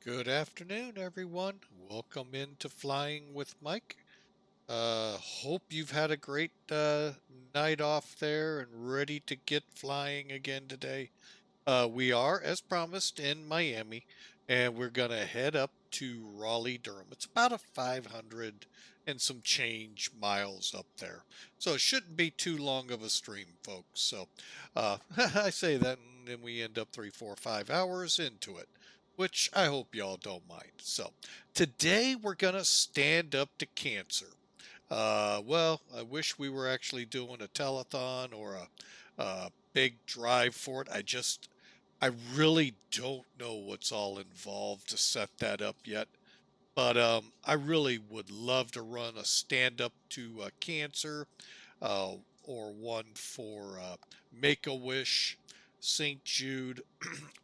Good afternoon, everyone. Welcome into Flying with Mike. Hope you've had a great night off there and ready to get flying again today. We are, as promised, in Miami, and we're going to head up to Raleigh, Durham. It's about a 500 and some change miles up there. So it shouldn't be too long of a stream, folks. So I say that, and then we end up 3, 4, 5 hours into it, which I hope y'all don't mind. So today we're going to stand up to cancer. Well, I wish we were actually doing a telethon or a big drive for it. I really don't know what's all involved to set that up yet. But I really would love to run a stand up to cancer or one for Make a Wish, St. Jude,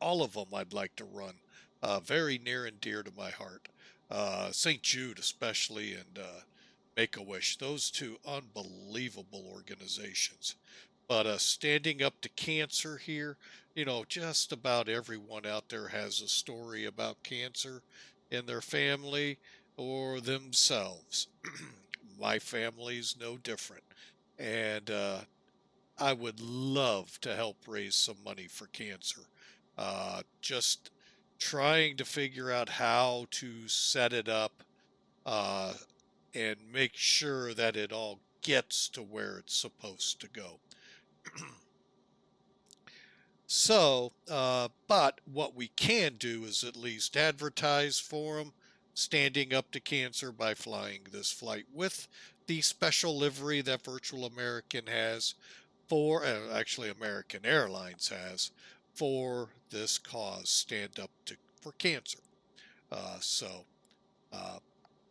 all of them I'd like to run. Very near and dear to my heart. St. Jude, especially, and Make a Wish. Those two unbelievable organizations. But standing up to cancer here, just about everyone out there has a story about cancer in their family or themselves. My family's no different. And I would love to help raise some money for cancer. Just trying to figure out how to set it up uh, and make sure that it all gets to where it's supposed to go. But what we can do is at least advertise for them, standing up to cancer by flying this flight with the special livery that Virtual American has actually American Airlines has for this cause, stand up to for cancer. So uh,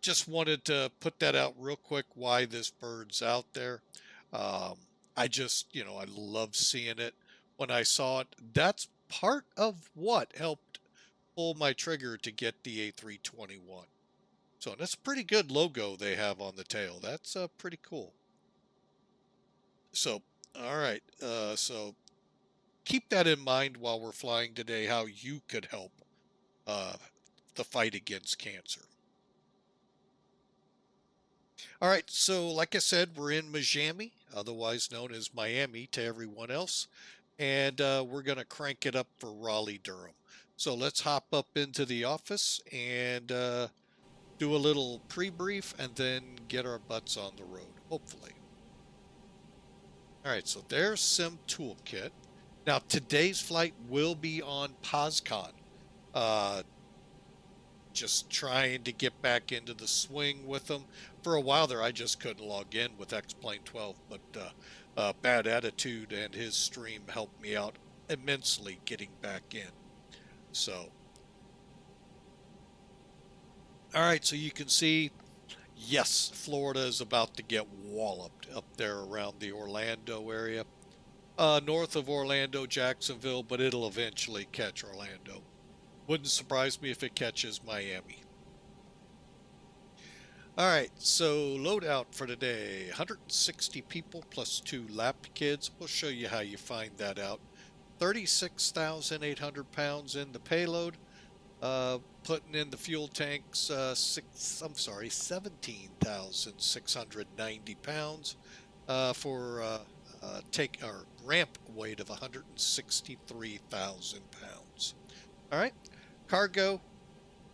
just wanted to put that out real quick why this bird's out there. Um, I love seeing it when I saw it. That's part of what helped pull my trigger to get the A321. So that's a pretty good logo they have on the tail. That's pretty cool. So, all right. So keep that in mind while we're flying today, how you could help uh, the fight against cancer. All right, so like I said, we're in Miami, otherwise known as Miami to everyone else, and we're going to crank it up for Raleigh, Durham. So let's hop up into the office and do a little pre-brief and then get our butts on the road, hopefully. All right, so there's Sim Toolkit. Now, today's flight will be on POSCON. Uh, just trying to get back into the swing with them. For a while there, I just couldn't log in with X-Plane 12, but Bad Attitude and his stream helped me out immensely getting back in. So, all right, so you can see, yes, Florida is about to get walloped up there around the Orlando area. North of Orlando, Jacksonville, but it'll eventually catch Orlando. Wouldn't surprise me if it catches Miami. All right, so loadout for today 160 people plus 2 lapped kids. We'll show you how you find that out. 36,800 pounds in the payload. Putting in the fuel tanks, 17,690 pounds for take our ramp weight of 163,000 pounds. All right, cargo.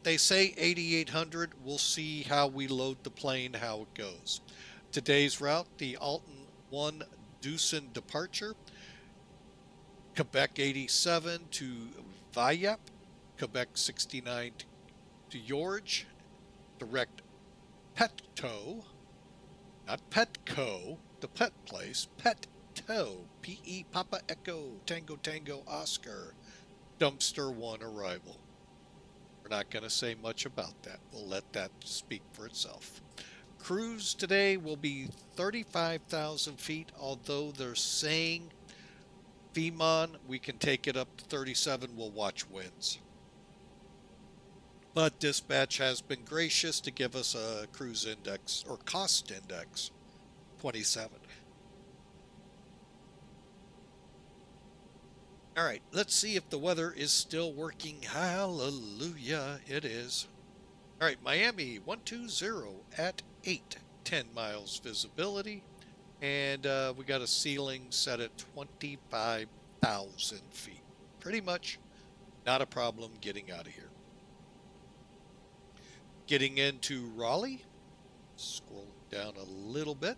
They say 8,800. We'll see how we load the plane, how it goes. Today's route, the Alton 1 DUCEN departure, Quebec 87 to VIYAP, Quebec 69 to GURGE, direct PETTO, not Petco, the pet place, PETTO, P-E Papa Echo, Tango Tango Oscar, dumpster 1 arrival. We're not going to say much about that. We'll let that speak for itself. Cruise today will be 35,000 feet, although they're saying FEMON, we can take it up to 37. We'll watch winds. But dispatch has been gracious to give us a cruise index or cost index 27. All right, let's see if the weather is still working. Hallelujah, it is. All right, Miami 120 at 8, 10 miles visibility. And we got a ceiling set at 25,000 feet. Pretty much not a problem getting out of here. Getting into Raleigh, scrolling down a little bit.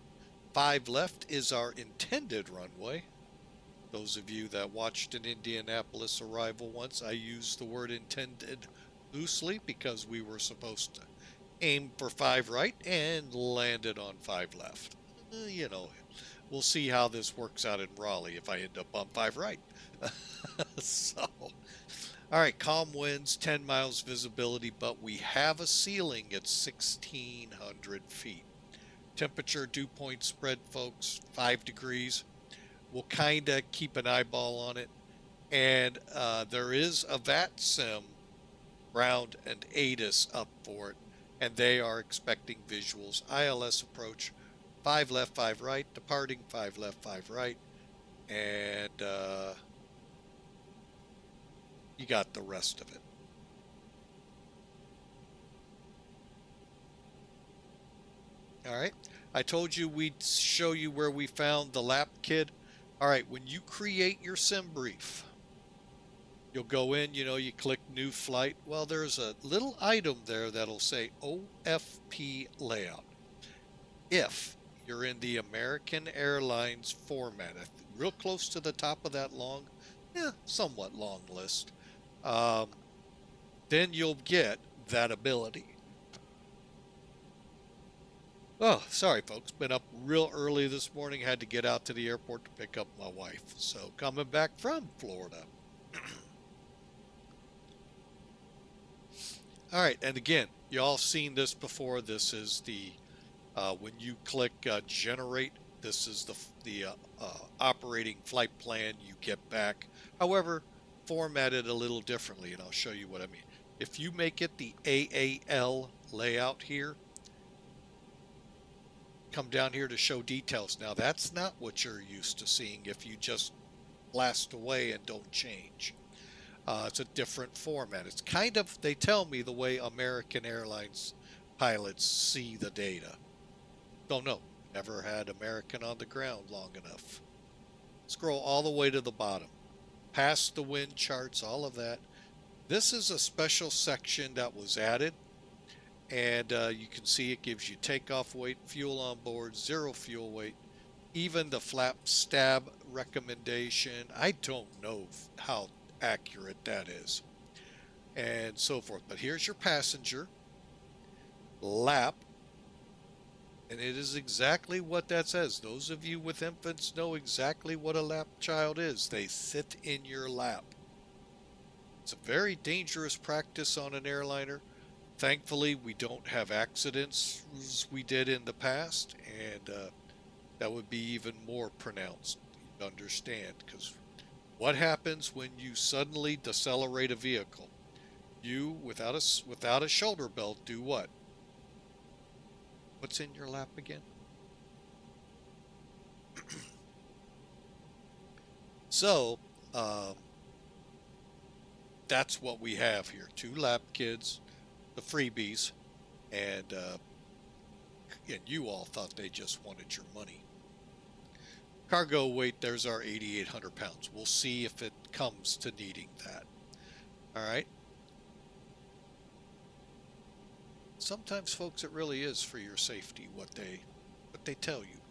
5 left is our intended runway. Those of you that watched an Indianapolis arrival once, I used the word intended loosely because we were supposed to aim for 5 right and landed on 5 left. You know, we'll see how this works out in Raleigh if I end up on 5 right. So, all right, calm winds, 10 miles visibility, but we have a ceiling at 1,600 feet. Temperature dew point spread, folks, 5 degrees. We'll kind of keep an eyeball on it. And there is a VAT sim, Ground and ATIS up for it, and they are expecting visuals. ILS approach, 5 left, 5 right, departing 5 left, 5 right, and you got the rest of it. All right, I told you we'd show you where we found the lap kid. All right, when you create your sim brief, you'll go in, you click new flight. Well, there's a little item there that'll say OFP layout. If you're in the American Airlines format, real close to the top of that long, somewhat long list, then you'll get that ability. Oh, sorry, folks. Been up real early this morning. Had to get out to the airport to pick up my wife. So coming back from Florida. All right, and again, y'all seen this before. This is the when you click generate. This is the operating flight plan you get back. However, formatted a little differently, and I'll show you what I mean. If you make it the AAL layout here, come down here to show details. Now that's not what you're used to seeing if you just blast away and don't change. It's a different format. It's kind of, they tell me, the way American Airlines pilots see the data. Don't know. Never had American on the ground long enough. Scroll all the way to the bottom. Past the wind charts, all of that. This is a special section that was added. And you can see it gives you takeoff weight, fuel on board, 0 fuel weight, even the flap stab recommendation. I don't know how accurate that is, and so forth. But here's your passenger, lap, and it is exactly what that says. Those of you with infants know exactly what a lap child is. They sit in your lap. It's a very dangerous practice on an airliner. Thankfully, we don't have accidents as we did in the past, and that would be even more pronounced. You understand, because what happens when you suddenly decelerate a vehicle? You, without a shoulder belt, do what? What's in your lap again? So, that's what we have here. 2 lap kids, the freebies, and you all thought they just wanted your money. Cargo weight, there's our 8,800 pounds. We'll see if it comes to needing that. All right. Sometimes, folks, it really is for your safety what they tell you,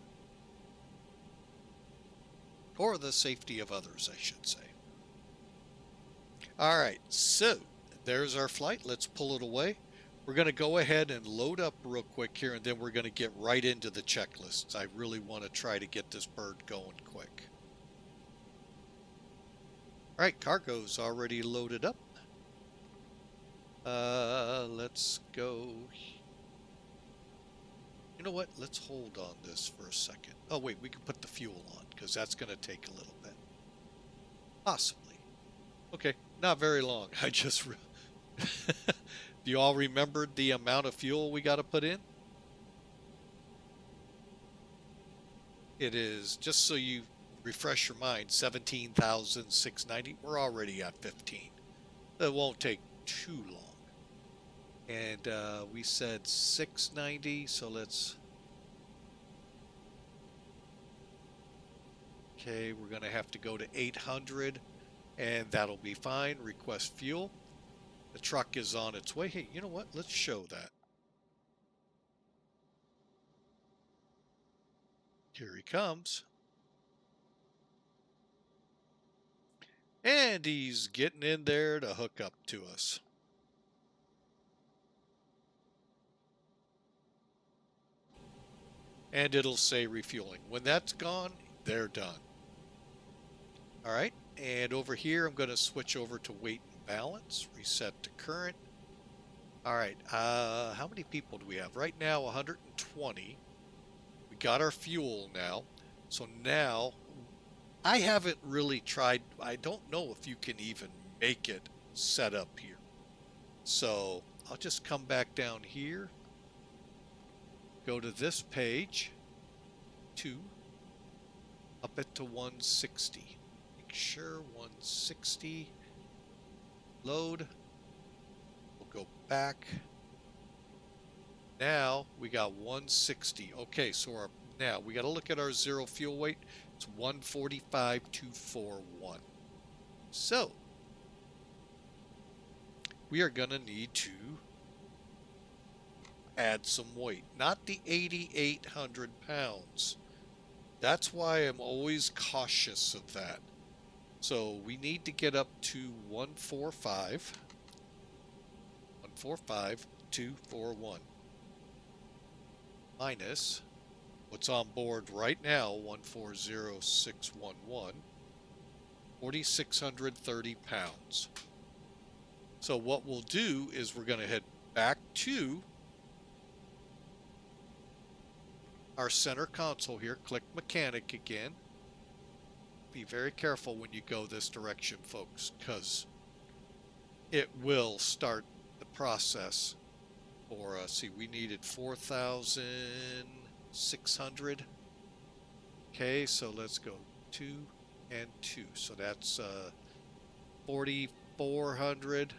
or the safety of others, I should say. All right, so there's our flight. Let's pull it away. We're going to go ahead and load up real quick here, and then we're going to get right into the checklists. I really want to try to get this bird going quick. All right, cargo's already loaded up. Let's go. You know what? Let's hold on this for a second. Oh, wait, we can put the fuel on, because that's going to take a little bit. Possibly. Okay, not very long. I just... Do you all remembered the amount of fuel we got to put in? It is, just so you refresh your mind, 17,690. We're already at 15. It won't take too long. And we said 690, so let's... Okay, we're going to have to go to 800, and that'll be fine. Request fuel. The truck is on its way. Hey, you know what? Let's show that. Here he comes. And he's getting in there to hook up to us. And it'll say refueling. When that's gone, they're done. All right, and over here, I'm going to switch over to weight and balance, reset to current. All right, how many people do we have? Right now, 120. We got our fuel now. So now, I haven't really tried, I don't know if you can even make it set up here. So I'll just come back down here, go to this page, up it to 160. Make sure 160, load. We'll go back. Now we got 160. Okay, so now we got to look at our zero fuel weight. It's 145,241. So we are going to need to add some weight, not the 8,800 pounds. That's why I'm always cautious of that. So we need to get up to 145,241 minus what's on board right now, 140,611, 4,630 pounds. So what we'll do is we're going to head back to our center console here, click mechanic again. Be very careful when you go this direction, folks, because it will start the process for us. See, we needed 4,600. Okay, so let's go 2 and 2. So that's 4,400.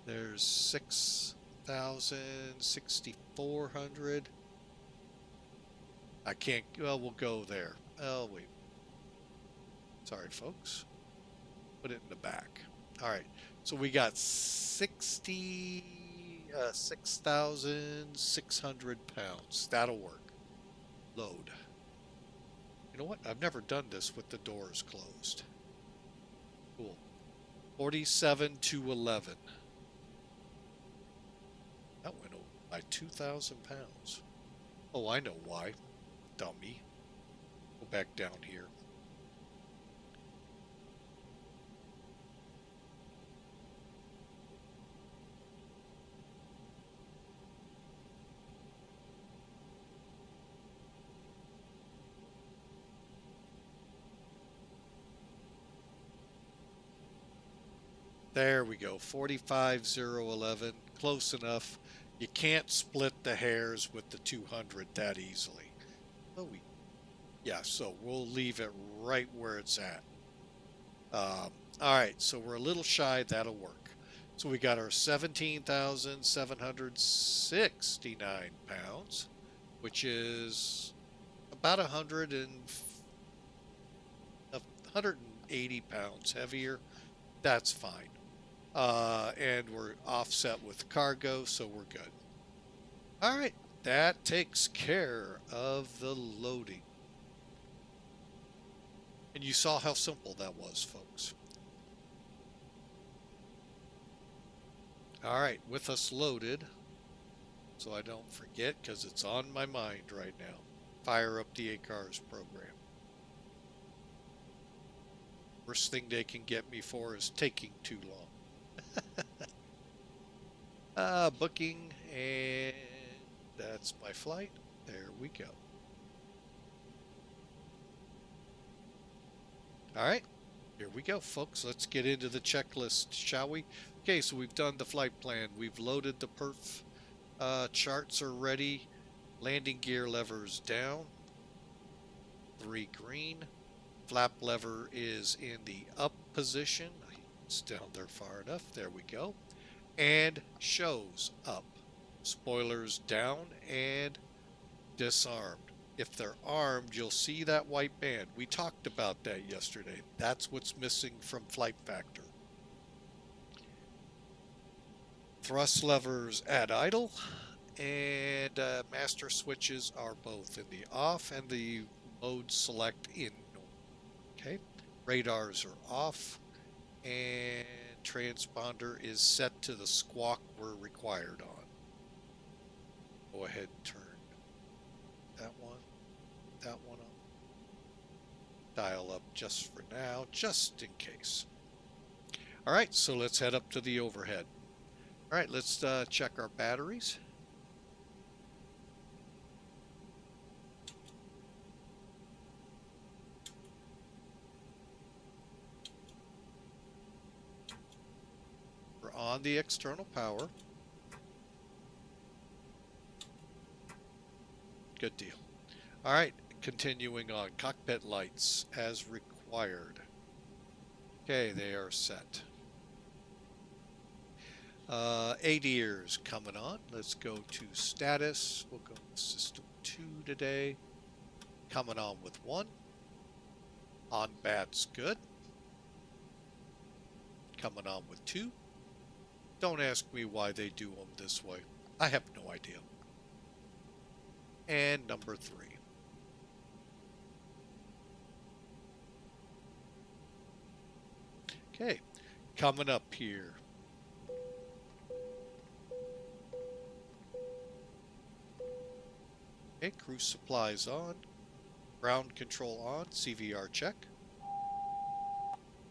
There's 6,000, 6,400. I can't, well, we'll go there. Oh, wait. Sorry, folks. Put it in the back. All right. So we got 6,600 pounds. That'll work. Load. You know what? I've never done this with the doors closed. Cool. 47,211. That went over by 2,000 pounds. Oh, I know why. Dummy. Go back down here. There we go. 45,011. Close enough. You can't split the hairs with the 200 that easily. Oh, yeah, so we'll leave it right where it's at. All right, so we're a little shy. That'll work. So we got our 17,769 pounds, which is about 180 pounds heavier. That's fine. And we're offset with cargo, so we're good. All right, that takes care of the loading. And you saw how simple that was, folks. All right, with us loaded, so I don't forget, because it's on my mind right now. Fire up the ACARS program. Worst thing they can get me for is taking too long. Booking, and that's my flight. There we go. All right, here we go, folks. Let's get into the checklist, shall we? Okay, so we've done the flight plan. We've loaded the perf. Charts are ready. Landing gear levers down. 3 green. Flap lever is in the up position. It's down there far enough. There we go. And shows up. Spoilers down and disarmed. If they're armed, you'll see that white band. We talked about that yesterday. That's what's missing from flight factor. Thrust levers at idle, and master switches are both in the off and the mode select in normal. Okay, radars are off, and transponder is set to the squawk we're required on. Go ahead and turn that one up. Dial up just for now, just in case. All right, so let's head up to the overhead. All right, let's check our batteries. We're on the external power. Good deal. All right, continuing on. Cockpit lights as required. Okay, they are set. ADIRS coming on. Let's go to status. We'll go with system 2 today. Coming on with 1. On bats, good. Coming on with 2. Don't ask me why they do them this way. I have no idea. And number 3. Okay, coming up here. Okay, cruise supplies on. Ground control on. CVR check.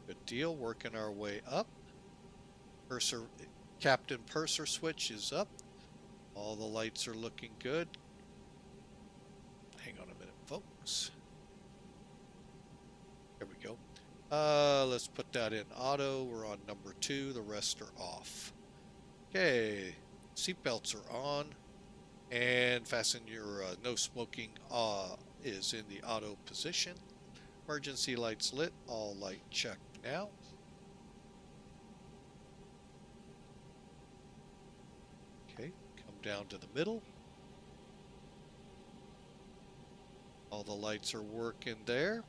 Good deal. Working our way up. Captain Purser switch is up. All the lights are looking good. Hang on a minute, folks. There we go. Let's put that in auto. We're on number 2. The rest are off. Okay. Seatbelts are on. And fasten your no smoking is in the auto position. Emergency lights lit. All light check now. Okay, come down to the middle. All the lights are working there.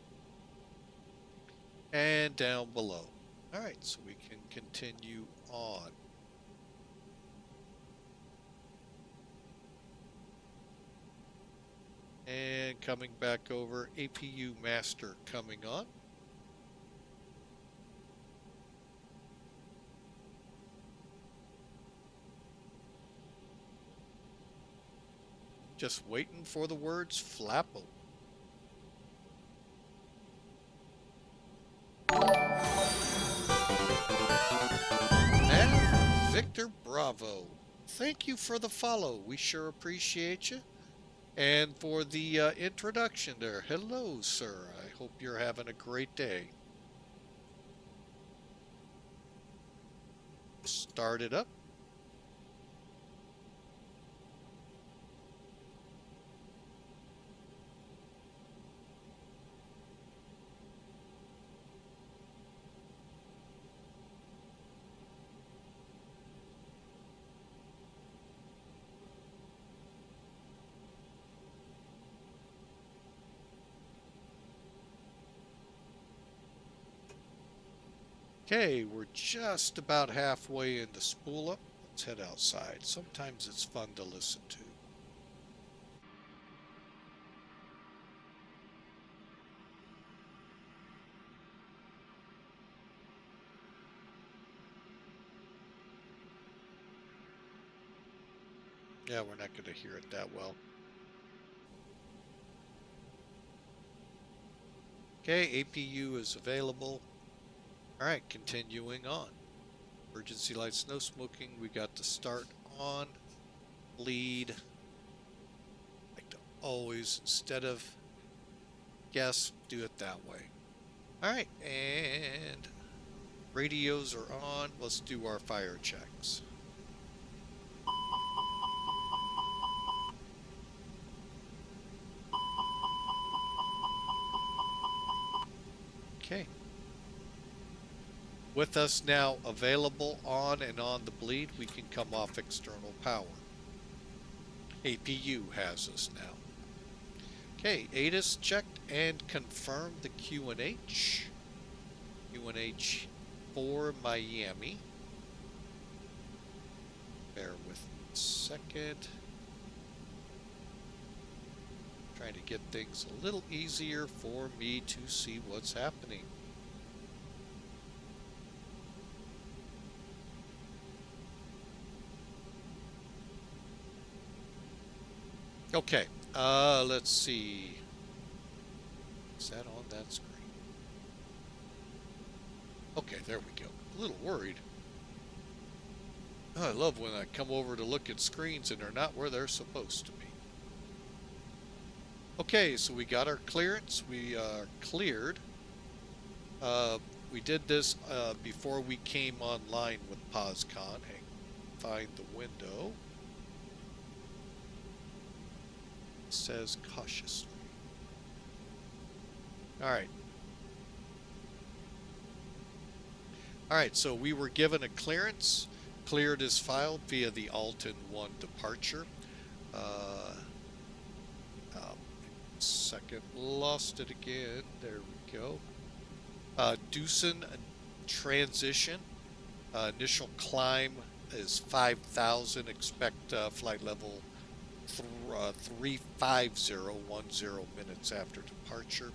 And down below. All right, so we can continue on. And coming back over, APU master coming on. Just waiting for the words flappo. And Victor Bravo, thank you for the follow. We sure appreciate you. And for the introduction there, hello, sir. I hope you're having a great day. Start it up. Okay, we're just about halfway into spool up. Let's head outside. Sometimes it's fun to listen to. Yeah, we're not going to hear it that well. Okay, APU is available. All right, continuing on. Emergency lights, no smoking. We got the start on. Lead. Like to always, instead of guess, do it that way. All right, and radios are on. Let's do our fire checks. Okay. With us now available on and on the bleed, we can come off external power. APU has us now. Okay, ATIS checked and confirmed the QNH. QNH for Miami. Bear with me a second. Trying to get things a little easier for me to see what's happening. Okay, let's see. Is that on that screen? Okay, there we go. A little worried. Oh, I love when I come over to look at screens and they're not where they're supposed to be. Okay, so we got our clearance. We are cleared. We did this before we came online with POSCON. Find the window. It says cautiously. All right, so we were given a clearance. Cleared is filed via the Alton 1 departure. Second, lost it again. There we go. DUCEN transition. Initial climb is 5,000. Expect flight level 35010 minutes after departure.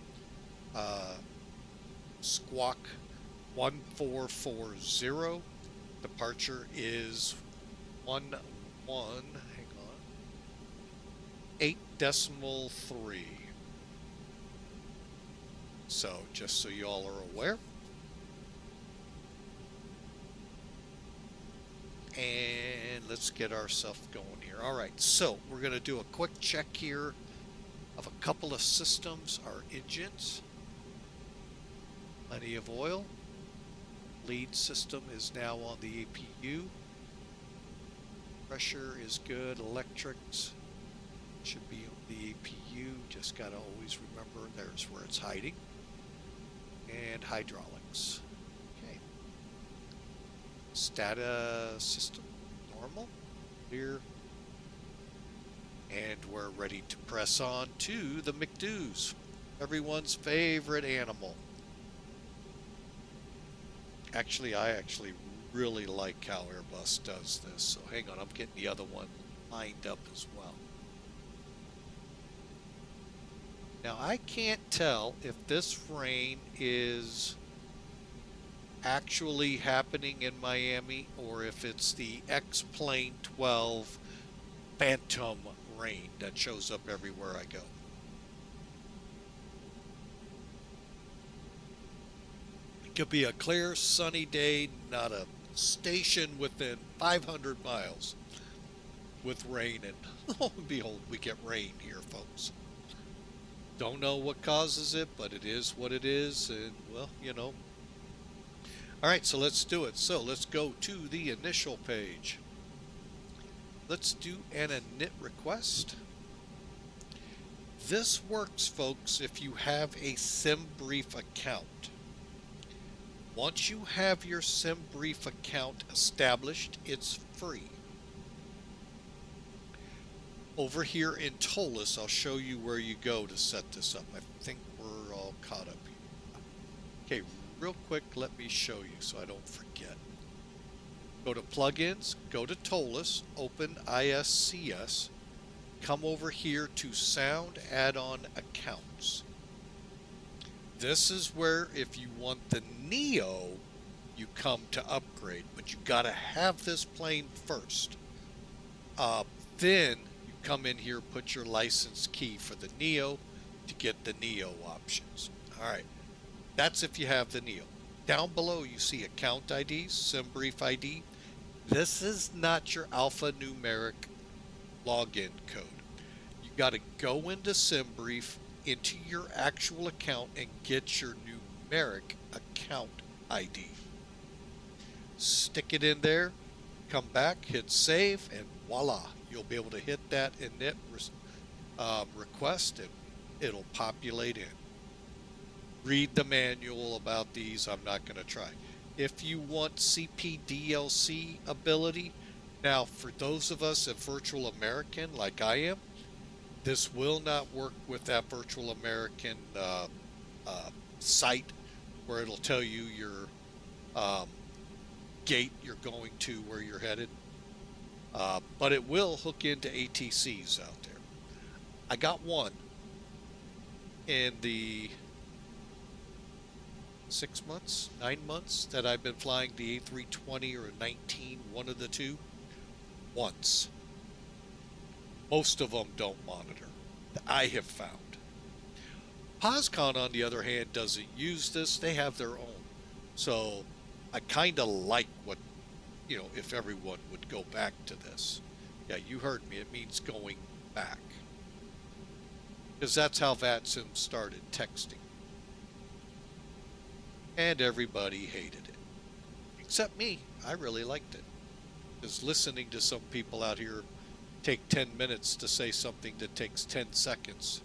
Squawk 1440. Departure is 11. Hang on. 8.3. So just so you all are aware. And let's get ourselves going here. All right, so we're going to do a quick check here of a couple of systems. Our engines, plenty of oil. Lead system is now on the APU. Pressure is good. Electrics should be on the APU. Just got to always remember there's where it's hiding. And hydraulics. Okay. Status system normal. Clear. And we're ready to press on to the McDo's. Everyone's favorite animal. Actually, I really like how Airbus does this. So hang on, I'm getting the other one lined up as well. Now I can't tell if this rain is actually happening in Miami or if it's the X-Plane 12 phantom rain that shows up everywhere I go. It could be a clear sunny day, not a station within 500 miles with rain, and lo and behold, we get rain here, folks. Don't know what causes it, but it is what it is, and well, you know. All right, so let's do it. So let's go to the initial page. Let's do an init request. This works, folks, if you have a SimBrief account. Once you have your SimBrief account established, it's free. Over here in Toliss, I'll show you where you go to set this up. I think we're all caught up here. Okay, real quick, let me show you so I don't forget. Go to Plugins, go to Toliss, open ISCS, come over here to Sound Add-on Accounts. This is where, if you want the Neo, you come to upgrade, but you gotta have this plane first. Then you come in here, put your license key for the Neo to get the Neo options. All right, that's if you have the Neo. Down below you see account IDs, SimBrief ID. This is not your alphanumeric login code. You got to go into SimBrief, into your actual account, and get your numeric account ID. Stick it in there, come back, hit save, and voila, you'll be able to hit that init request, and it'll populate in. read the manual about these. I'm not going to try. If you want CPDLC ability, now for those of us at Virtual American like I am, this will not work with that Virtual American site where it'll tell you your gate you're going to, where you're headed. But it will hook into ATCs out there. I got one in the 6 months, 9 months that I've been flying the A320 or 19, one of the two, once. Most of them don't monitor, I have found. POSCON, on the other hand, doesn't use this. They have their own. So I kind of like what, if everyone would go back to this. Yeah, you heard me. It means going back. Because that's how VATSIM started texting. And everybody hated it. Except me. I really liked it. Because listening to some people out here take 10 minutes to say something that takes 10 seconds,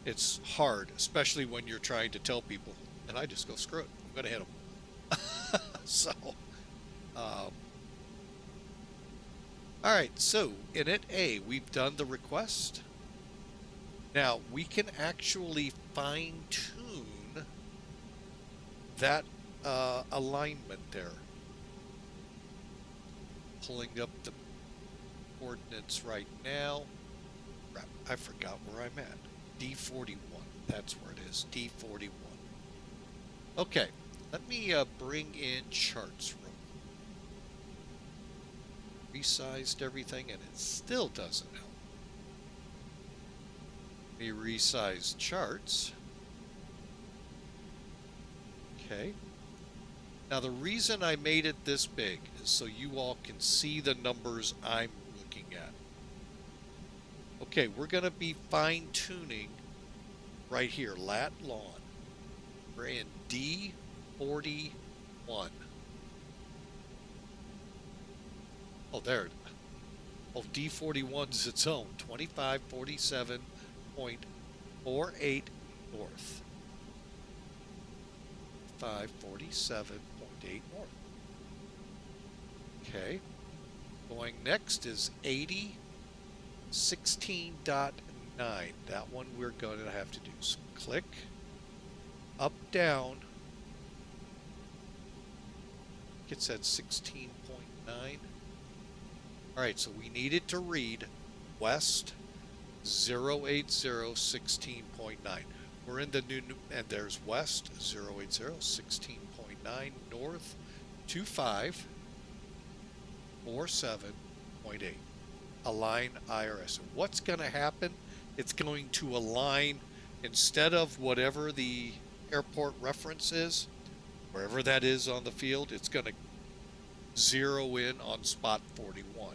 it's hard, especially when you're trying to tell people. And I just go, screw it. I'm going to hit them. So, all right. So in it A, we've done the request. Now we can actually fine tune that alignment there. Pulling up the coordinates right now. Crap, I forgot where I'm at. D41. That's where it is. D41. Okay, let me bring in charts room. Resized everything and it still doesn't help. Let me resize charts. Okay. Now the reason I made it this big is so you all can see the numbers I'm looking at. Okay, we're going to be fine-tuning right here, lat long. We're in D41. Oh, there. Oh, D41 is its own. 2547.48 north. 547.8 north. Okay. Going next is 8016.9. That one we're going to have to do. So click up, down. It said 16.9. All right, so we needed to read west 08016.9. We're in the new, and there's west 08016.9, north 2547.8. Align IRS. And what's going to happen? It's going to align, instead of whatever the airport reference is, wherever that is on the field, it's going to zero in on spot 41.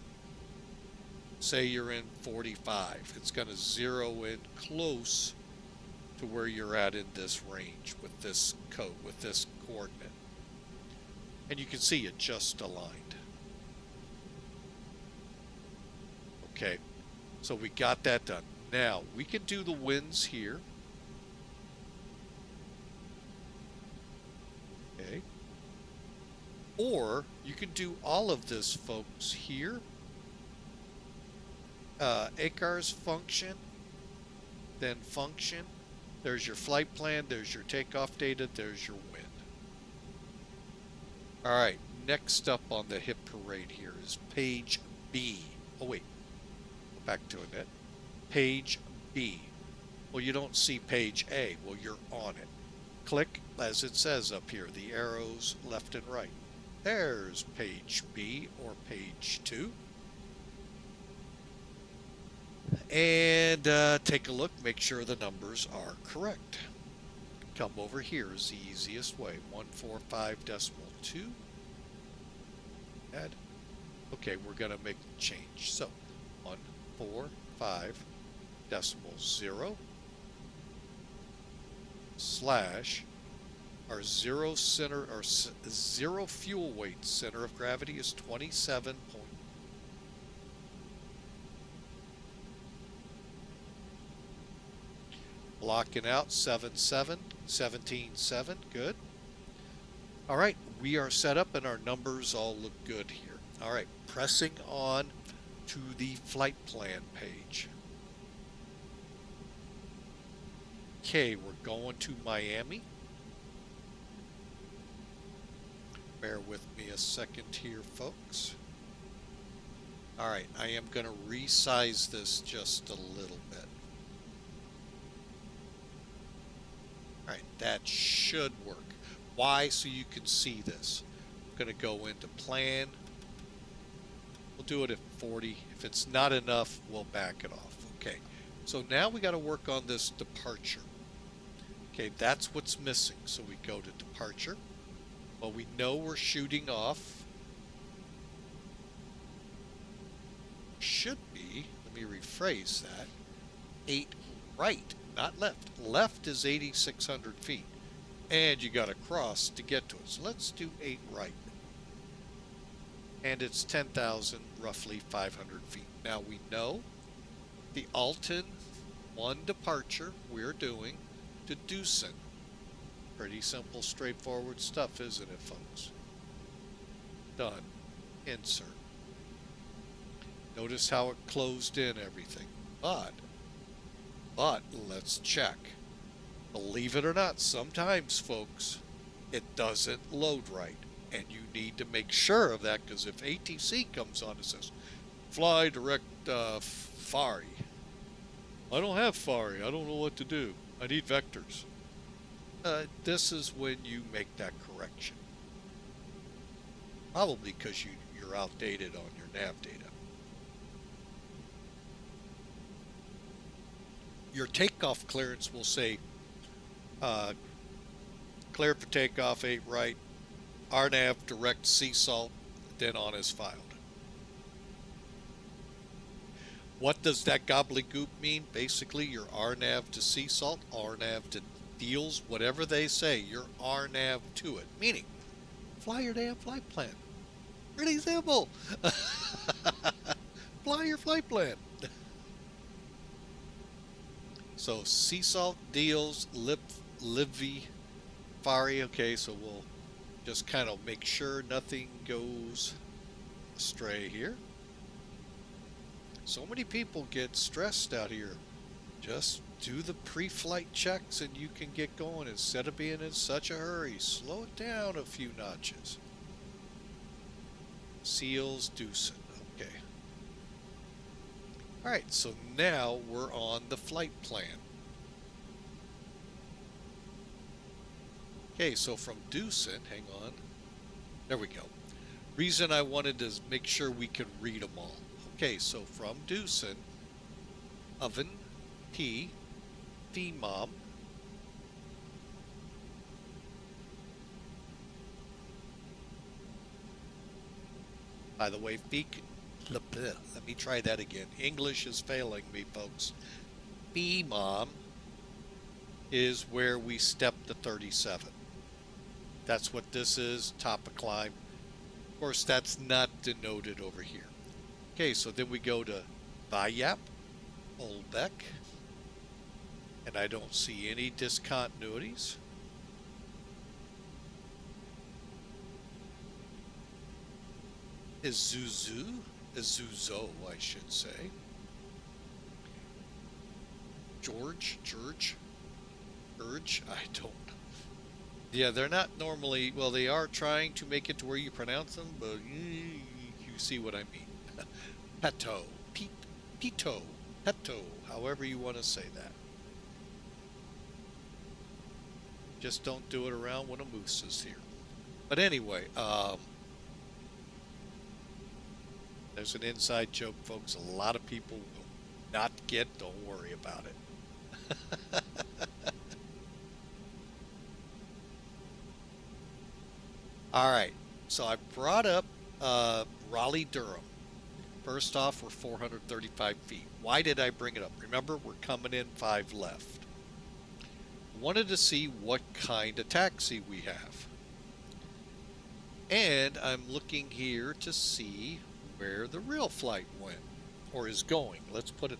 Say you're in 45. It's going to zero in close to where you're at in this range with this code, with this coordinate. And you can see it just aligned. Okay, so we got that done. Now, we can do the winds here. Okay. Or you can do all of this, folks, here. ACARS function, then function. There's your flight plan, there's your takeoff data, there's your wind. All right, next up on the hit parade here is page B. Oh, wait. Go back to it. Page B. Well, you don't see page A. Well, you're on it. Click, as it says up here, the arrows left and right. There's page B or page 2. And take a look, make sure the numbers are correct. Come over here is the easiest way. 145.2. Add. Okay, we're going to make the change. So 145.0 slash our zero center, our zero fuel weight center of gravity is 27. Blocking out 7-7, 17-7, good. All right, we are set up and our numbers all look good here. All right, pressing on to the flight plan page. Okay, we're going to Miami. Bear with me a second here, folks. All right, I am going to resize this just a little bit. All right, that should work. Why? So you can see this. I'm going to go into plan. We'll do it at 40. If it's not enough, we'll back it off. Okay, so now we got to work on this departure. Okay, that's what's missing. So we go to departure. Well, we know we're shooting off. Should be, let me rephrase that, 8 right, not left. Left is 8,600 feet. And you got to cross to get to it. So let's do 8 right. And it's 10,000, roughly 500 feet. Now we know the Alton 1 departure we're doing to DUCEN. Pretty simple, straightforward stuff, isn't it, folks? Done. Insert. Notice how it closed in everything. But let's check. Believe it or not, sometimes, folks, it doesn't load right. And you need to make sure of that, because if ATC comes on and says, fly direct FARI. I don't have FARI. I don't know what to do. I need vectors. This is when you make that correction. Probably because you're outdated on your nav data. Your takeoff clearance will say, cleared for takeoff, 8 right, RNAV direct sea salt, then on as filed. What does that gobbledygook mean? Basically, your RNAV to sea salt, RNAV to deals, whatever they say, your RNAV to it. Meaning, fly your damn flight plan. Pretty simple. Fly your flight plan. So sea salt, deals, Livy, FARI. Okay, so we'll just kind of make sure nothing goes astray here. So many people get stressed out here. Just do the pre-flight checks and you can get going instead of being in such a hurry. Slow it down a few notches. Seals, DUCEN. Okay. Alright, so now we're on the flight plan. Okay, so from DUCEN, hang on. There we go. Reason I wanted to make sure we could read them all. Okay, so from DUCEN, oven, P, FEMON, by the way, let me try that again. English is failing me, folks. FEMON is where we step to 37. That's what this is, top of climb. Of course, that's not denoted over here. Okay, so then we go to VIYAP, Olbeck, and I don't see any discontinuities. Isuzu, I should say. GURGE, I don't know. Yeah, they're not normally, well, they are trying to make it to where you pronounce them, but you see what I mean. PETTO, PETTO, however you want to say that. Just don't do it around when a moose is here. But anyway, there's an inside joke, folks. A lot of people will not get, don't worry about it. All right, so I brought up Raleigh, Durham. First off, we're 435 feet. Why did I bring it up? Remember, we're coming in 5 left. Wanted to see what kind of taxi we have. And I'm looking here to see where the real flight went, or is going. Let's put it,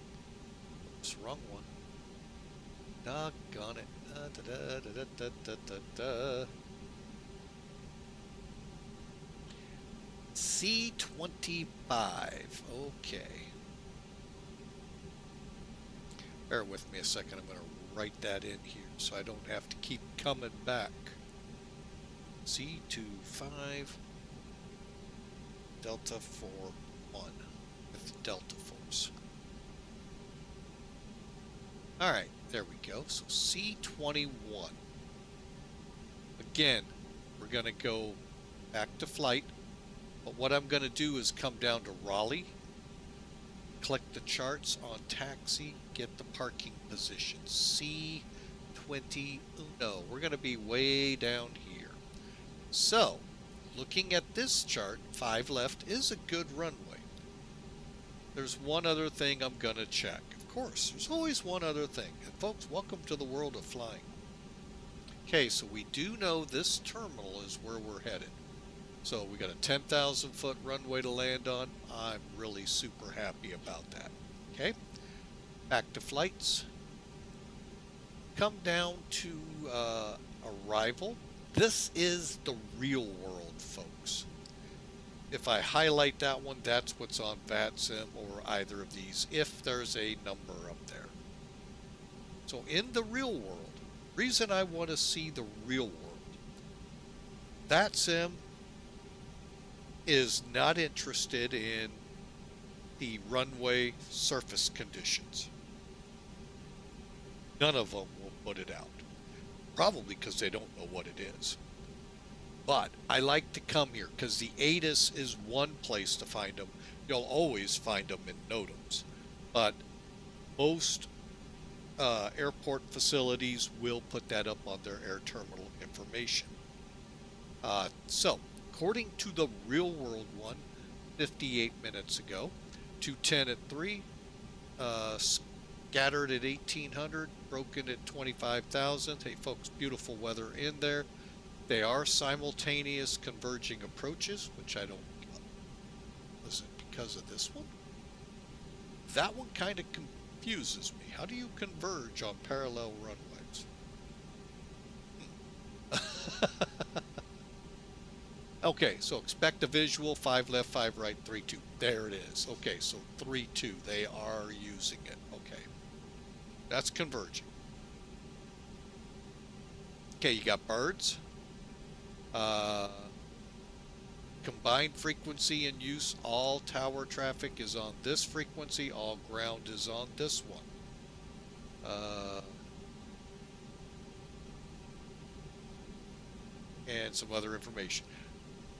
oops, wrong one. Doggone it. Da, da, da, da, da, da. C25. Okay. Bear with me a second. I'm going to write that in here so I don't have to keep coming back. C25 Delta 41 with Delta Force. All right, there we go. So C21. Again, we're going to go back to flight. But what I'm going to do is come down to Raleigh, click the charts on taxi, get the parking position. C21. We're going to be way down here. So, looking at this chart, 5 left is a good runway. There's one other thing I'm going to check. Of course, there's always one other thing. And folks, welcome to the world of flying. Okay, so we do know this terminal is where we're headed. So we got a 10,000 foot runway to land on. I'm really super happy about that. Okay, back to flights. Come down to arrival. This is the real world, folks. If I highlight that one, that's what's on VATSIM or either of these, if there's a number up there. So in the real world, reason I want to see the real world, VATSIM is not interested in the runway surface conditions. None of them will put it out. Probably because they don't know what it is. But I like to come here because the ATIS is one place to find them. You'll always find them in NOTAMs. But most airport facilities will put that up on their air terminal information. So, according to the real world one, 58 minutes ago, 210 at 3, scattered at 1800, broken at 25,000. Hey folks, beautiful weather in there. They are simultaneous converging approaches, which I don't, was it because of this one? That one kind of confuses me. How do you converge on parallel runways? Okay, so expect a visual, 5 left, 5 right, 3-2. There it is. Okay, so 3-2, they are using it. Okay, that's converging. Okay, you got birds. Combined frequency in use, all tower traffic is on this frequency, all ground is on this one. And some other information.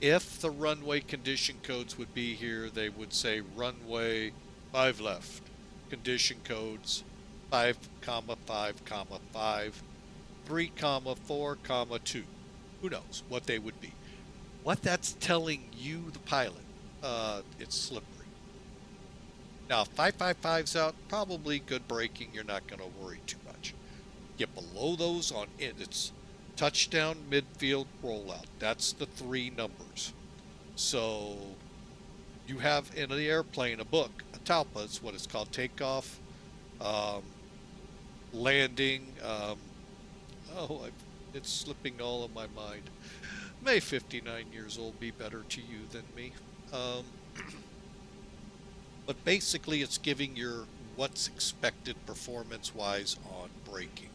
If the runway condition codes would be here, they would say runway 5 left, condition codes 5, 5, 5, 3, 4, 2. Who knows what they would be? What that's telling you, the pilot, it's slippery. Now, if 555's out, probably good braking. You're not going to worry too much. Get below those on it. It's touchdown, midfield, rollout. That's the 3 numbers. So you have in the airplane a book, a TALPA, it's what it's called, takeoff, landing. It's slipping all of my mind. May 59 years old be better to you than me. But basically it's giving your what's expected performance-wise on braking.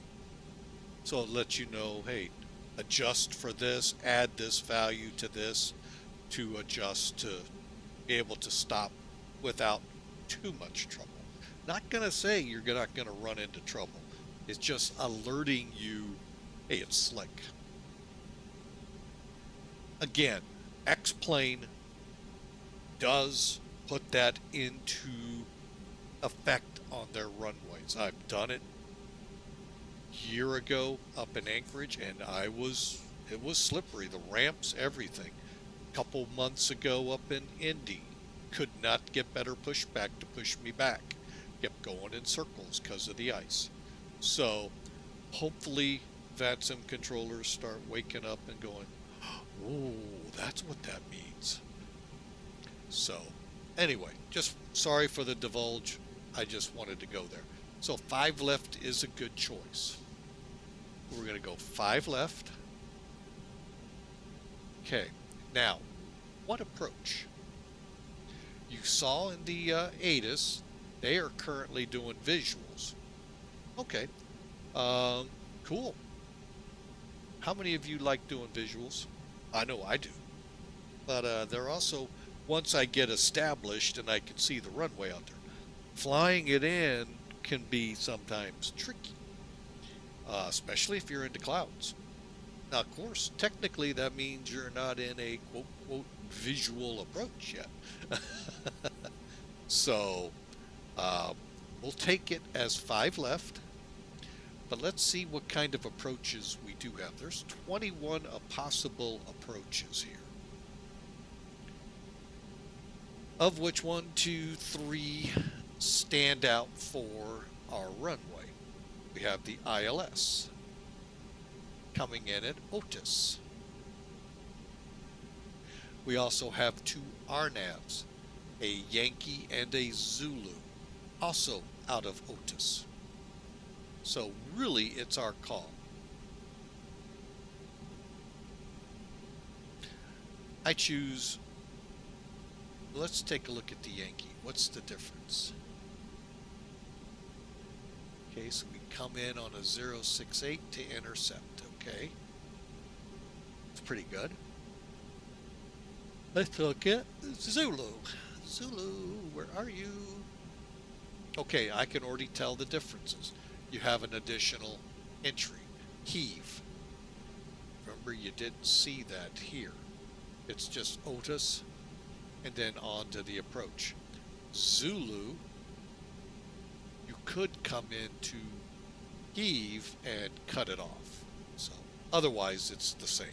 So it lets you know, hey, adjust for this, add this value to this to adjust to be able to stop without too much trouble. Not going to say you're not going to run into trouble. It's just alerting you, hey, it's slick. Again, X-Plane does put that into effect on their runways. I've done it a year ago up in Anchorage, and it was slippery. The ramps, everything. A couple months ago up in Indy, could not get better pushback to push me back. Kept going in circles because of the ice. So hopefully VATSIM controllers start waking up and going, oh, that's what that means. So anyway, just sorry for the divulge. I just wanted to go there. So 5 left is a good choice. We're going to go 5 left. Okay, now, what approach? You saw in the ATIS, they are currently doing visuals. Okay, cool. How many of you like doing visuals? I know I do. But they're also, once I get established and I can see the runway out there, flying it in can be sometimes tricky, especially if you're into clouds. Now, of course, technically that means you're not in a quote visual approach yet. So we'll take it as 5 left, but let's see what kind of approaches we do have. There's 21 possible approaches here, of which 1, 2, 3 stand out for our runway. We have the ILS coming in at Otis. We also have 2 RNAVs, a Yankee and a Zulu, also out of Otis. So really, it's our call. I choose, let's take a look at the Yankee. What's the difference? Okay, so we come in on a 068 to intercept, okay. It's pretty good. Let's look at Zulu. Zulu, where are you? Okay, I can already tell the differences. You have an additional entry, heave. Remember, you didn't see that here. It's just Otis and then on to the approach. Zulu, you could come into heave and cut it off. So otherwise, it's the same.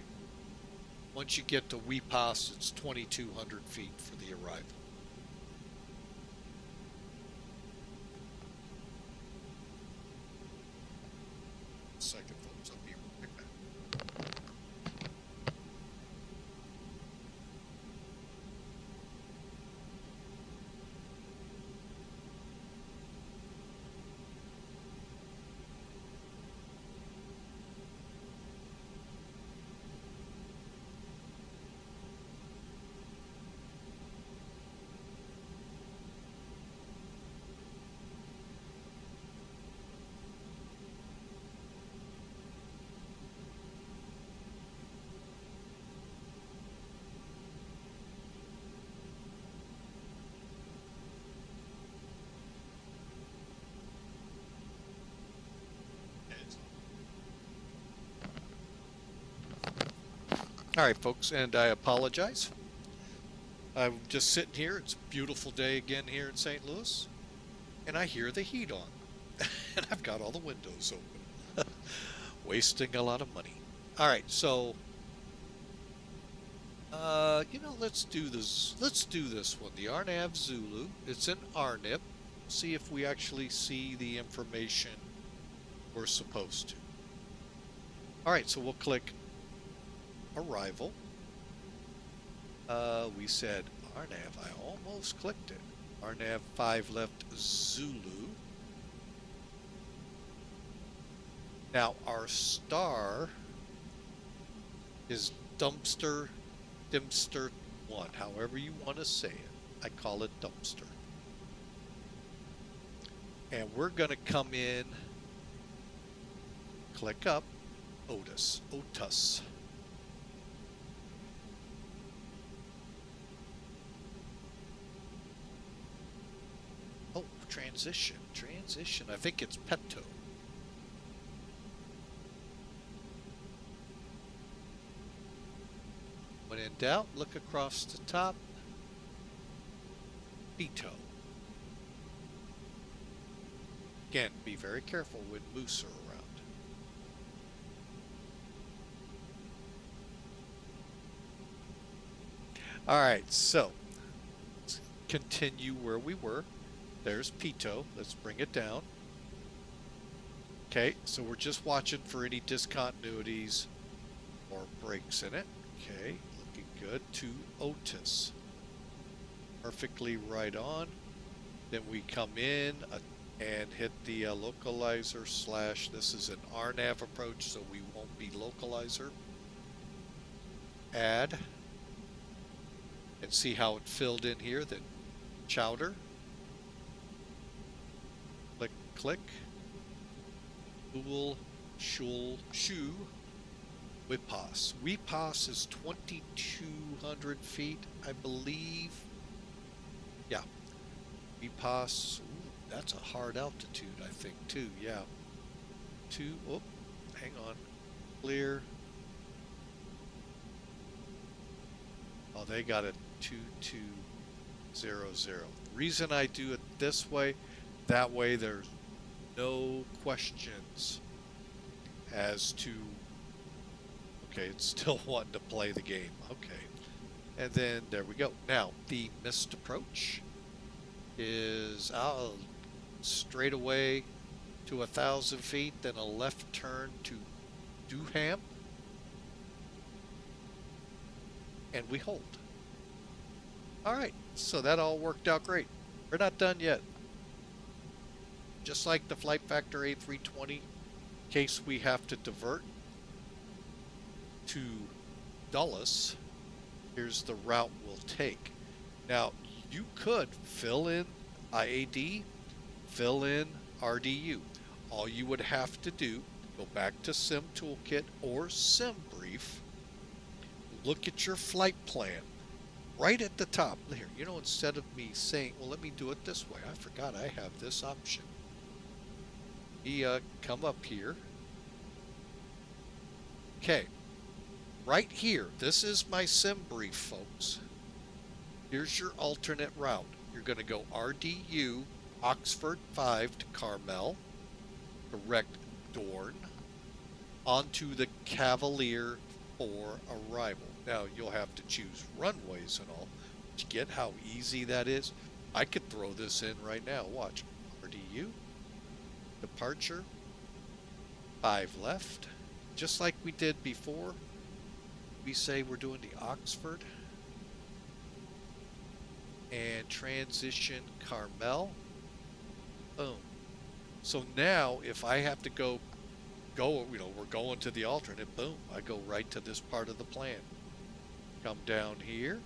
Once you get to WEPOS, it's 2,200 feet for the arrival. Second, folks, I'll be right back. All right, folks, and I apologize. I'm just sitting here. It's a beautiful day again here in St. Louis, and I hear the heat on, and I've got all the windows open, wasting a lot of money. All right, so let's do this. Let's do this one. The RNAV Zulu. It's an RNIP. See if we actually see the information we're supposed to. All right, so we'll click arrival. We said RNAV. I almost clicked it. RNAV 5 left Zulu. Now our star is Dimster 1, however you want to say it. I call it Dumpster. And we're going to come in, click up, Otis. Oh, transition. I think it's PETTO. When in doubt, look across the top. PETTO. Again, be very careful when moose are around. All right, so let's continue where we were. There's PETTO. Let's bring it down. Okay, so we're just watching for any discontinuities or breaks in it. Okay, looking good. To Otis. Perfectly right on. Then we come in, and hit the localizer slash, this is an RNAV approach, so we won't be localizer. Add, and see how it filled in here, then chowder. Click, click. Shul, shul, shoo. WIPOS. WIPOS is 2,200 feet, I believe. Yeah. WIPOS, ooh, that's a hard altitude, I think, too. Yeah. Oh, hang on. Clear. Oh, they got it 2200. Reason I do it this way, that way there's no questions as to, okay, it's still wanting to play the game. Okay. And then there we go. Now, the missed approach is straight away to 1,000 feet, then a left turn to Durham, and we hold. All right, so that all worked out great. We're not done yet. Just like the Flight Factor A320, in case we have to divert to Dulles, here's the route we'll take. Now, you could fill in IAD, fill in RDU. All you would have to do, go back to Sim Toolkit or Sim Brief, look at your flight plan. Right at the top, here, you know, instead of me saying, well, let me do it this way, I forgot I have this option. Come up here. Okay, right here, this is my Sim Brief, folks. Here's your alternate route. You're going to go RDU, Oxford 5 to Carmel, direct Dorn, onto the Cavalier for arrival. Now, you'll have to choose runways and all. But you get how easy that is? I could throw this in right now. Watch. RDU, departure, 5 left. Just like we did before, we say we're doing the Oxford. And transition Carmel. Boom. So now, if I have to go, you know, we're going to the alternate, boom, I go right to this part of the plan. Come down here,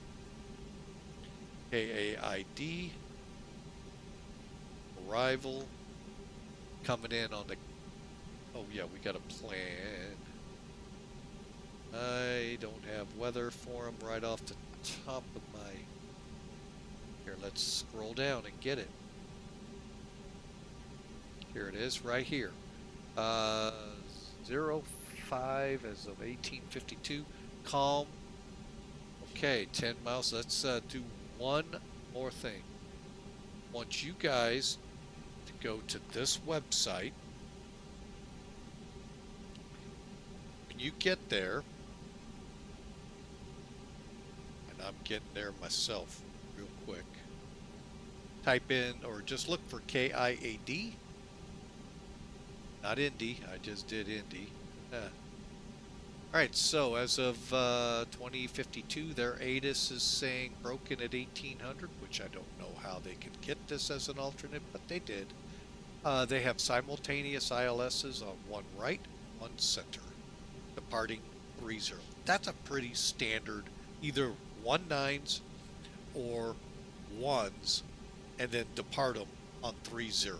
KAID, arrival, coming in on the, oh yeah, we got a plan. I don't have weather for them right off the top of my, here, let's scroll down and get it. Here it is, right here. 05 as of 1852. Calm. Okay, 10 miles. Let's do one more thing. I want you guys to go to this website. When you get there, and I'm getting there myself real quick, type in, or just look for KIAD. Not Indy, I just did Indy. Alright, so as of 2052, their ATIS is saying broken at 1800, which I don't know how they could get this as an alternate, but they did. They have simultaneous ILSs on one right, one center, departing 30. That's a pretty standard, either 19s or 1s, and then depart them on 30.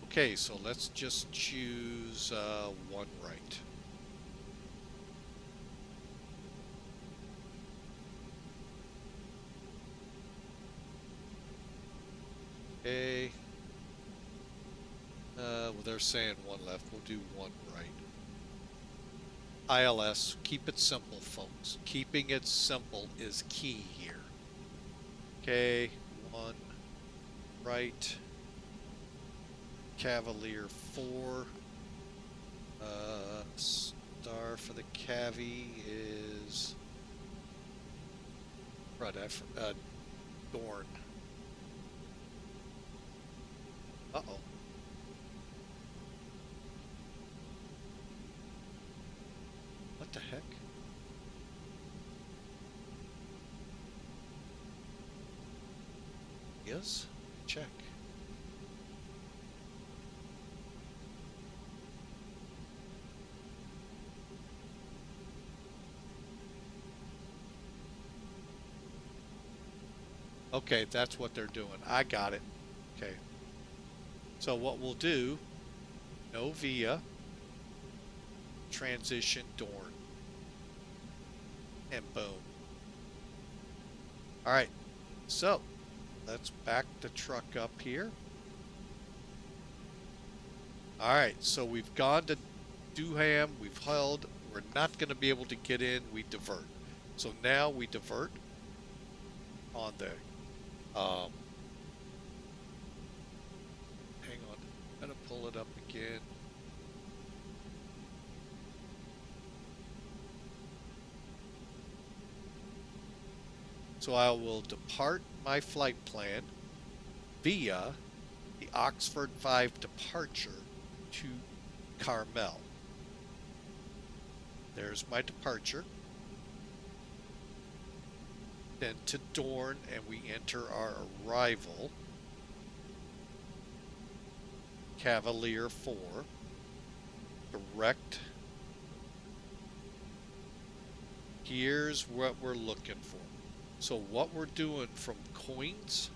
Okay, so let's just choose one right. Okay. Well, they're saying one left. We'll do one right. ILS, keep it simple, folks. Keeping it simple is key here. Okay, one right. Cavalier 4. Star for the Cavi is Dorn. Uh-oh. What the heck? Yes? check. Okay, that's what they're doing. I got it. Okay. So what we'll do, no via, transition Dorn, and boom. All right, so let's back the truck up here. All right, so we've gone to Durham, we've held, we're not going to be able to get in, we divert. So now we divert on the, hang on, I'm going to pull it up again. So I will depart my flight plan via the Oxford 5 departure to Carmel. There's my departure. Then to Dorn, and we enter our arrival. Cavalier 4. Direct. Here's what we're looking for. So what we're doing from Coins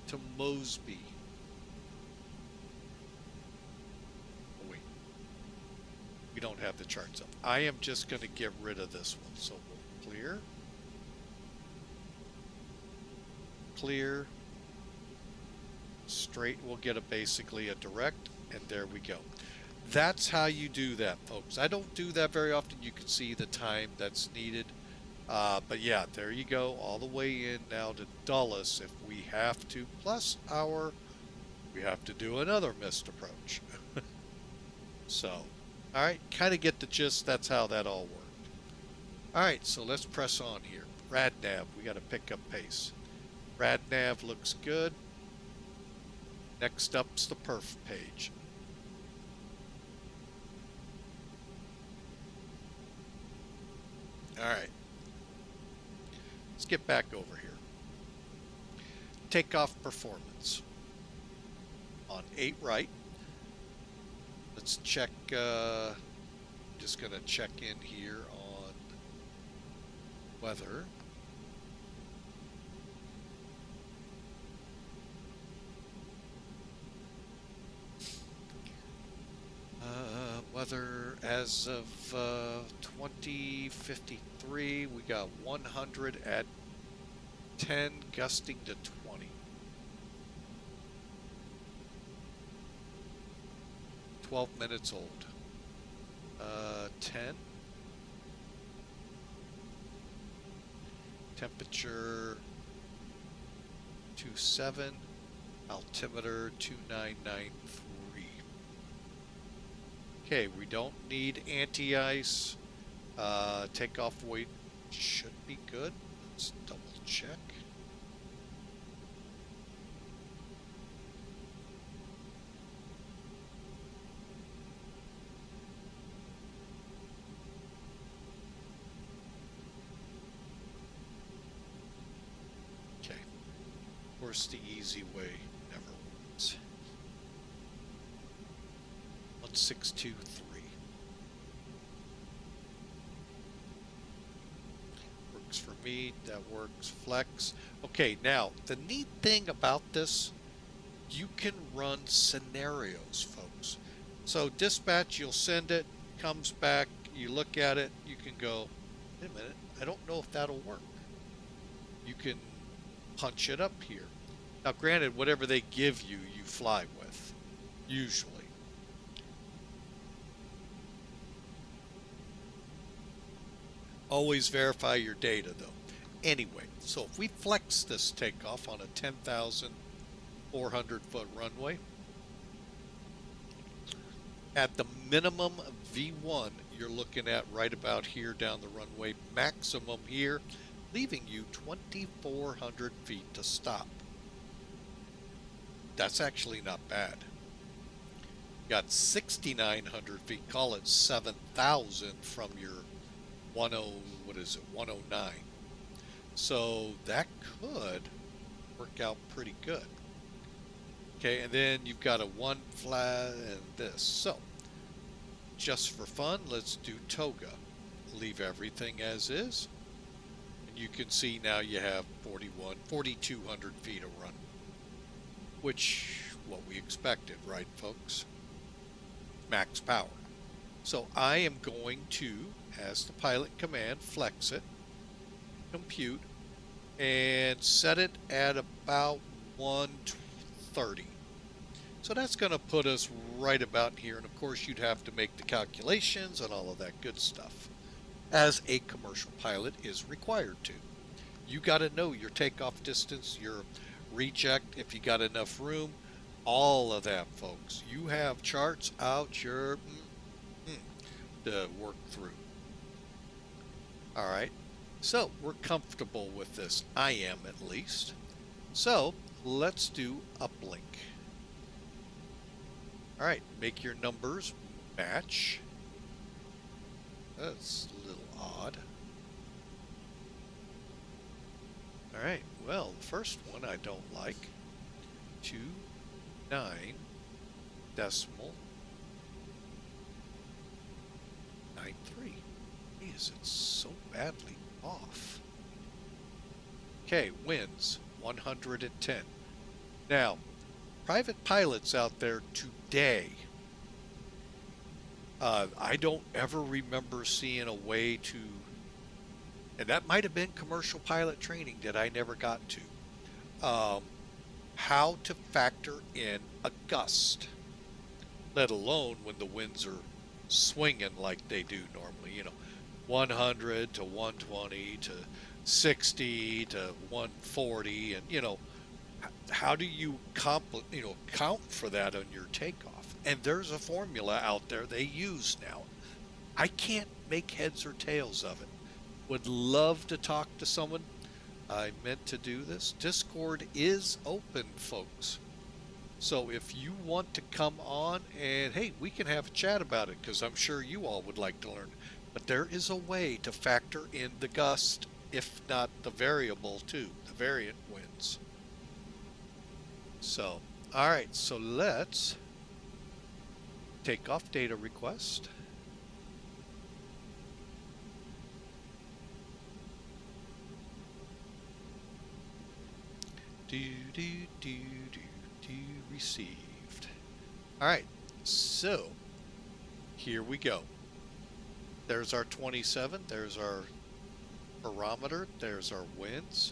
to Mosby. Oh, wait. We don't have the charts up. I am just going to get rid of this one. So we'll clear. Clear. Straight. We'll get basically a direct. And there we go. That's how you do that, folks. I don't do that very often. You can see the time that's needed. But yeah, there you go, all the way in now to Dulles if we have to, plus we have to do another missed approach. So, all right, kind of get the gist, that's how that all worked. All right, so let's press on here. RadNav, we got to pick up pace. RadNav looks good. Next up's the perf page. All right. Let's get back over here. Takeoff performance. On 8 right. Let's check, just going to check in here on weather. Weather as of 2053, we got 100 at 10, gusting to 20. 12 minutes old. 10. Temperature 27. Altimeter 2993. Okay, we don't need anti-ice. Takeoff weight should be good. Let's double check. Okay. Of course, the easy way never works. 1623. Works for me. That works. Flex. Okay, now the neat thing about this, you can run scenarios, folks. So dispatch, you'll send it, comes back, you look at it, you can go, wait a minute, I don't know if that'll work. You can punch it up here. Now granted, whatever they give you, you fly with, usually. Always verify your data though. Anyway, so if we flex this takeoff on a 10,400 foot runway, at the minimum V1, you're looking at right about here down the runway, maximum here, leaving you 2,400 feet to stop. That's actually not bad. You got 6,900 feet, call it 7,000 from your 109. So that could work out pretty good. Okay, and then you've got a one flat and this. So, just for fun, let's do toga. Leave everything as is. And you can see now you have 4,200 feet of run. Which, what we expected, right, folks? Max power. So I am going to, as the pilot command, flex it, compute, and set it at about 130. So that's going to put us right about here. And of course, you'd have to make the calculations and all of that good stuff, as a commercial pilot is required to. You got to know your takeoff distance, your reject, if you got enough room, all of that, folks. You have charts out your to work through. All right, so we're comfortable with this. I am, at least. So let's do uplink. All right, make your numbers match. That's a little odd. All right, well, the first one I don't like. 29 decimal 93. Is it so badly off? Okay, winds 110. Now, private pilots out there today, I don't ever remember seeing a way to, and that might have been commercial pilot training that I never got to, how to factor in a gust, let alone when the winds are swinging like they do normally, 100 to 120 to 60 to 140, and how do you count for that on your takeoff? And there's a formula out there they use now. I can't make heads or tails of it. Would love to talk to someone. I meant to do this. Discord is open, folks. So if you want to come on and, hey, we can have a chat about it, because I'm sure you all would like to learn. But there is a way to factor in the gust, if not the variable too, the variant winds. So, all right, so let's take off data request. Received. All right, so here we go. There's our 27. There's our barometer. There's our winds.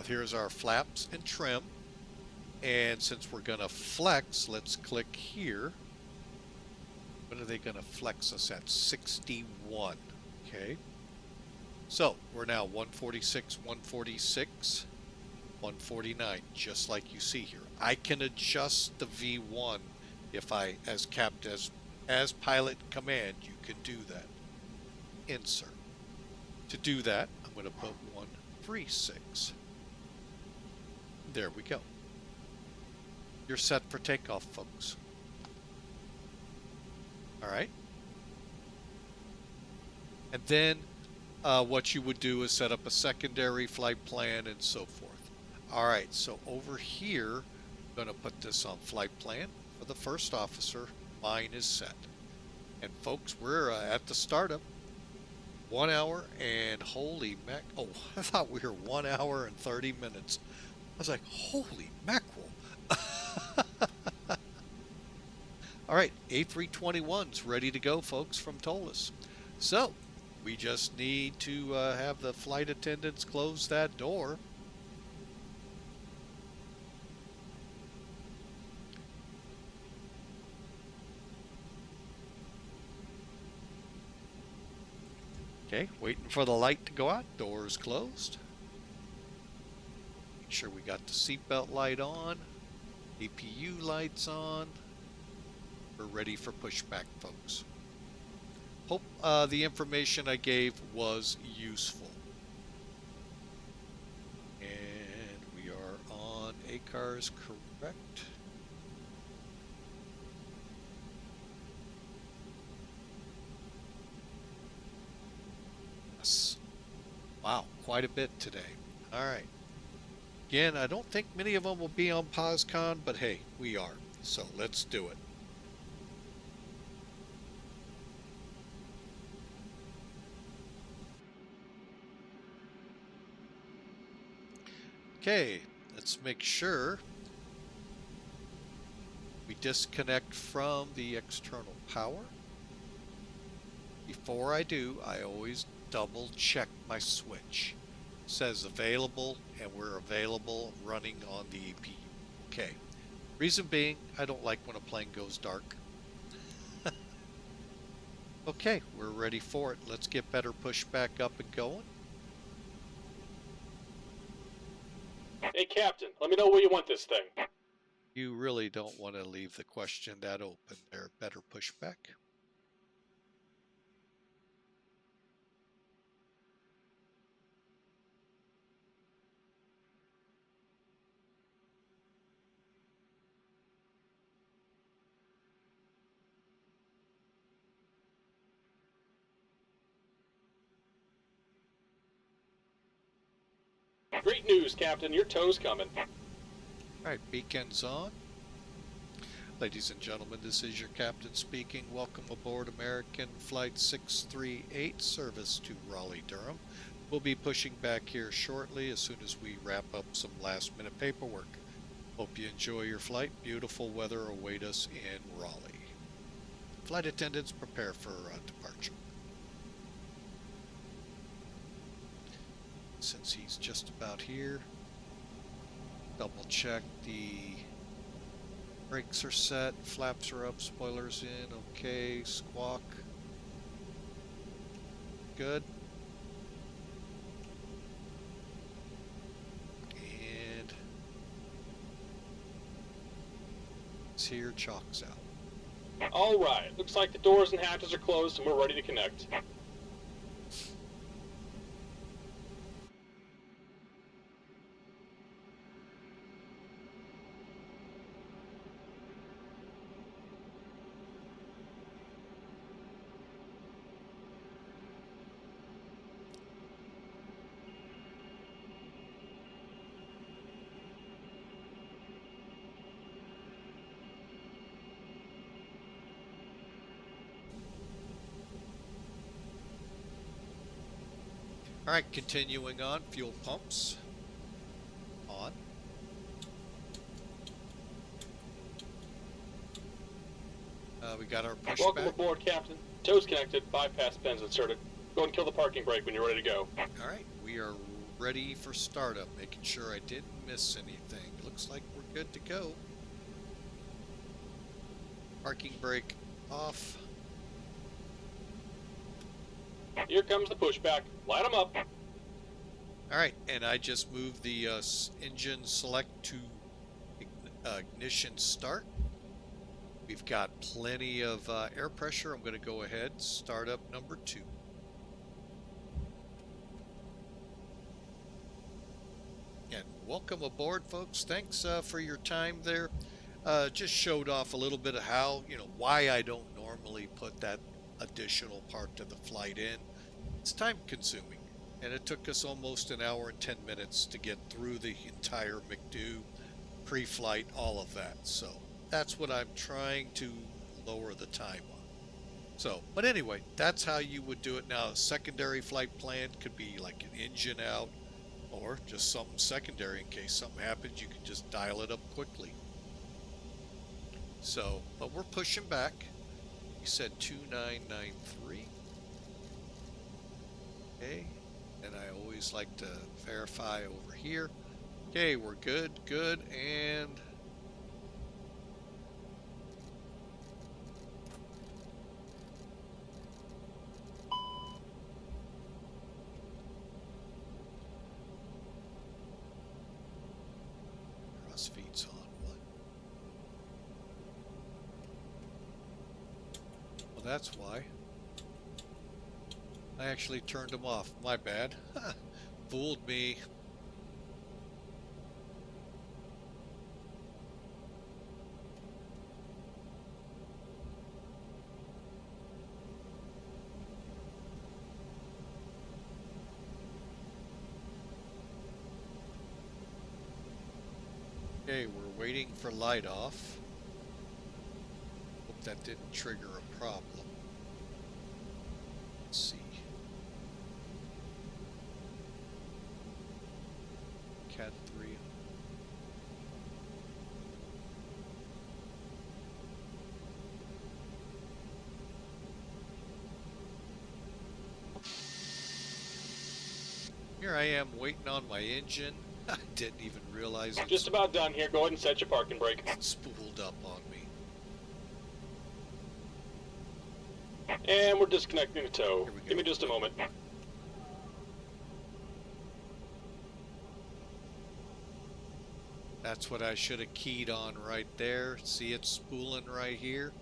Here's our flaps and trim. And since we're going to flex, let's click here. What are they going to flex us at? 61. Okay. So we're now 146, 146, 149, just like you see here. I can adjust the V1 if I, as pilot command, you can do that. Insert. To do that, I'm going to put 136. There we go. You're set for takeoff, folks. All right. And then what you would do is set up a secondary flight plan and so forth. All right, so over here, I'm going to put this on flight plan for the first officer. Mine is set. And folks, we're at the startup. 1 hour and holy mac. Oh, I thought we were 1 hour and 30 minutes. I was like, holy mackerel. All right, A321's ready to go, folks, from Toliss. So we just need to have the flight attendants close that door. Okay, waiting for the light to go out. Doors closed. Make sure we got the seatbelt light on. APU lights on. We're ready for pushback, folks. Hope the information I gave was useful. And we are on ACARS, correct? Yes. Wow, quite a bit today. All right. Again, I don't think many of them will be on POSCON, but hey, we are. So let's do it. Okay, let's make sure we disconnect from the external power. Before I do, I always double check my switch. It says available, and we're available running on the APU. Okay. Reason being, I don't like when a plane goes dark. Okay, we're ready for it. Let's get better push back up and going. Hey, Captain, let me know where you want this thing. You really don't want to leave the question that open there. Better pushback. Great news, Captain. Your tow's coming. All right, beacons on. Ladies and gentlemen, this is your captain speaking. Welcome aboard American Flight 638 service to Raleigh, Durham. We'll be pushing back here shortly as soon as we wrap up some last-minute paperwork. Hope you enjoy your flight. Beautiful weather await us in Raleigh. Flight attendants, prepare for departure. Since he's just about here, double check the brakes are set, flaps are up, spoilers in, okay, squawk. Good. And it's here, chalks out. All right. Looks like the doors and hatches are closed and we're ready to connect. All right, continuing on, fuel pumps on. We got our pushback. Welcome aboard, Captain. Tow's connected, bypass pins inserted. Go and kill the parking brake when you're ready to go. All right, we are ready for startup, making sure I didn't miss anything. Looks like we're good to go. Parking brake off. Here comes the pushback. Light them up. All right, and I just moved the engine select to ignition start. We've got plenty of air pressure. I'm going to go ahead, start up number 2. And welcome aboard, folks. Thanks for your time there. Just showed off a little bit of how, why I don't normally put that additional part to the flight in. It's time consuming, and it took us almost an hour and 10 minutes to get through the entire McDo, pre-flight, all of that. So that's what I'm trying to lower the time on. So, but anyway, that's how you would do it. Now, a secondary flight plan could be like an engine out or just something secondary in case something happens. You can just dial it up quickly. So, but we're pushing back. You said 2993. Okay, and I always like to verify over here. Okay, we're good, and cross feed's on. What? Well, that's why. I actually turned them off. My bad. Fooled me. Okay, we're waiting for light off. Hope that didn't trigger a problem. Let's see. Cat 3. Here I am waiting on my engine. I didn't even realize it's Just about done here. Go ahead and set your parking brake. spooled up on me. And we're disconnecting the tow. Here we go. Give me just a moment. That's what I should have keyed on right there. See it spooling right here?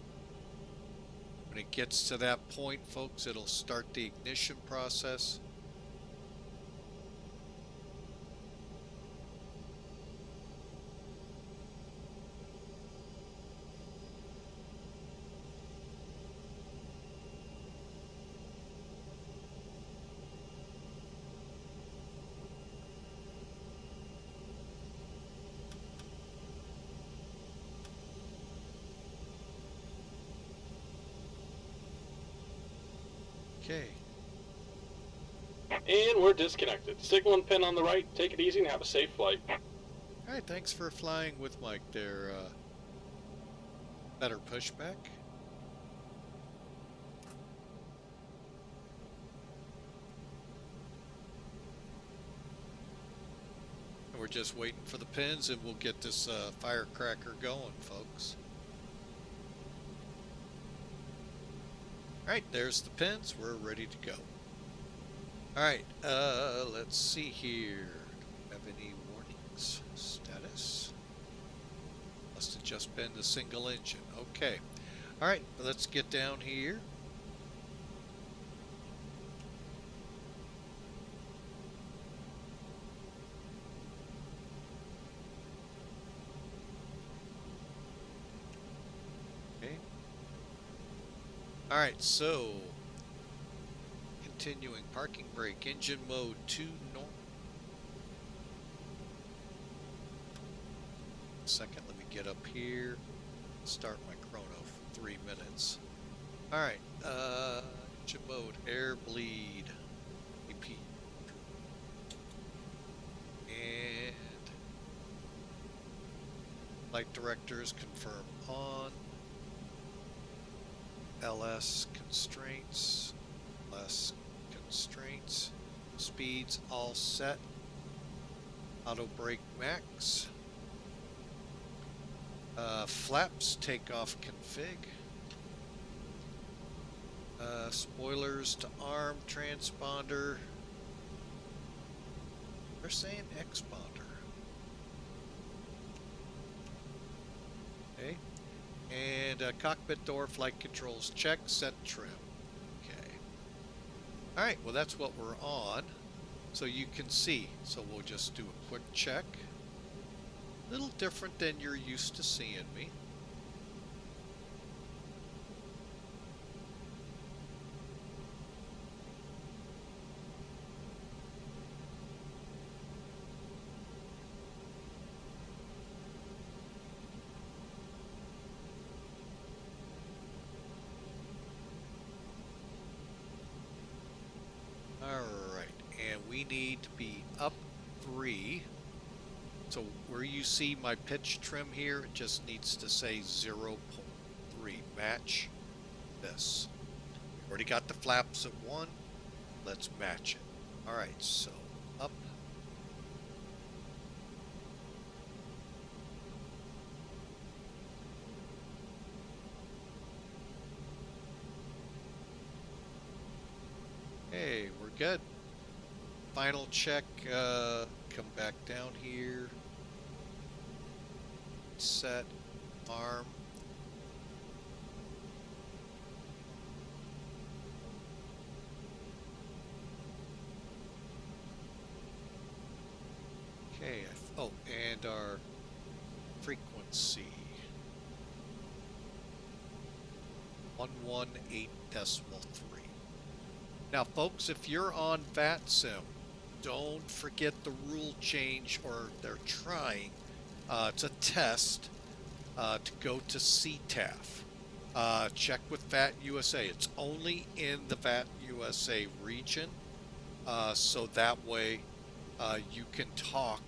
When it gets to that point, folks, it'll start the ignition process. Okay. And we're disconnected. Signal and pin on the right. Take it easy and have a safe flight. All right, thanks for flying with Mike there. Better pushback. And we're just waiting for the pins and we'll get this firecracker going, folks. All right, there's the pins. We're ready to go. All right, let's see here. Do we have any warnings? Status. Must have just been the single engine. Okay. All right, let's get down here. Okay. All right, so continuing parking brake, engine mode 2 normal. Second, let me get up here, start my chrono for 3 minutes. All right, engine mode, air bleed, AP, and flight directors confirm on. LS constraints, LS constraints, speeds all set, auto brake max, flaps takeoff config, spoilers to arm transponder, they're saying exponder, okay. And cockpit door, flight controls check, set trim. Okay. All right, well, that's what we're on. So you can see. So we'll just do a quick check. A little different than you're used to seeing me. We need to be up 3. So where you see my pitch trim here, it just needs to say 0.3. Match this. We already got the flaps at 1. Let's match it. All right, so up. Hey, we're good. Final check, come back down here, set, arm, okay, oh, and our frequency, 118.3. Now folks, if you're on VATSIM, don't forget the rule change, or they're trying It's a test to go to CTAF. Check with VAT USA. It's only in the VAT USA region, so that way you can talk.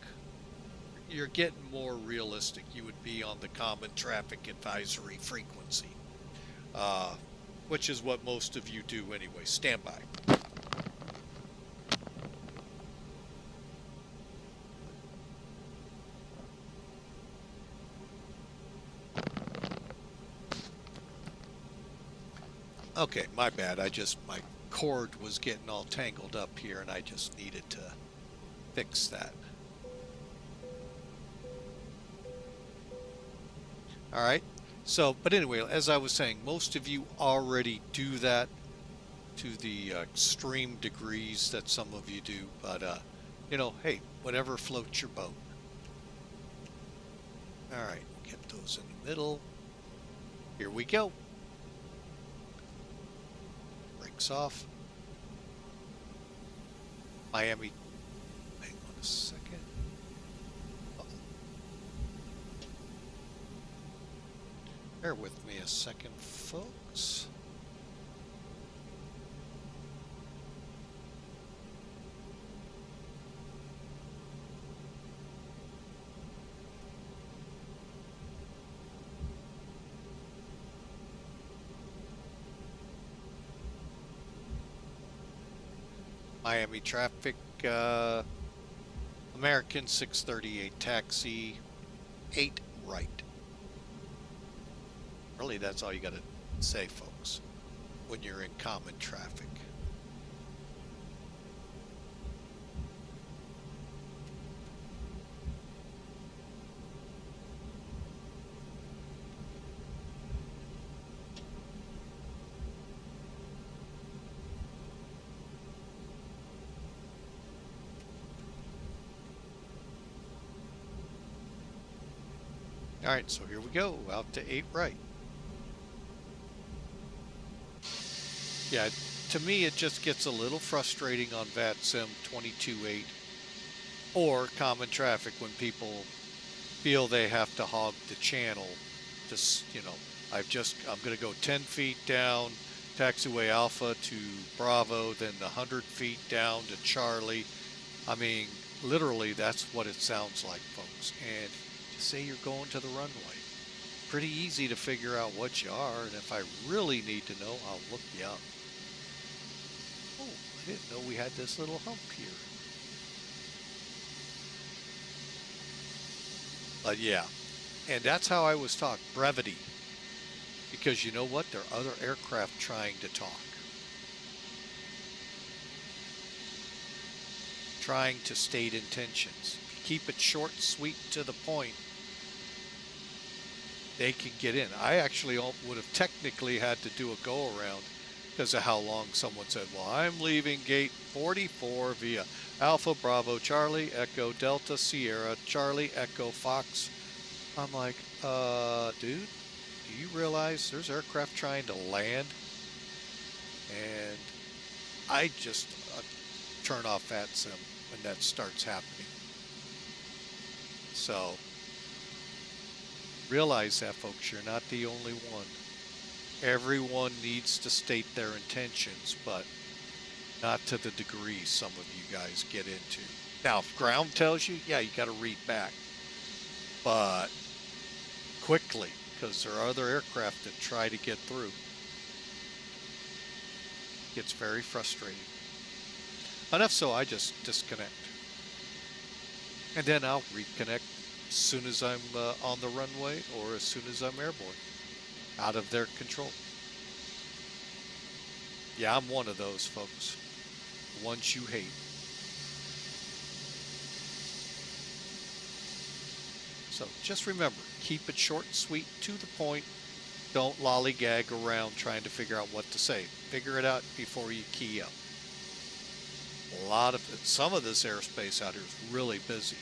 You're getting more realistic. You would be on the common traffic advisory frequency, which is what most of you do anyway. Stand by. Okay, my bad. My cord was getting all tangled up here and I just needed to fix that. All right. So, but anyway, as I was saying, most of you already do that to the extreme degrees that some of you do. But, you know, hey, whatever floats your boat. All right, get those in the middle. Here we go. Brakes off. Miami. Hang on a second. Bear with me a second, folks. Miami traffic, American 638 taxi, 8 right. Really, that's all you got to say, folks, when you're in common traffic. All right, so here we go, out to 8 right. Yeah, to me it just gets a little frustrating on VATSIM 22.8 or common traffic when people feel they have to hog the channel. Just, you know, I'm going to go 10 feet down taxiway Alpha to Bravo, then 100 feet down to Charlie. I mean, literally that's what it sounds like, folks. And to say you're going to the runway, pretty easy to figure out what you are, and if I really need to know, I'll look you up. Oh, I didn't know we had this little hump here. But yeah, and that's how I was taught, brevity. Because you know what? There are other aircraft trying to talk. Trying to state intentions. Keep it short, sweet, to the point. They can get in. I actually would have technically had to do a go-around because of how long someone said, well, I'm leaving gate 44 via Alpha Bravo Charlie Echo Delta Sierra Charlie Echo Fox. I'm like, dude, do you realize there's aircraft trying to land? And I just turn off VATSIM when that starts happening. So realize that, folks, you're not the only one. Everyone needs to state their intentions, but not to the degree some of you guys get into. Now, if ground tells you, yeah, you got to read back, but quickly, because there are other aircraft that try to get through. It gets very frustrating. Enough so I just disconnect. And then I'll reconnect as soon as I'm on the runway or as soon as I'm airborne. Out of their control. Yeah, I'm one of those, folks. The ones you hate. So just remember, keep it short and sweet, to the point. Don't lollygag around trying to figure out what to say. Figure it out before you key up. Some of this airspace out here is really busy.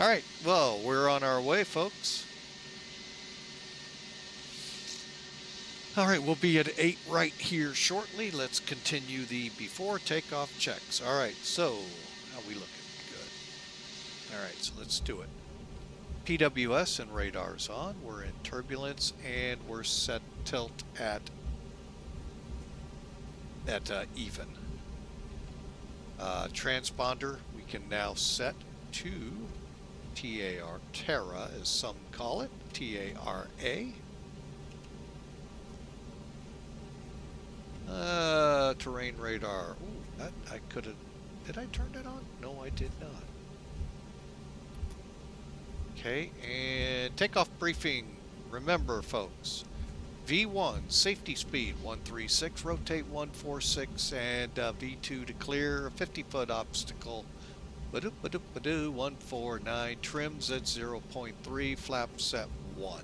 All right, well, we're on our way, folks. All right, we'll be at 8 right here shortly. Let's continue the before takeoff checks. All right, so how we looking? Good. All right, so let's do it. PWS and radar's on. We're in turbulence and we're set tilt at even. Transponder we can now set to TAR, Terra as some call it, TARA. Terrain radar. Ooh, that I could have. Did I turn that on? No, I did not. Okay, and takeoff briefing. Remember, folks, V1 safety speed 136, rotate 146, and V2 to clear a 50-foot obstacle. 149, trims at 0.3, flaps at 1.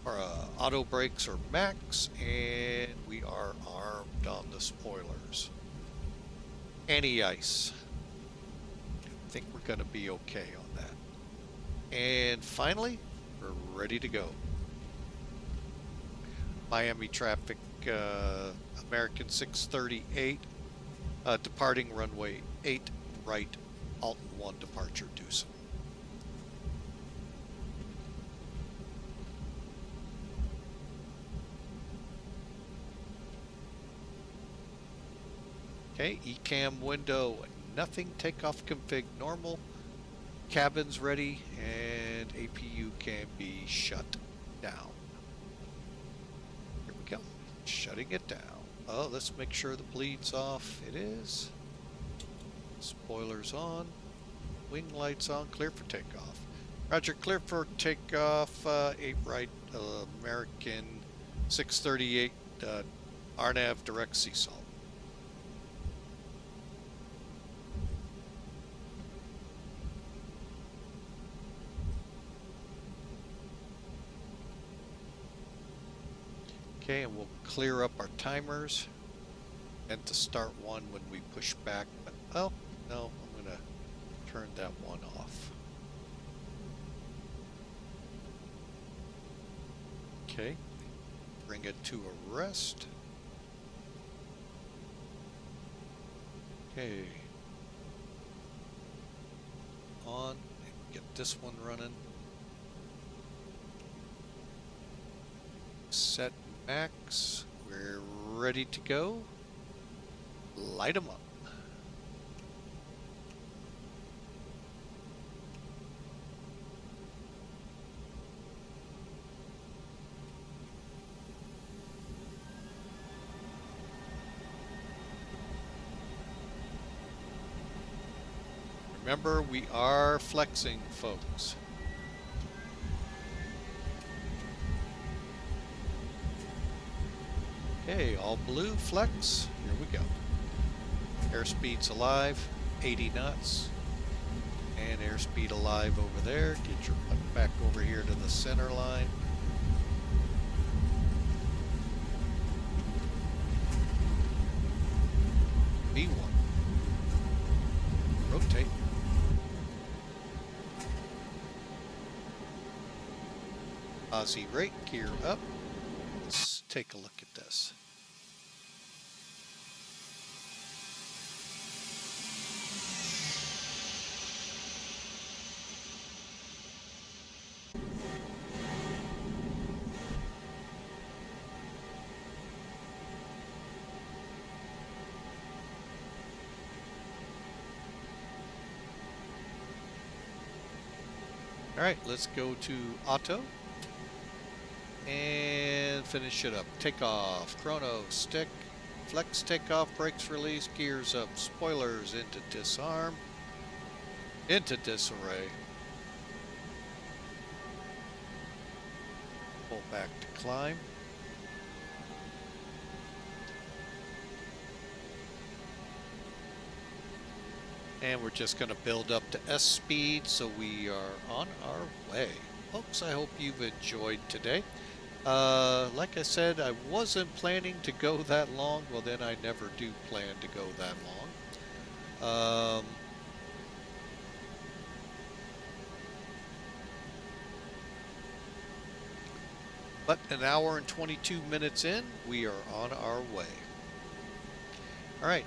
Our auto brakes are max, and we are armed on the spoilers. Anti-ice. I think we're going to be okay on that. And finally, we're ready to go. Miami traffic, American 638, departing runway 8 right, Alton 1 departure, DUCEN. Okay, ECAM window, nothing, takeoff config normal, cabin's ready, and APU can be shut down. Here we go, shutting it down. Oh, let's make sure the bleed's off. It is. Spoilers on, wing lights on, clear for takeoff. Roger, clear for takeoff, 8 right, American 638, RNAV direct sea salt. Okay, and we'll clear up our timers and to start one when we push back, but well, no, I'm going to turn that one off. Okay, bring it to a rest. Okay, on, get this one running. Set max, we're ready to go. Light them up. Remember, we are flexing, folks. Okay, all blue, flex. Here we go. Airspeed's alive, 80 knots. And airspeed alive over there. Get your butt back over here to the center line. V1. Rotate. Aussie rate, gear up. Let's take a look at this. All right, let's go to auto and finish it up. Takeoff, chrono, stick, flex takeoff, brakes release, gears up, spoilers into disarm, into disarray. Pull back to climb. And we're just going to build up to S speed, so we are on our way. Folks, I hope you've enjoyed today. Like I said, I wasn't planning to go that long. Well, then I never do plan to go that long. But an hour and 22 minutes in, we are on our way. All right,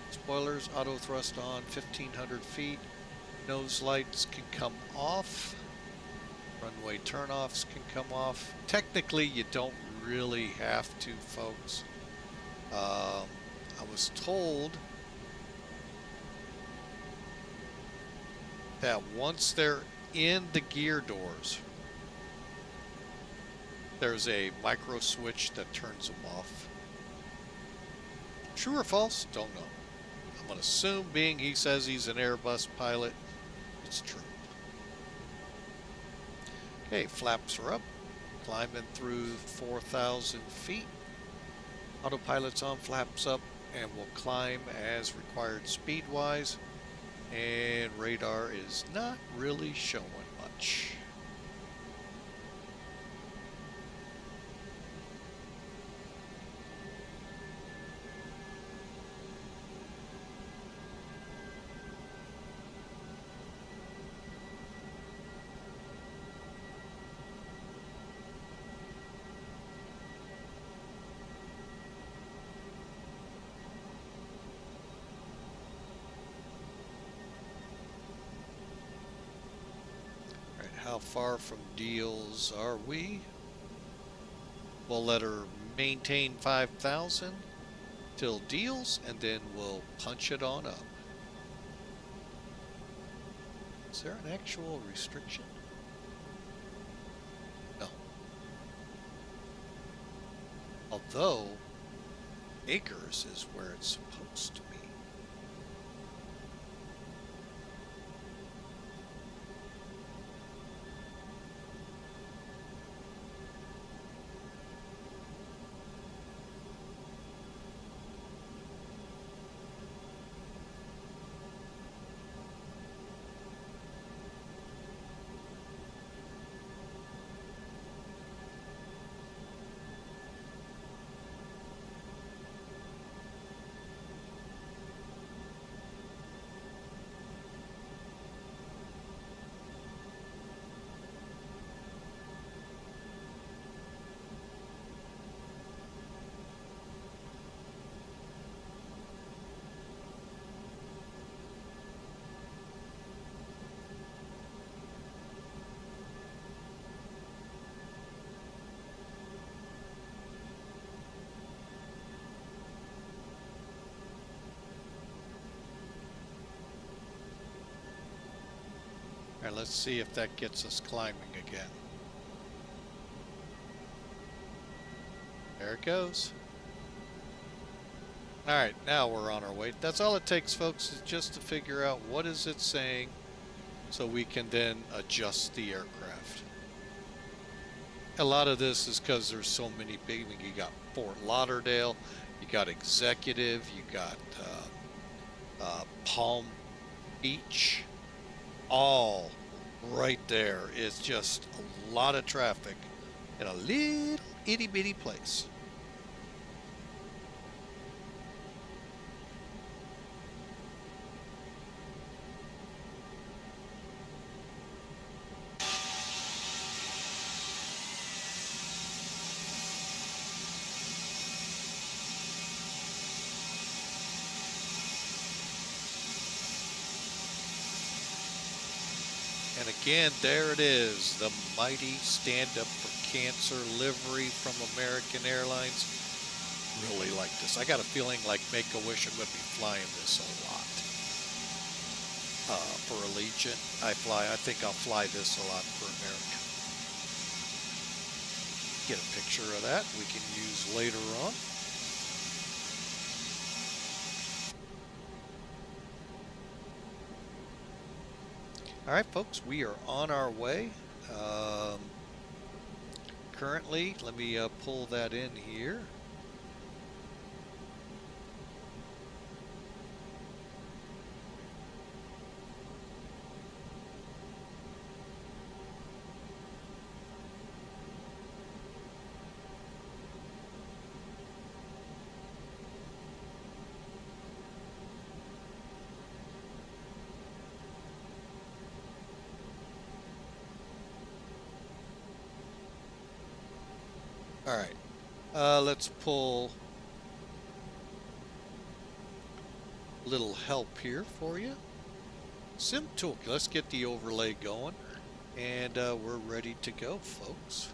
spoilers, auto thrust on, 1,500 feet. Nose lights can come off. Runway turnoffs can come off. Technically, you don't really have to, folks. I was told that once they're in the gear doors, there's a micro switch that turns them off. True or false? Don't know. I'm going to assume, being he says he's an Airbus pilot, it's true. Okay, flaps are up. Climbing through 4,000 feet. Autopilot's on, flaps up, and we'll climb as required speed-wise. And radar is not really showing much. How far from deals are we? We'll let her maintain 5,000 till deals, and then we'll punch it on up. Is there an actual restriction? No. Although, acres is where it's supposed to be. All right, let's see if that gets us climbing again. There it goes. All right, now we're on our way. That's all it takes, folks, is just to figure out what is it saying so we can then adjust the aircraft. A lot of this is because there's so many big, you got Fort Lauderdale, you got Executive, you got Palm Beach, all right there. It's just a lot of traffic in a little itty bitty place. And again, there it is, the mighty Stand Up for Cancer livery from American Airlines. Really like this. I got a feeling like Make-A-Wish, I'm going to be flying this a lot. For Allegiant, I think I'll fly this a lot for American. Get a picture of that we can use later on. All right, folks, we are on our way. Currently, let me pull that in here. All right. Let's pull a little help here for you. Sim Toolkit. Let's get the overlay going, and we're ready to go, folks.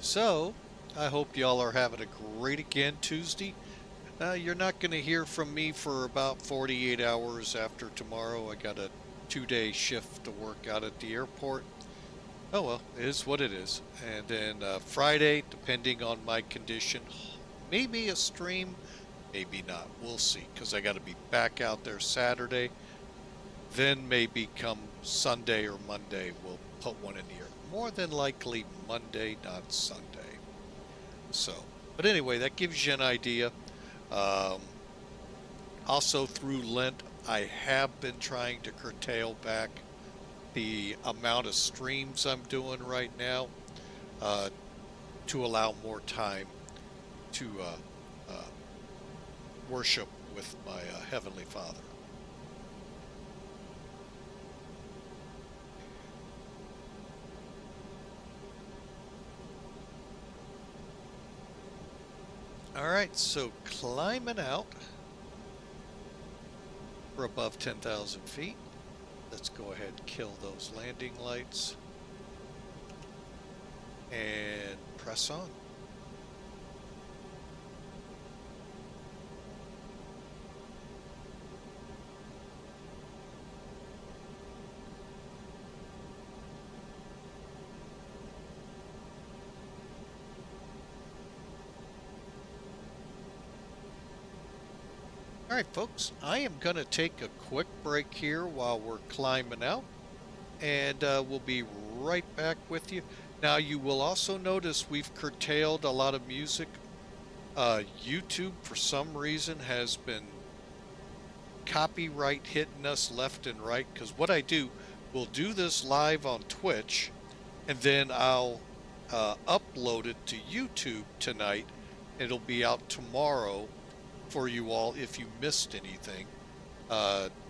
So, I hope y'all are having a great again Tuesday. You're not going to hear from me for about 48 hours after tomorrow. I got a 2-day shift to work out at the airport. Oh well, it is what it is. And then Friday, depending on my condition, maybe a stream, maybe not. We'll see, because I got to be back out there Saturday. Then maybe come Sunday or Monday, we'll put one in the air. More than likely Monday, not Sunday. So, but anyway, that gives you an idea. Um, Also through Lent, I have been trying to curtail back the amount of streams I'm doing right now uh, to allow more time to uh, worship with my Heavenly Father. All right, so climbing out. We're above 10,000 feet. Let's go ahead and kill those landing lights and press on. All right, folks, I am going to take a quick break here while we're climbing out, and we'll be right back with you. Now, you will also notice we've curtailed a lot of music. YouTube, for some reason, has been copyright hitting us left and right, because what I do, we'll do this live on Twitch, and then I'll upload it to YouTube tonight. It'll be out tomorrow for you all if you missed anything.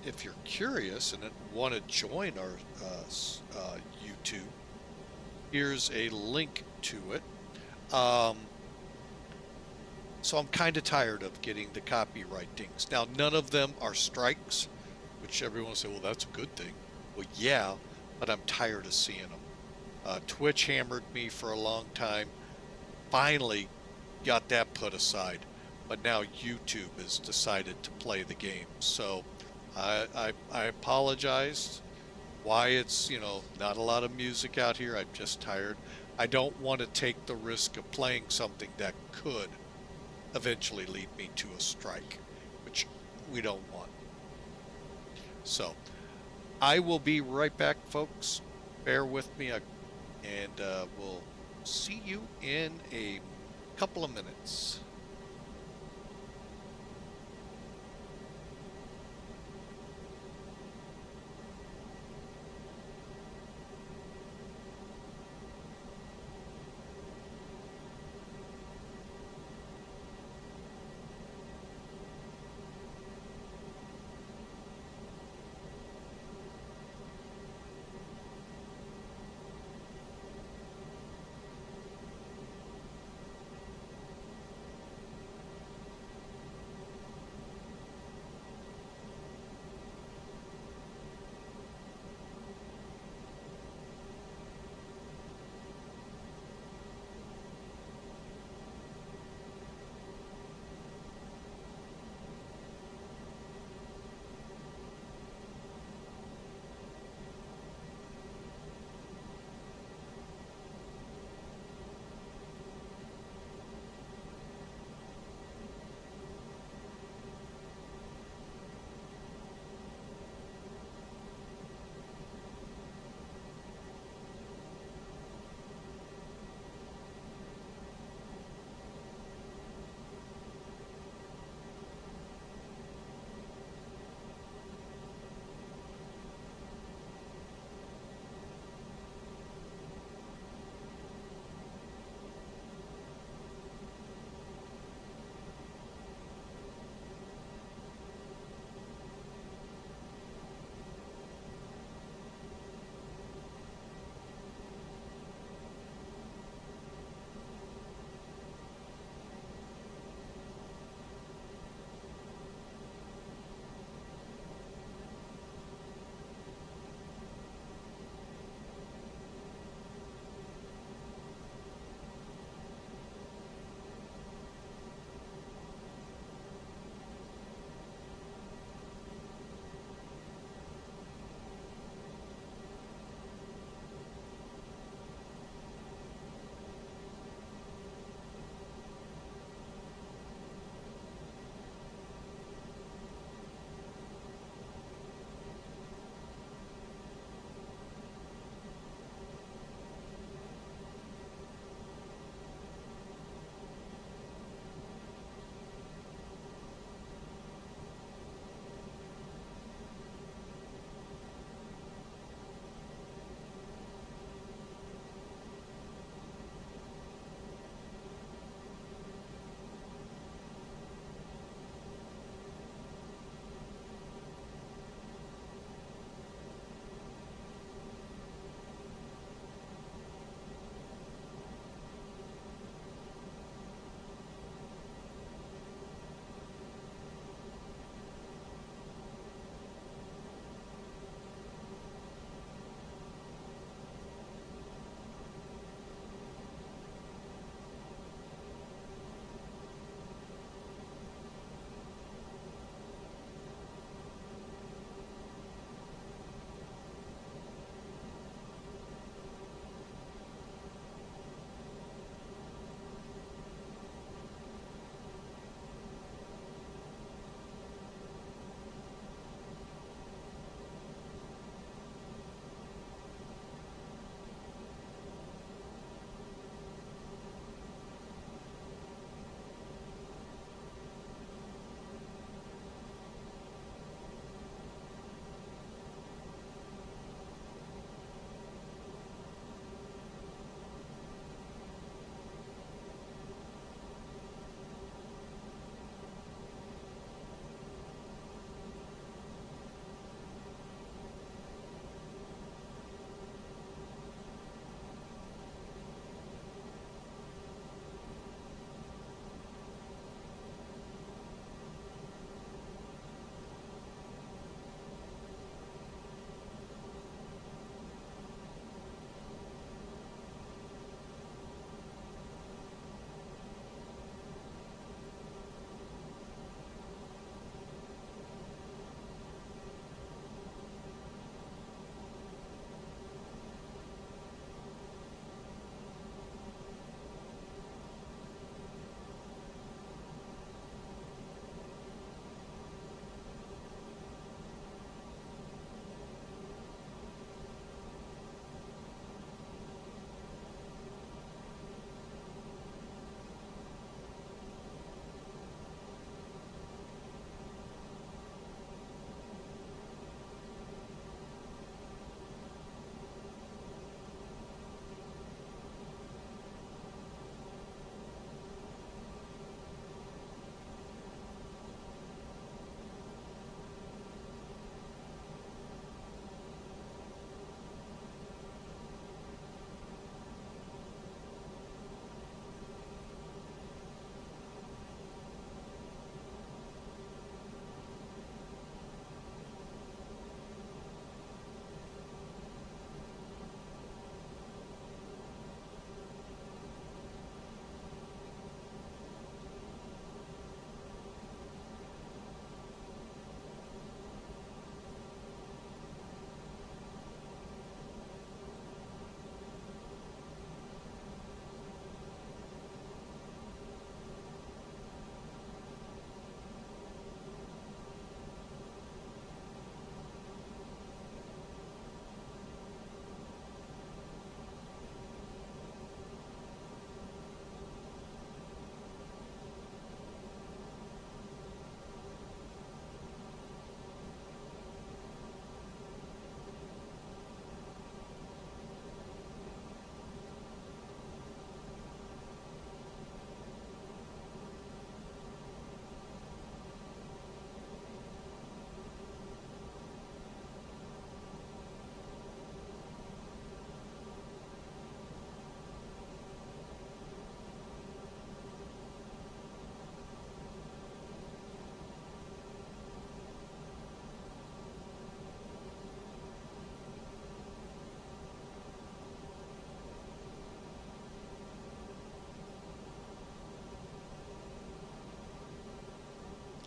If you're curious and want to join our YouTube, here's a link to it. So I'm kind of tired of getting the copyright dings. Now, none of them are strikes, which everyone will say, well, that's a good thing. Well, yeah, but I'm tired of seeing them. Twitch hammered me for a long time. Finally got that put aside. But now YouTube has decided to play the game. So I apologize why it's, not a lot of music out here. I'm just tired. I don't want to take the risk of playing something that could eventually lead me to a strike, which we don't want. So I will be right back, folks. Bear with me, and we'll see you in a couple of minutes.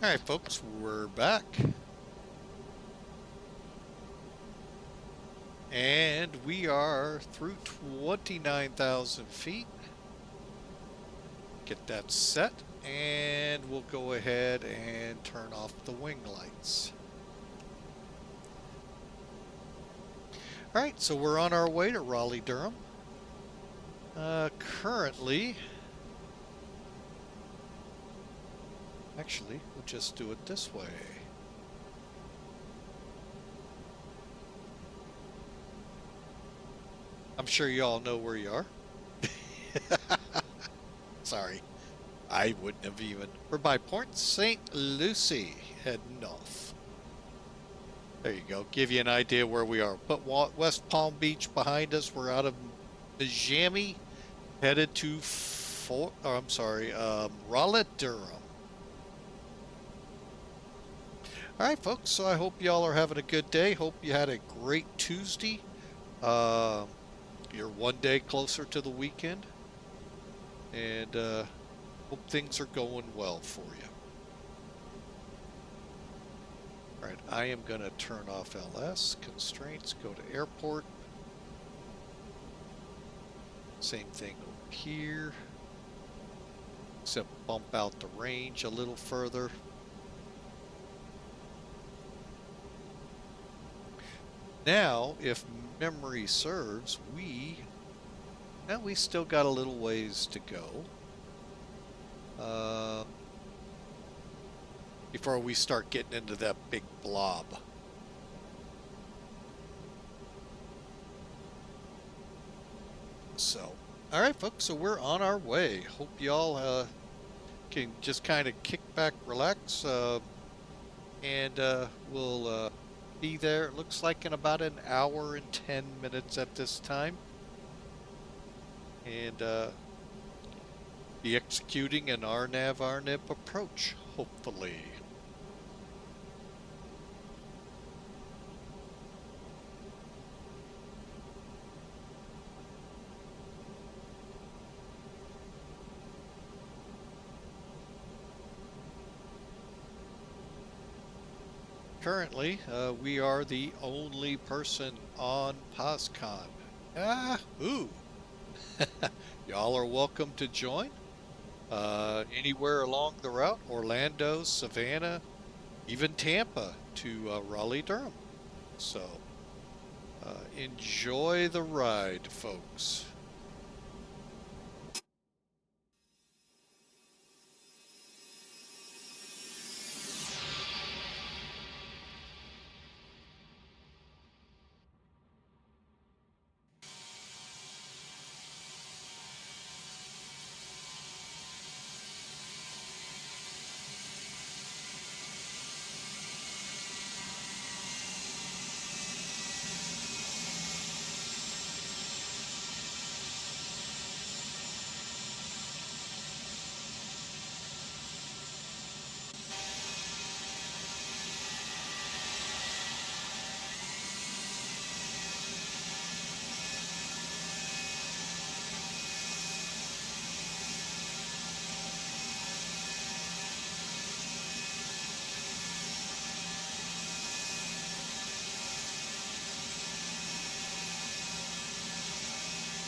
All right, folks, we're back. And we are through 29,000 feet. Get that set, and we'll go ahead and turn off the wing lights. All right, so we're on our way to Raleigh, Durham. Currently, actually, we'll just do it this way. I'm sure you all know where you are. Sorry, I wouldn't have even. We're by Port St. Lucie, heading north. There you go. Give you an idea where we are. Put West Palm Beach behind us. We're out of Miami, headed to Raleigh, Durham. All right, folks. So I hope y'all are having a good day. Hope you had a great Tuesday. You're one day closer to the weekend, and hope things are going well for you. All right, I am going to turn off LS constraints, go to airport. Same thing over here, except bump out the range a little further. Now, if memory serves, we still got a little ways to go before we start getting into that big blob. So, all right, folks, so we're on our way. Hope y'all can just kind of kick back, relax, and we'll be there. It looks like in about an hour and 10 minutes at this time. And be executing an RNAV approach, hopefully. Currently, we are the only person on POSCON. Ooh. Y'all are welcome to join anywhere along the route, Orlando, Savannah, even Tampa to Raleigh, Durham. So enjoy the ride, folks.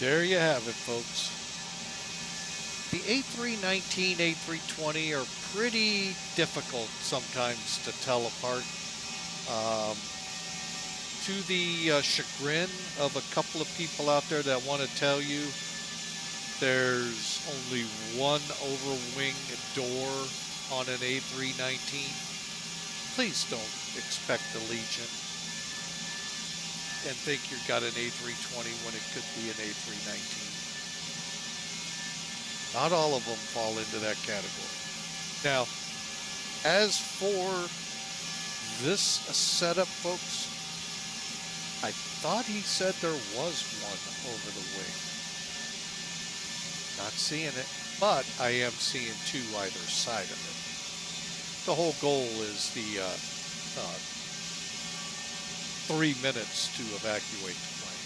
There you have it, folks. The A319, A320 are pretty difficult sometimes to tell apart. To the chagrin of a couple of people out there that want to tell you there's only one overwing door on an A319, please don't expect the Legion and think you've got an A320 when it could be an A319. Not all of them fall into that category. Now, as for this setup, folks, I thought he said there was one over the wing. Not seeing it, but I am seeing two either side of it. The whole goal is the 3 minutes to evacuate the plane.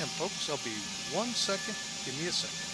And folks, I'll be 1 second. Give me a second.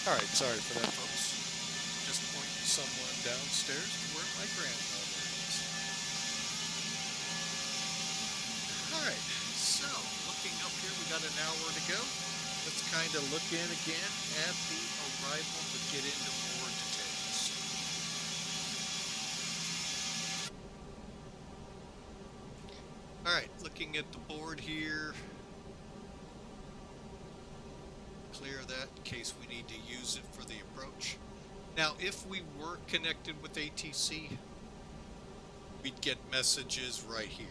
All right, sorry for that, folks. Just pointing someone downstairs to where my grandmother is. All right, so looking up here, we got an hour to go. Let's kind of look in again at the arrival to get into more details. All right, looking at the board here. Clear that in case we need to use it for the approach. Now, if we were connected with ATC, we'd get messages right here.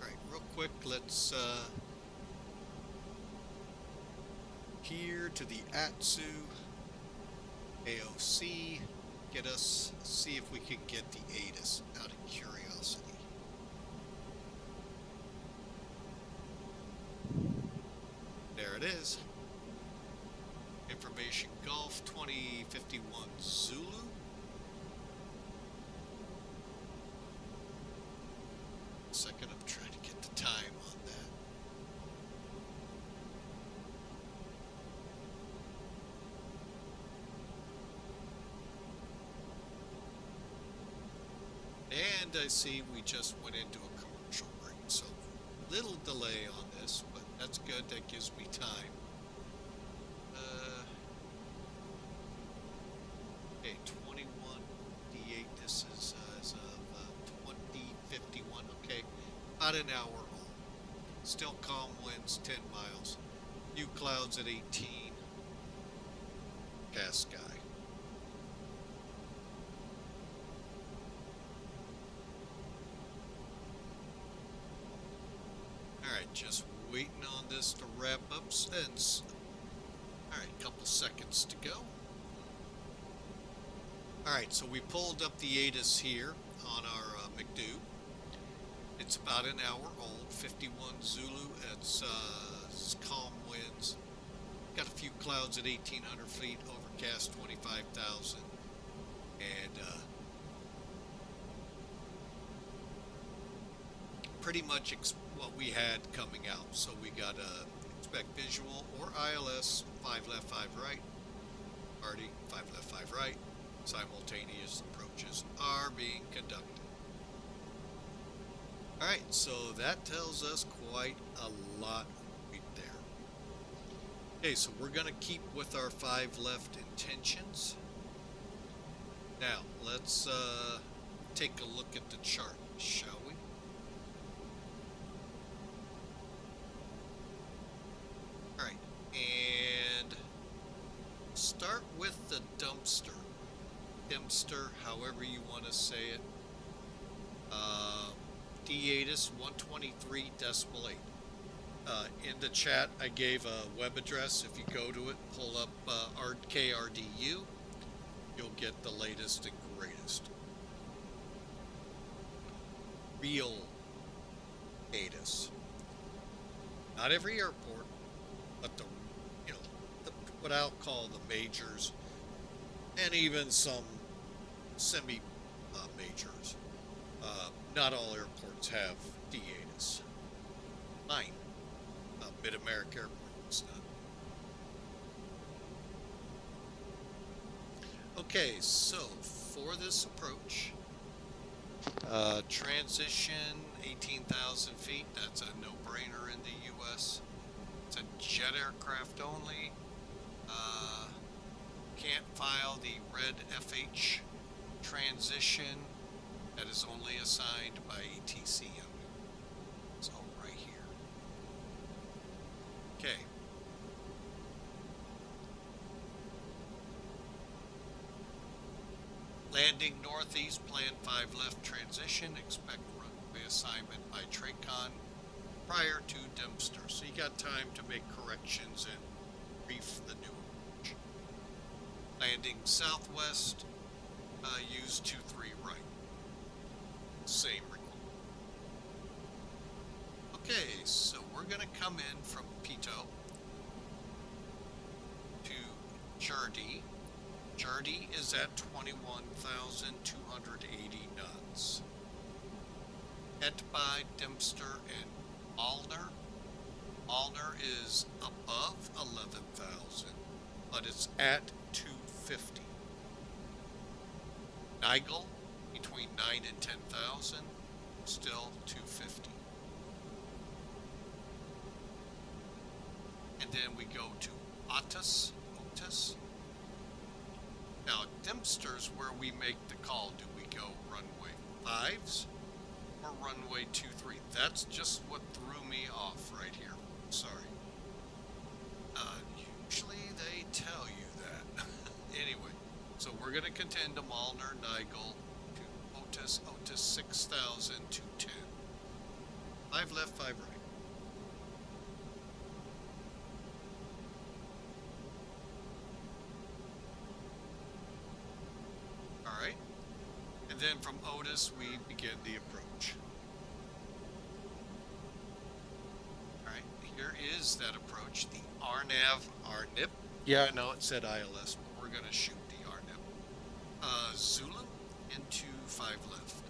All right, real quick, let's here to the ATSU AOC, get us, see if we can get the ATIS out of curiosity. There it is. Information Gulf 2051 Zulu. Second, I'm trying to get the time on that. And I see we just went into a commercial break, so little delay on this, but that's good. That gives me time. Okay, 21 D8 this about an hour old. Still calm winds, 10 miles. Few clouds at 18. Cast sky. Alright, just waiting on this to wrap up since. Alright, couple seconds to go. Alright, so we pulled up the ATIS here on our McDo. It's about an hour old, 51 Zulu. It's calm winds. Got a few clouds at 1,800 feet, overcast 25,000. And pretty much what we had coming out. So we got expect visual or ILS, 5 left, 5 right. Party, 5 left, 5 right. Simultaneous approaches are being conducted. Alright, so that tells us quite a lot right there. Okay, so we're going to keep with our 5 left intentions. Now, let's take a look at the chart, shall we? Alright, and start with the dumpster. Dempster, however you want to say it. D-ATIS 123.8. In the chat, I gave a web address. If you go to it, pull up KRDU, you'll get the latest and greatest. Real ATIS. Not every airport, but the, what I'll call the majors, and even some semi-majors. Not all airports have D-ATIS. Mine. Mid-America Airport is not. Okay, so for this approach, transition 18,000 feet, that's a no-brainer in the U.S. It's a jet aircraft only. Can't file the red FH transition. That is only assigned by ATC. So right here. Okay. Landing northeast, plan 5 left transition. Expect runway assignment by TRACON prior to Dempster. So you got time to make corrections and brief the new approach. Landing southwest, use 23 right. Same requirement. Okay, so we're going to come in from PETTO to GURGE. GURGE is at 21,280 knots. Het by Dempster and Alner. Alner is above 11,000, but it's at 250. Nigel, between 9 and 10,000, still 250. And then we go to Otis. Now, Dempster's where we make the call. Do we go runway 5s or runway 23? That's just what threw me off right here. Sorry. Usually they tell you that. Anyway, so we're going to contend to Malner, Nigel, to Otis 6,000 to 10. 5 left, 5 right. Alright. And then from Otis, we begin the approach. Alright, here is that approach, the RNIP. Yeah, I know it said ILS, but we're going to shoot the RNIP. Zulu into 5 left.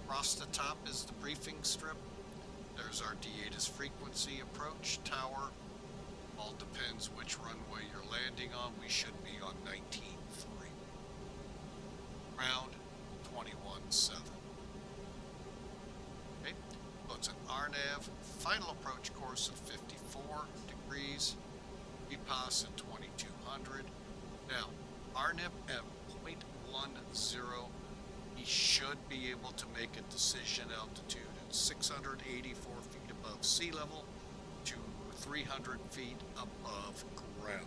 Across the top is the briefing strip. There's our D-ATIS frequency approach tower. All depends which runway you're landing on. We should be on 19.3. Round 21.7. Okay, so it's an RNAV. Final approach course of 54 degrees. VPOS at 2200. Now, RNIP at 0.10. He should be able to make a decision altitude 684 feet above sea level to 300 feet above ground.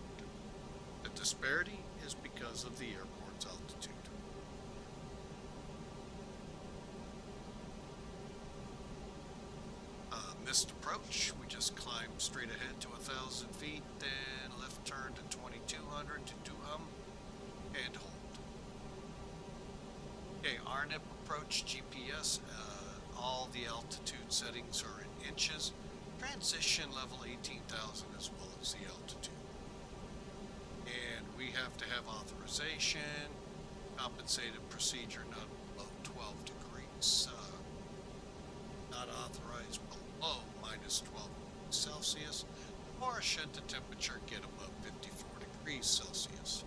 The disparity is because of the airport's altitude. Missed approach, we just climbed straight ahead to 1,000 feet, then left turn to 2,200 to Durham, and hold. Okay, RNIP approach, GPS, all the altitude settings are in inches. Transition level 18,000 as well as the altitude. And we have to have authorization, compensated procedure not below 12 degrees, not authorized below minus 12 degrees Celsius, or should the temperature get above 54 degrees Celsius.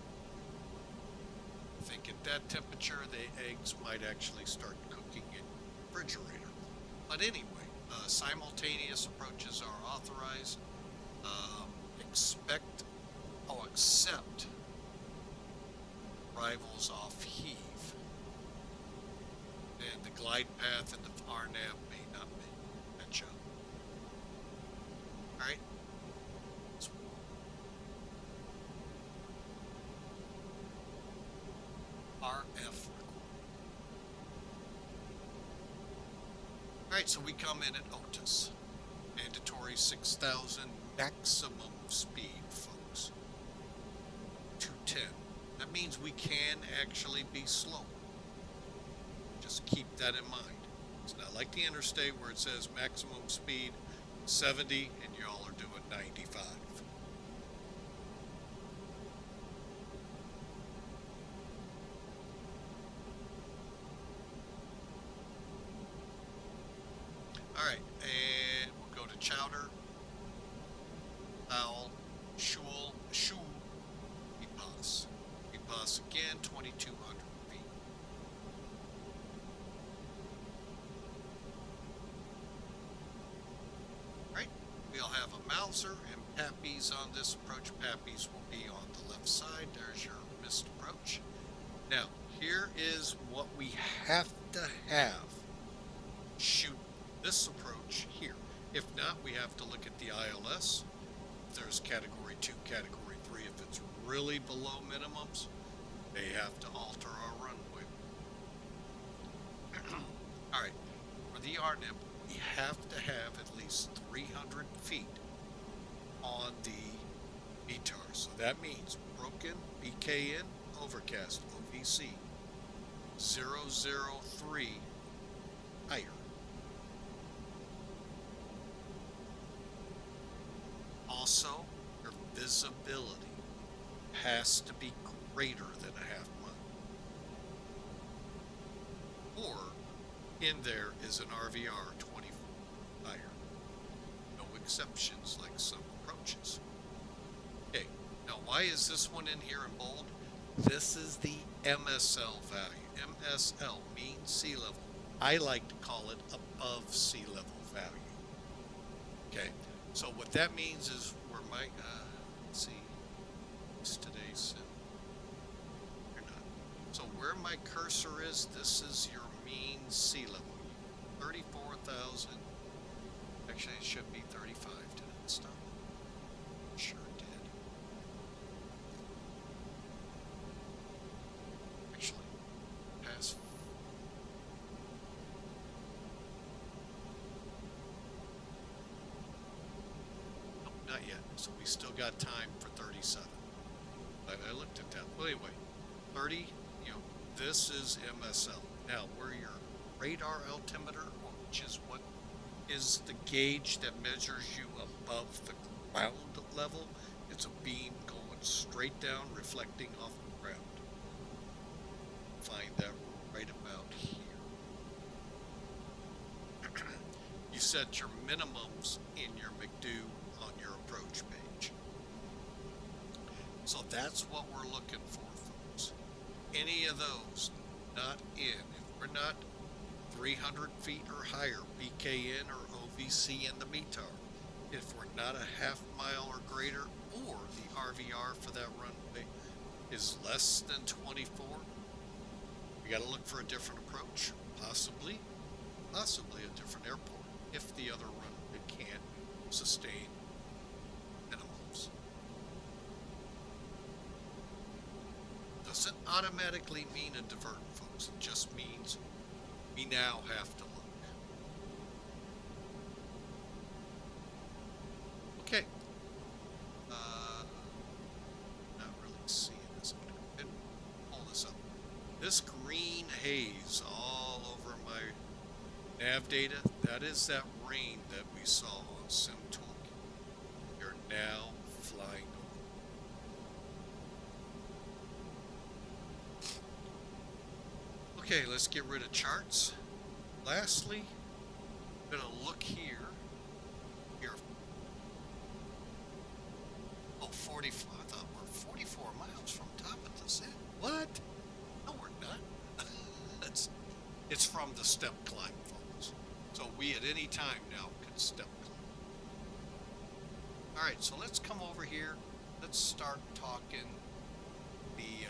I think at that temperature, the eggs might actually start cooking in the refrigerator. But anyway, simultaneous approaches are authorized. Accept arrivals off heave. And the glide path and the RNAV may not match up. Alright. RF. Alright, so we come in at Otis. Mandatory 6,000 maximum speed, folks. 210. That means we can actually be slow. Just keep that in mind. It's not like the interstate where it says maximum speed 70 and y'all are doing 95. Alright, and we'll go to Chowder, Owl, Shul, Epas. Epas again, 2,200 feet. Alright, we'll have a Mauser and Pappies on this approach. Pappies will be on the left side. There's your missed approach. Now, here is what we have to have. Shoot this approach here. If not, we have to look at the ILS. If there's category 2, category 3, if it's really below minimums, they have to alter our runway. Alright, for the RNIP, we have to have at least 300 feet on the VTAR. So that means broken, BKN, overcast, OVC, 003 higher. Also, your visibility has to be greater than a half mile. Or, in there is an RVR 24 higher. No exceptions like some approaches. Okay, now why is this one in here in bold? This is the MSL value. MSL means sea level. I like to call it above sea level value. Okay. So what that means is where my, let's see, what's today's, or not. So where my cursor is, this is your mean sea level. 34,000, actually it should be 35, did it stop? Sure it did. Actually, past. Not yet, so we still got time for 37. I looked at that. Well, anyway, 30, this is MSL. Now, where your radar altimeter, which is what is the gauge that measures you above the ground level, it's a beam going straight down, reflecting off the ground. Find that right about here. You set your minimums in your McDo on your approach page. So that's what we're looking for, folks. Any of those not in, if we're not 300 feet or higher, BKN or OVC in the METAR, if we're not a half mile or greater, or the RVR for that runway is less than 24, we got to look for a different approach, possibly possibly a different airport if the other runway can't sustain minimums. Doesn't automatically mean a divert, folks. It just means we now have to look. Okay. Not really seeing this. I'm going to pull this up. This green haze all over my nav data, that is that rain that we saw on SimTalk. You're now flying over. Okay, let's get rid of charts. Lastly, I'm going to look here. Oh, 44. I thought we're 44 miles from top of the set. What? No, we're not. It's from the step climb, folks. So we at any time now can step climb. All right, so let's come over here. Let's start talking the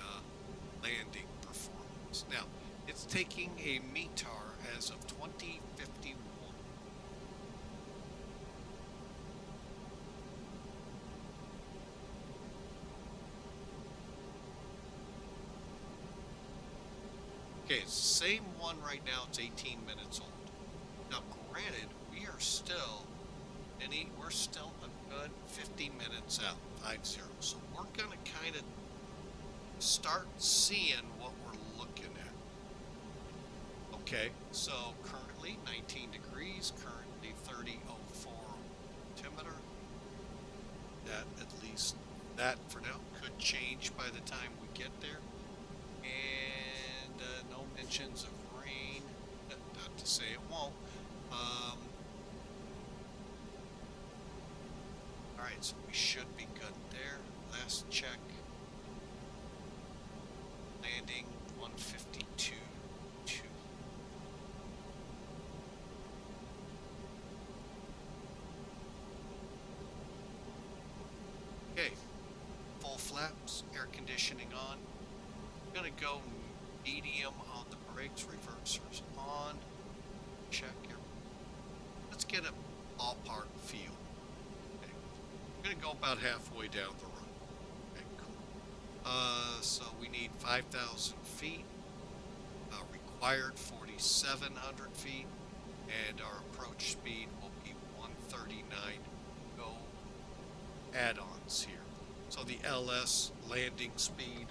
landing performance. Now, it's taking a METAR as of 2051. Okay, it's the same one right now. It's 18 minutes old. Now, granted, we're still a good 50 minutes out, 50. So we're gonna kind of start seeing what we're looking at. Okay, so currently 19 degrees, currently 30.04 altimeter. That, at least that for now, could change by the time we get there. And no mentions of rain, not to say it won't. Alright, so we should be good there. Last check. Landing 152.2. Okay, full flaps, air conditioning on. I'm gonna go medium on the brakes, reversers on. Check here. Let's get a ballpark feel. Okay. I'm gonna go about halfway down the road. Okay, cool. So we need 5,000 feet. Required 4,700 feet, and our approach speed will be 139. No add-ons here. So the LS landing speed,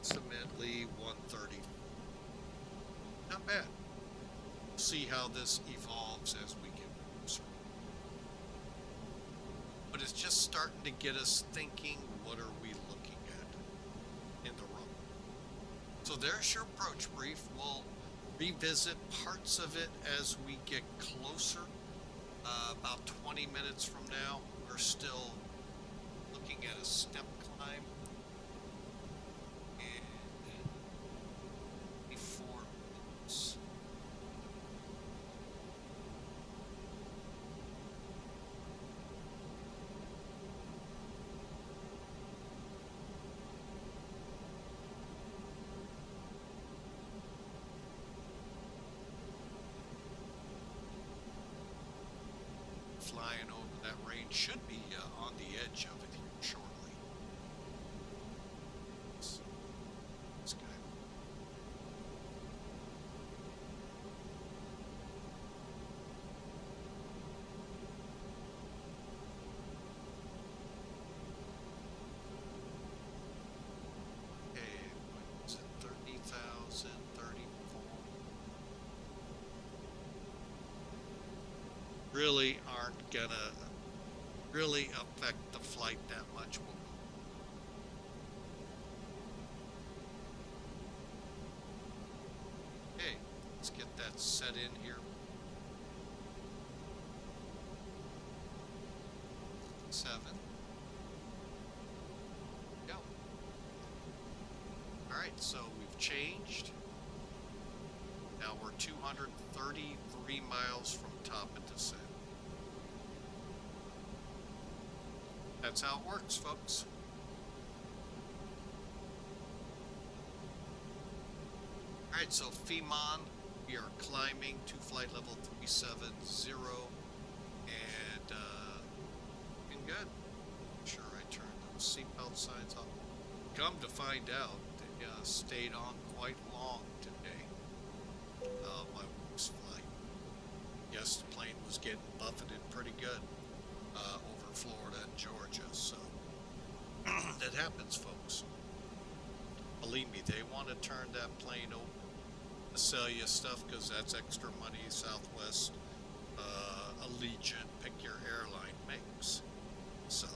approximately 130. Not bad. We'll see how this evolves as we get closer. But it's just starting to get us thinking, what are we looking at in the road? So there's your approach brief. We'll revisit parts of it as we get closer. About 20 minutes from now, we're still looking at a step climb. Flying over that range, should be on the edge of it here shortly. This guy. Okay, what is it? 30,000, 34. Really aren't gonna really affect the flight that much. Okay, let's get that set in here. 7. Go. Alright, so we've changed. Now we're 233 miles from top of descent. That's how it works, folks. Alright, so FEMON, We are climbing to flight level 370, and looking good. Sure, I turned those seatbelt signs off. Come to find out, they stayed on quite long today. My wife's flight. Yes, the plane was getting buffeted pretty good over Florida and Georgia, so that happens, folks. Believe me, they want to turn that plane over to sell you stuff because that's extra money Southwest, Allegiant, pick your airline makes. So,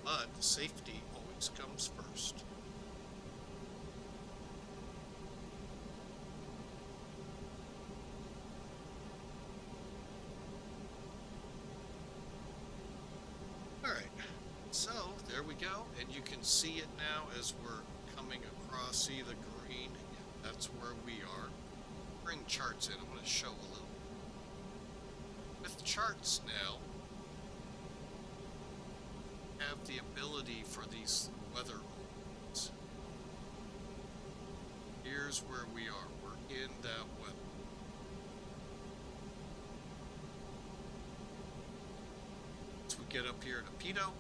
but safety always comes first. Alright, so there we go, and you can see it now as we're coming across. See the green? Yeah, that's where we are. Bring charts in. I'm going to show a little. With charts now, have the ability for these weather ovens. Here's where we are. We're in that weather. So we get up here to PETTO,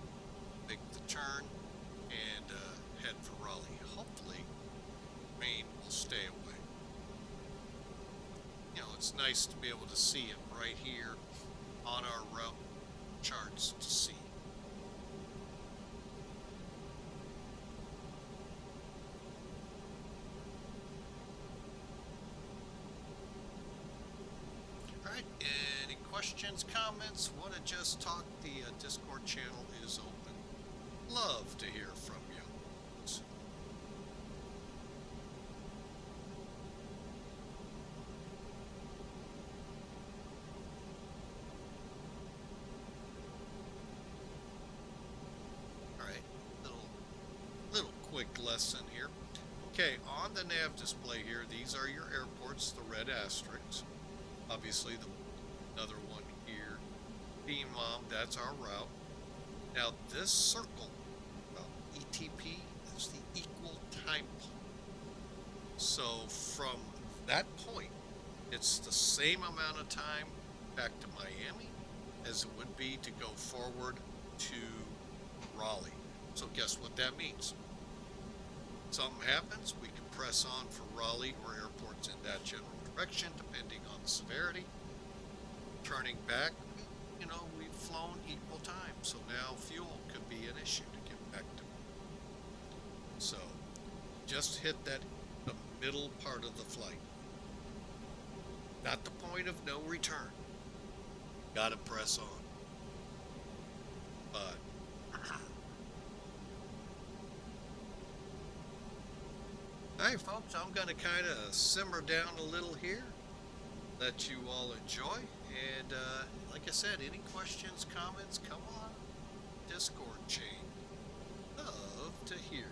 make the turn, and head for Raleigh. Hopefully, rain will stay away. You know, it's nice to be able to see it right here on our route charts to see. Alright, any questions, comments? Want to just talk? The Discord channel is open. Love to hear from you. Alright, little quick lesson here. Okay, on the nav display here, these are your airports, the red asterisks. Obviously, another one here, FEMON, that's our route. Now, this circle, ETP, is the equal time point. So, from that point, it's the same amount of time back to Miami as it would be to go forward to Raleigh. So, guess what that means? Something happens, we can press on for Raleigh or airports in that general direction, depending on the severity. Turning back, you know, we've flown equal time, so now fuel could be an issue to get back to. So, just hit the middle part of the flight. Not the point of no return. Gotta press on. But alright, folks, I'm going to kind of simmer down a little here, let you all enjoy, and like I said, any questions, comments, come on, Discord chain. Love to hear you.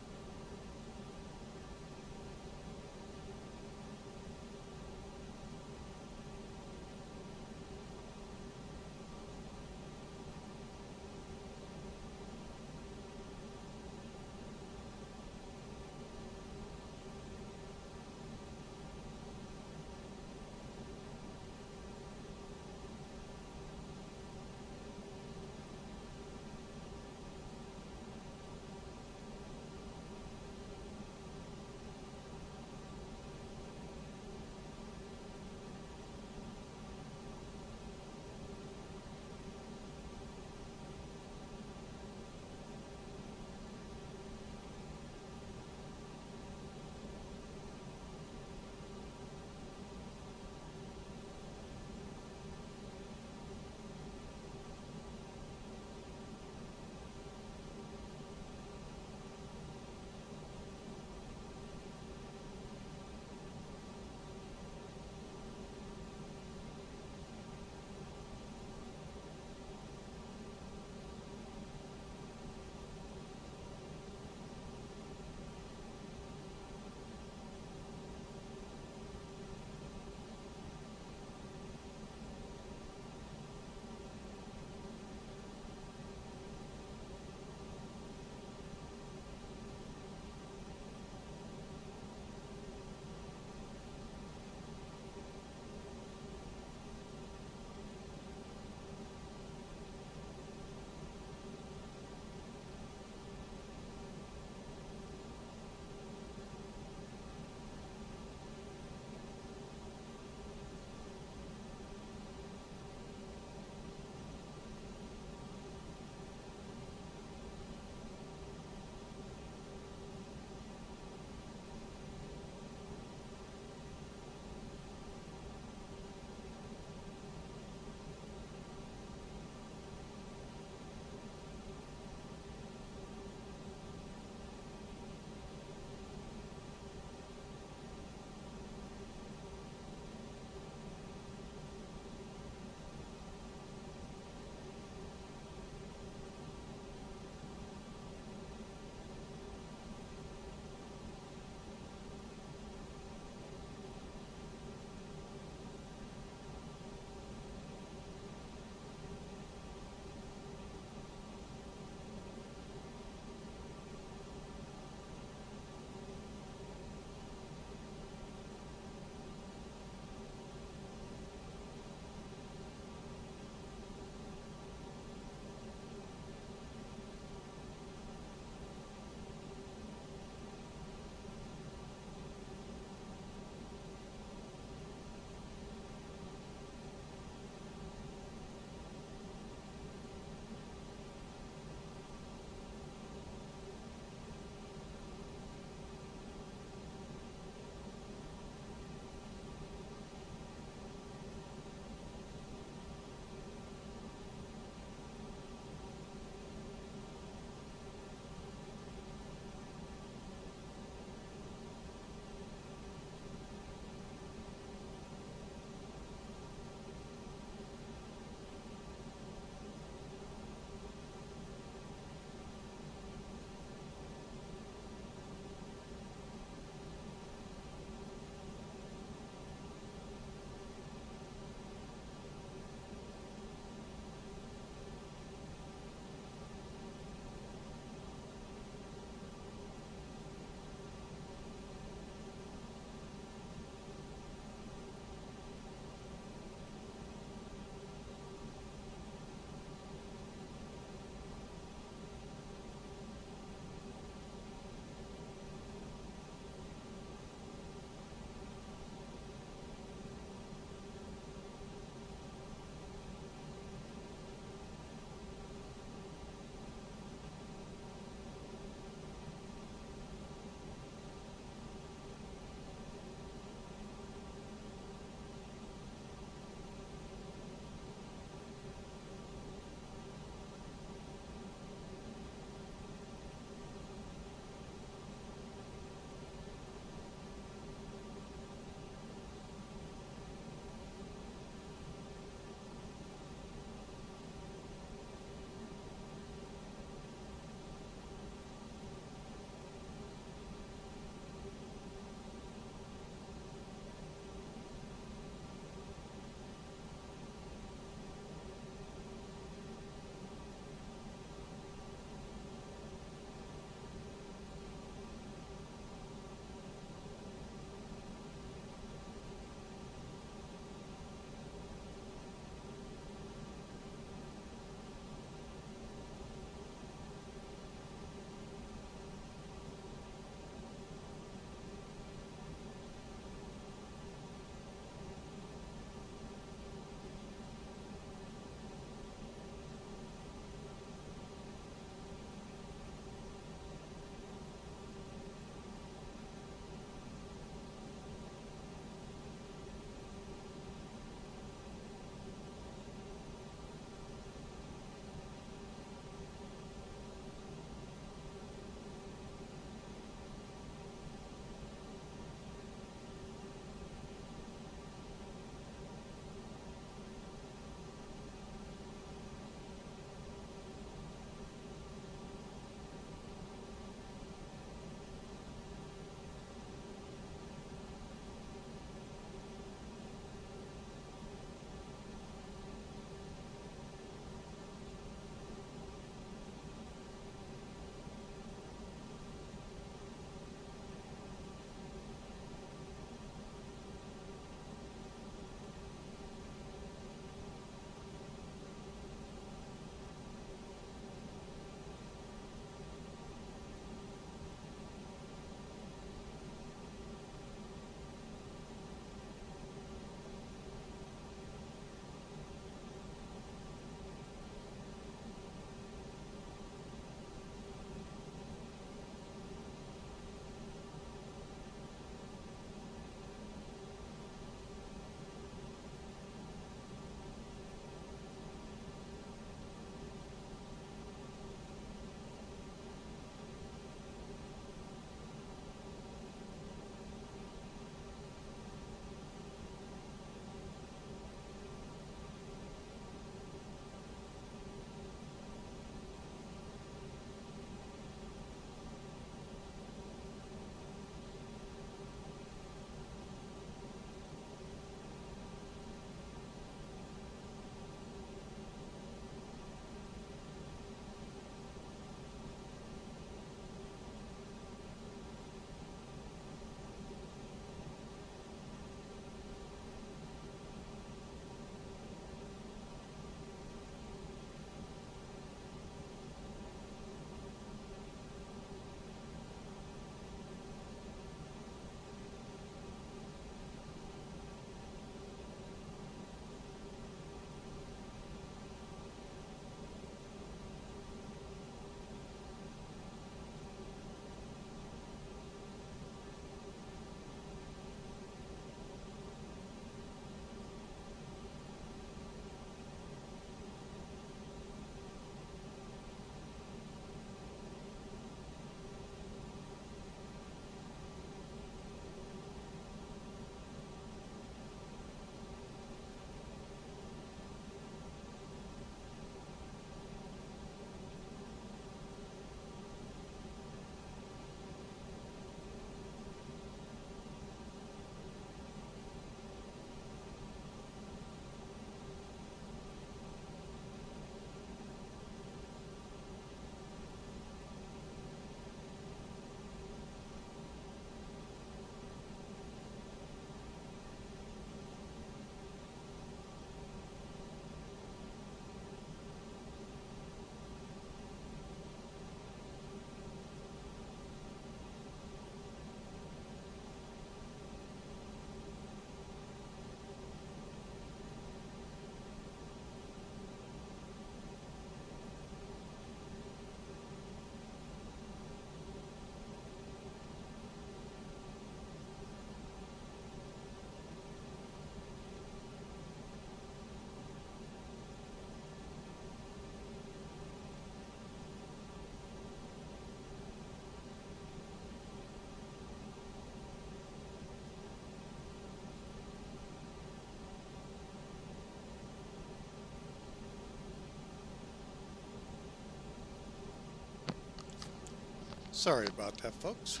Sorry about that, folks.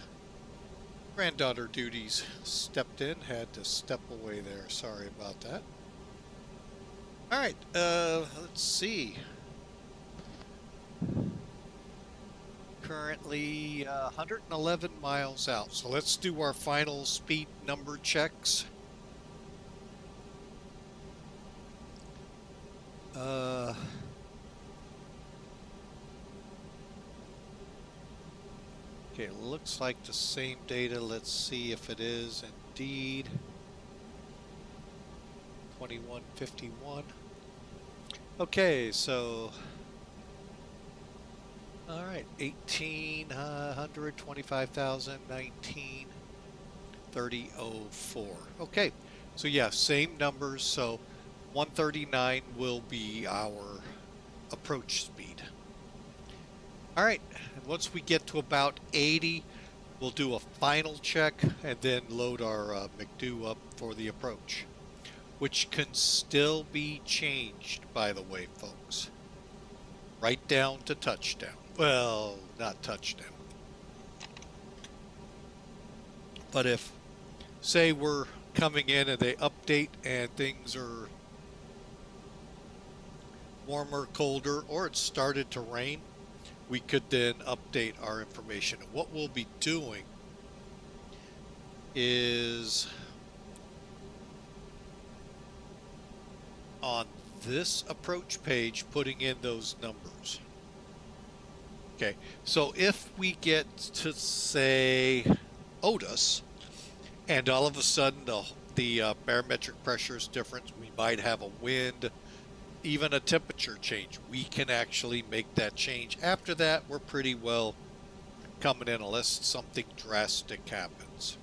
Granddaughter duties stepped in, had to step away there. Sorry about that. All right, let's see. Currently 111 miles out. So let's do our final speed number checks. Okay, it looks like the same data. Let's see if it is indeed. 2151. Okay, so all right, 1800, 25,000, 19, 3004. Okay, so yeah, same numbers. So 139 will be our approach speed. All right, and once we get to about 80, we'll do a final check and then load our McDo up for the approach, which can still be changed, by the way, folks. Right down to touchdown. Well, not touchdown. But if, say, we're coming in and they update and things are warmer, colder, or it started to rain, we could then update our information. And what we'll be doing is on this approach page putting in those numbers. Okay, so if we get to, say, Otis, and all of a sudden the barometric pressure is different, we might have a wind, even a temperature change, we can actually make that change. After that, we're pretty well coming in unless something drastic happens.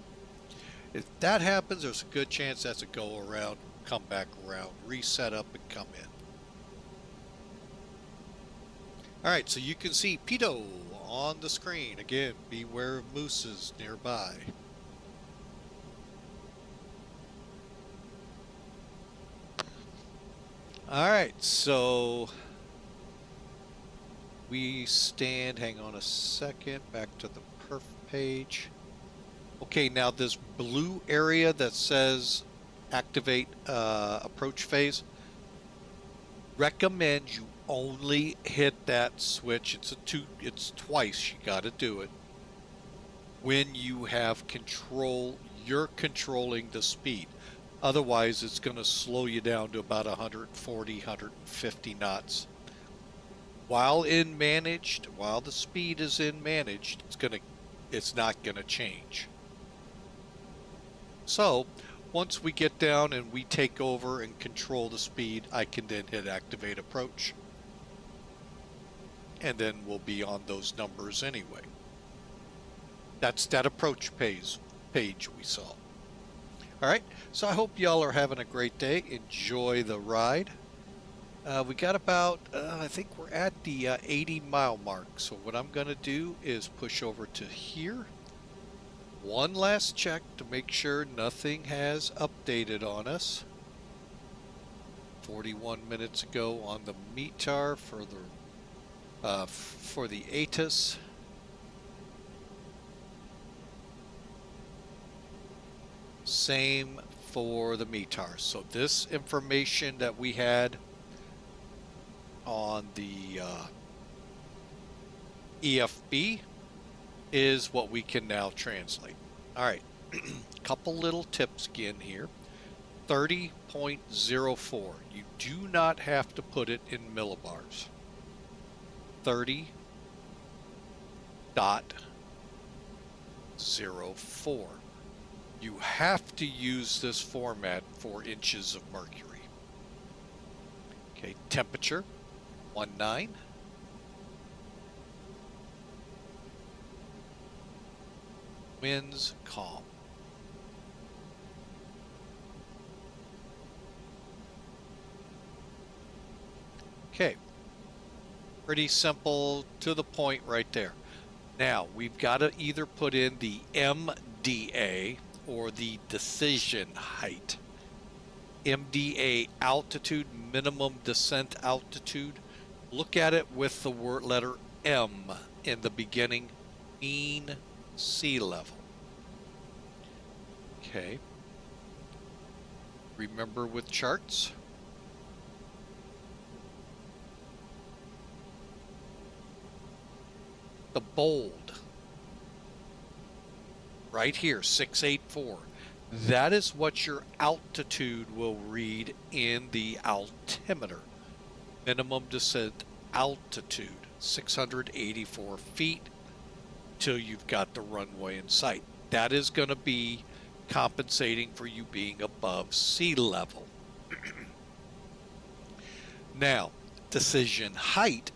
If that happens, there's a good chance that's a go around, come back around, reset up, and come in. All right, so you can see PETTO on the screen. Again, beware of mooses nearby. All right, so we stand, hang on a second, back to the perf page. Okay, now this blue area that says activate approach phase, recommend you only hit that switch. It's twice, you got to do it when you have control, you're controlling the speed. Otherwise, it's going to slow you down to about 140, 150 knots. While the speed is in managed, it's not going to change. So, once we get down and we take over and control the speed, I can then hit activate approach. And then we'll be on those numbers anyway. That's that approach page we saw. All right, so I hope y'all are having a great day. Enjoy the ride. We got about, I think we're at the 80-mile mark. So what I'm going to do is push over to here. One last check to make sure nothing has updated on us. 41 minutes ago on the METAR for the ATIS. Same for the METAR. So this information that we had on the EFB is what we can now translate. All right, couple little tips again here. 30.04. You do not have to put it in millibars. 30.04. You have to use this format for inches of mercury. Okay, temperature 19. Winds calm. Okay, pretty simple, to the point right there. Now we've got to either put in the MDA or the decision height. MDA, altitude, minimum descent altitude. Look at it with the letter M in the beginning. mean sea level. Okay. Remember with charts? The bold, right here, 684. That is what your altitude will read in the altimeter. Minimum descent altitude, 684 feet till you've got the runway in sight. That is going to be compensating for you being above sea level. Now, decision height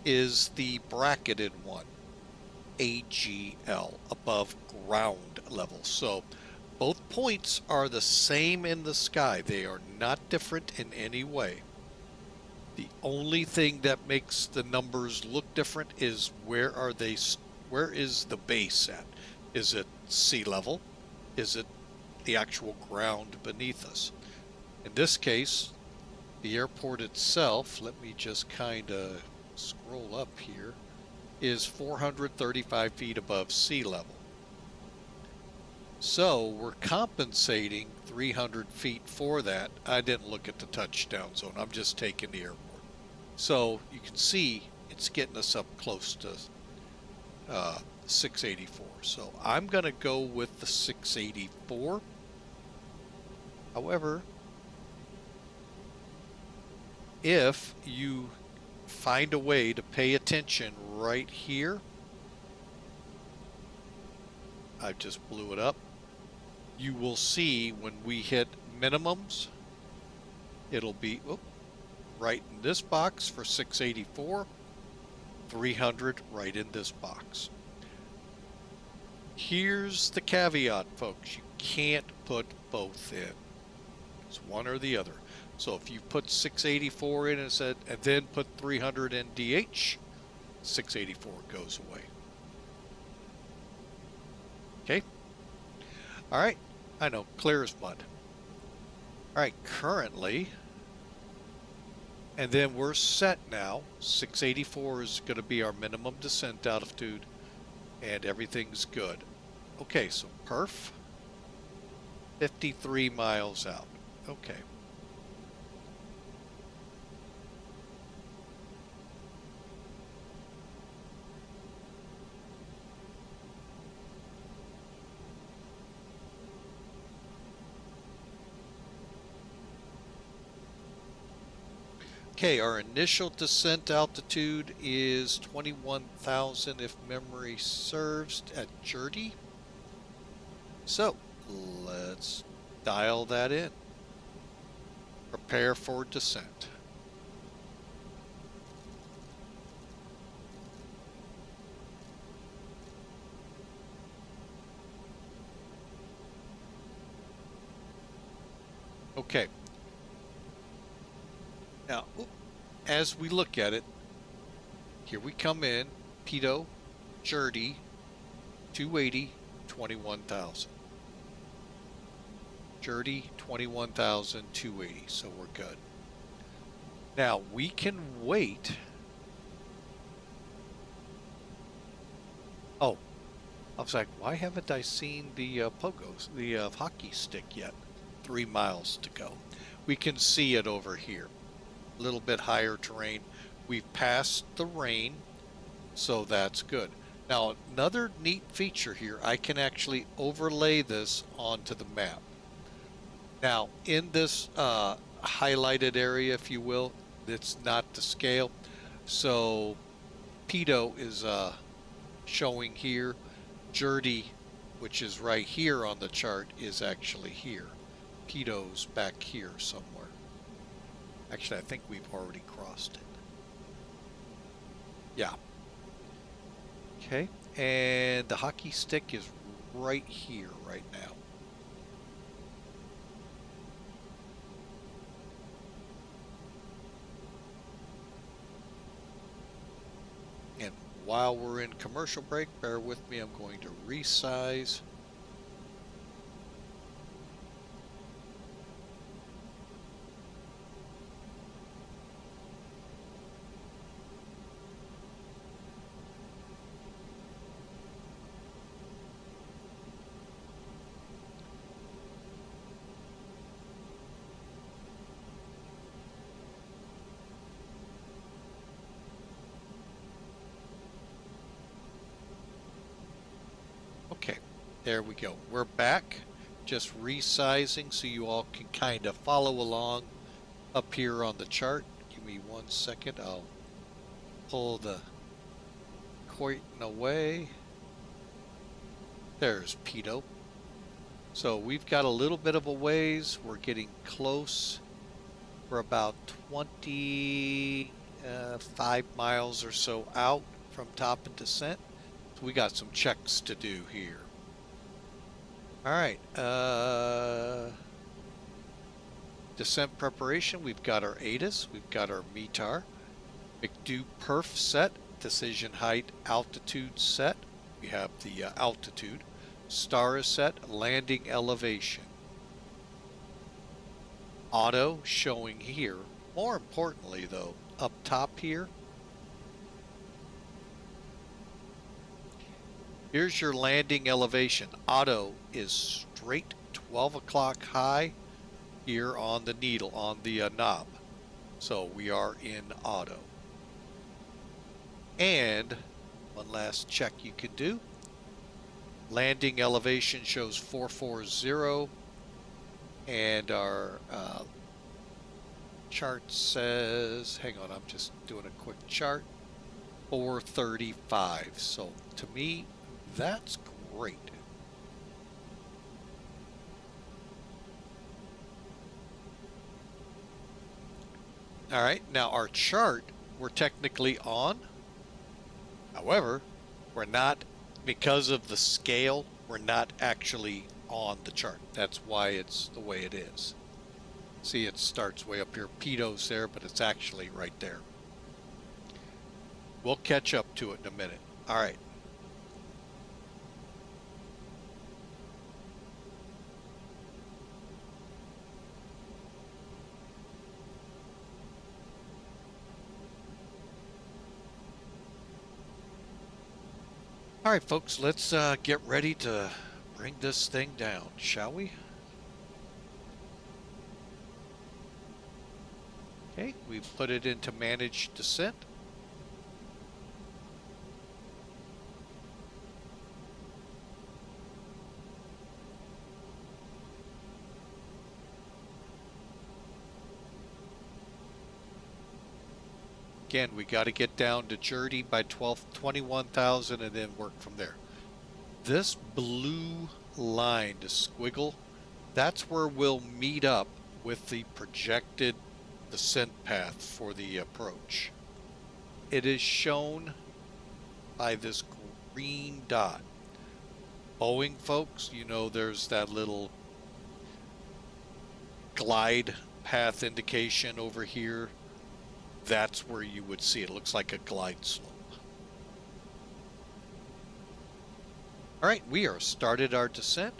is the bracketed one, AGL, above ground level. So both points are the same in the sky. They are not different in any way. The only thing that makes the numbers look different is where is the base at? Is it sea level? Is it the actual ground beneath us? In this case, the airport itself, let me just kind of scroll up here, is 435 feet above sea level. So we're compensating 300 feet for that. I didn't look at the touchdown zone. I'm just taking the airport. So you can see it's getting us up close to 684. So I'm going to go with the 684. However, if you find a way to pay attention right here, I just blew it up, you will see when we hit minimums, it'll be right in this box for 684, 300 right in this box. Here's the caveat, folks. You can't put both in. It's one or the other. So if you put 684 in and then put 300 in DH, 684 goes away. Okay? All right. I know, clear as mud. All right, currently, and then we're set now. 684 is going to be our minimum descent altitude, and everything's good. Okay, so perf, 53 miles out. Okay. Okay, our initial descent altitude is 21,000 if memory serves at GURGE. So let's dial that in. Prepare for descent. Okay. Now, as we look at it, here we come in, PETTO, GURGE, 280, 21,000. GURGE, 21,000, 280, so we're good. Now, we can wait. Oh, I was like, why haven't I seen the pogos, the hockey stick yet? 3 miles to go. We can see it over here. A little bit higher terrain. We've passed the rain, so that's good. Now, another neat feature here, I can actually overlay this onto the map. Now, in this highlighted area, if you will, it's not to scale. So, PETTO is showing here. GURGE, which is right here on the chart, is actually here. PETTO's back here somewhere. Actually, I think we've already crossed it. Yeah. Okay, and the hockey stick is right here right now. And while we're in commercial break, bear with me, I'm going to resize. Okay, there we go. We're back, just resizing so you all can kind of follow along up here on the chart. Give me 1 second. I'll pull the curtain away. There's PETTO. So we've got a little bit of a ways. We're getting close. We're about 25 miles or so out from top of descent. So we got some checks to do here. All right. Descent preparation. We've got our ATIS. We've got our METAR. McDo perf set. Decision height altitude set. We have the altitude. Star is set. Landing elevation. Auto showing here. More importantly though, up top here, here's your landing elevation. Auto is straight 12 o'clock high here on the needle, on the knob. So we are in auto. And one last check you can do. Landing elevation shows 440. And our chart says, hang on, I'm just doing a quick chart, 435. So to me, that's great. All right, now our chart, we're technically on. However, we're not, because of the scale, we're not actually on the chart. That's why it's the way it is. See, it starts way up here. PETTO's there, but it's actually right there. We'll catch up to it in a minute. All right. All right, folks, let's get ready to bring this thing down, shall we? Okay, we've put it into managed descent. Again, we got to get down to Journey by 21,000 and then work from there. This blue line, the squiggle, that's where we'll meet up with the projected descent path for the approach. It is shown by this green dot. Boeing folks, you know there's that little glide path indication over here. That's where you would see it. It looks like a glide slope. All right, we are started our descent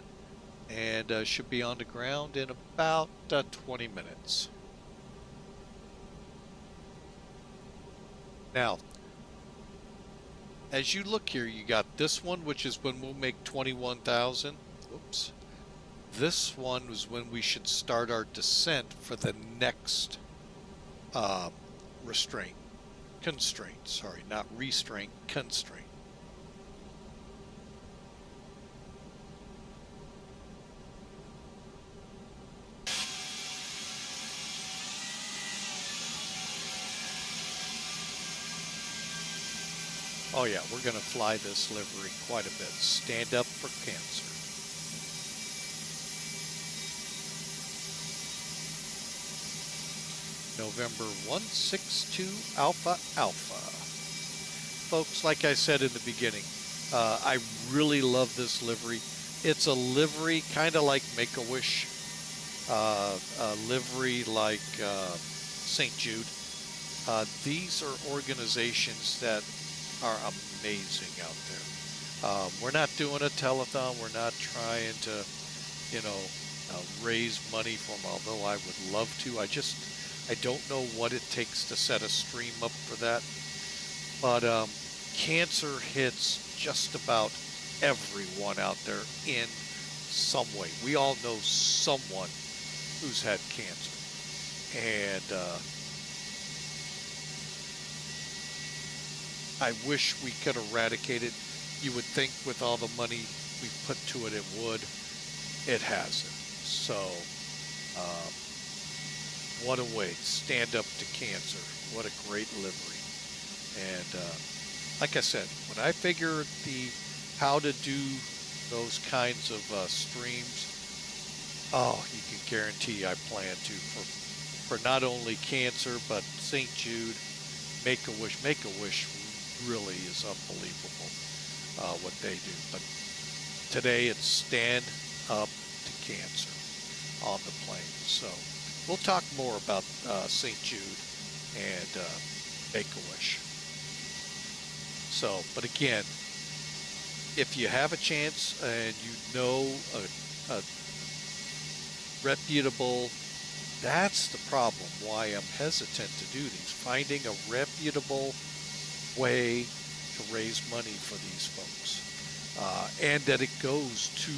and should be on the ground in about 20 minutes. Now, as you look here, you got this one, which is when we'll make 21,000. Whoops. This one was when we should start our descent for the next constraint, sorry, not restraint, constraint. Oh yeah, we're going to fly this livery quite a bit. Stand up for cancer. November 162 Alpha Alpha. Folks, like I said in the beginning, I really love this livery. It's a livery kind of like Make-A-Wish, a livery like St. Jude. These are organizations that are amazing out there. We're not doing a telethon. We're not trying to, you know, raise money for them, although I would love to. I don't know what it takes to set a stream up for that. But cancer hits just about everyone out there in some way. We all know someone who's had cancer. And I wish we could eradicate it. You would think with all the money we put to it in wood, it hasn't. So, what a way. Stand up to cancer. What a great livery. And like I said, when I figure how to do those kinds of streams, oh, you can guarantee I plan to for not only cancer but St. Jude, Make-A-Wish. Make-A-Wish really is unbelievable what they do. But today it's stand up to cancer on the plane. So we'll talk more about St. Jude and Make-A-Wish. So, but again, if you have a chance and you know a reputable, that's the problem why I'm hesitant to do these. Finding a reputable way to raise money for these folks. And that it goes to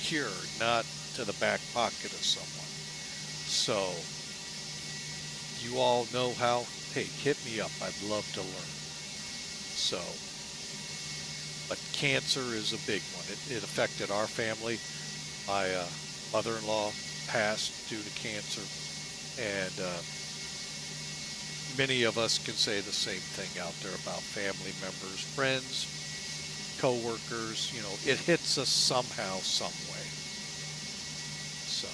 cure, not to the back pocket of someone. So, you all know how. Hey, hit me up. I'd love to learn. So, but cancer is a big one. It affected our family. My mother-in-law passed due to cancer, and many of us can say the same thing out there about family members, friends, co-workers. You know, it hits us somehow, some way. So,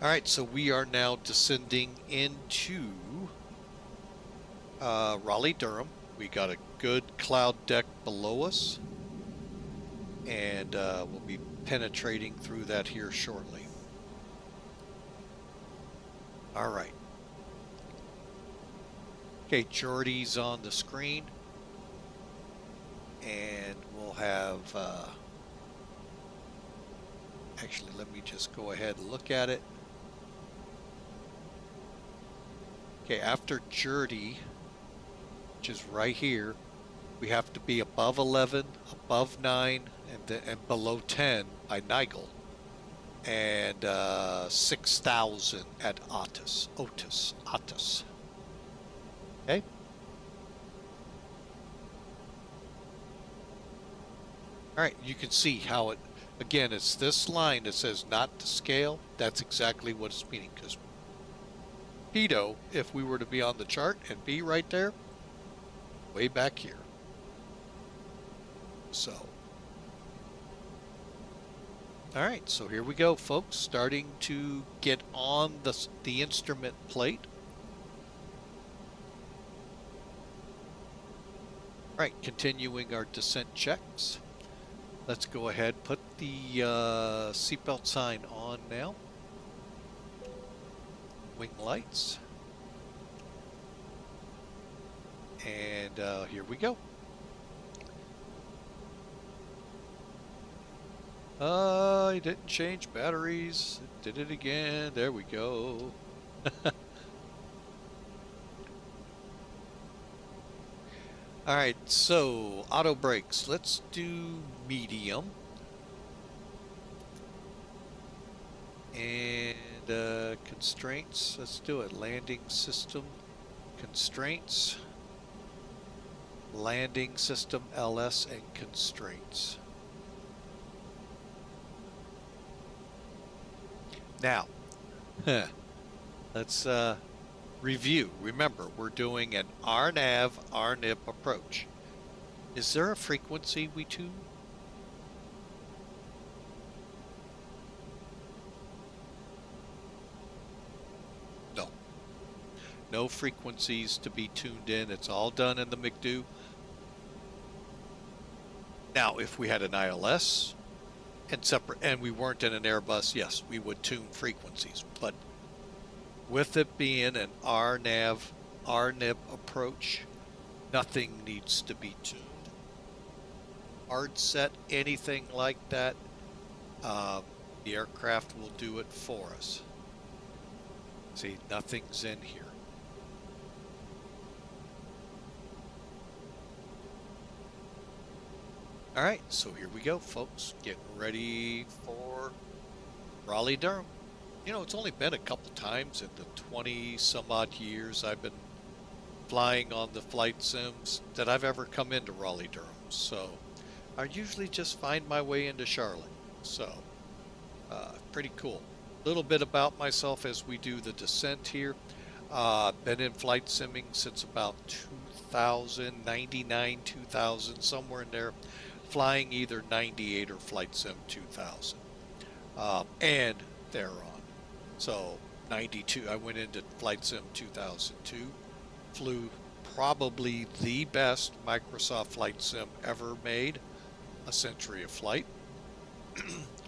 all right, so we are now descending into Raleigh, Durham. We got a good cloud deck below us, and we'll be penetrating through that here shortly. All right. Okay, Jordy's on the screen, and we'll have, actually, let me just go ahead and look at it. Okay, after Jordy, which is right here, we have to be above 11, above 9, and below 10 by Nigel, and 6,000 at Otis. Okay. All right, you can see how it, again, it's this line that says not to scale. That's exactly what it's meaning, because PETTO, if we were to be on the chart and be right there, way back here. So, all right, so here we go, folks, starting to get on the instrument plate. All right, continuing our descent checks. Let's go ahead, put the seatbelt sign on now. Wing lights. And here we go. I didn't change batteries. Did it again. There we go. All right, so auto brakes. Let's do medium. And constraints. Let's do it. Landing system constraints. Landing system LS and constraints. Now, let's review. Remember, we're doing an RNAV, RNIP approach. Is there a frequency we tune? No. No frequencies to be tuned in. It's all done in the McDo. Now, if we had an ILS and separate, and we weren't in an Airbus, yes, we would tune frequencies. But with it being an RNAV, RNIP approach, nothing needs to be tuned. Hard set, anything like that, the aircraft will do it for us. See, nothing's in here. All right, so here we go, folks. Getting ready for Raleigh, Durham. You know, it's only been a couple times in the 20 some odd years I've been flying on the flight sims that I've ever come into Raleigh, Durham. So I usually just find my way into Charlotte. So pretty cool. A little bit about myself as we do the descent here. Been in flight simming since about 2000, 99, 2000, somewhere in there. Flying either 98 or Flight Sim 2000. And thereon. So 92, I went into Flight Sim 2002. Flew probably the best Microsoft Flight Sim ever made, a Century of Flight.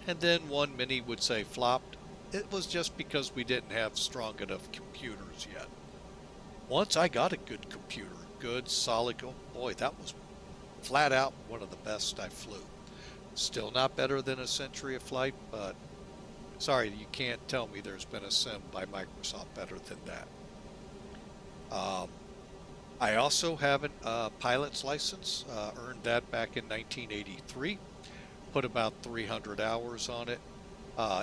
And then one many would say flopped. It was just because we didn't have strong enough computers yet. Once I got a good computer, good, solid, boy, that was flat out one of the best I flew. Still not better than a Century of Flight, but sorry, you can't tell me there's been a sim by Microsoft better than that. I also have a pilot's license, earned that back in 1983, put about 300 hours on it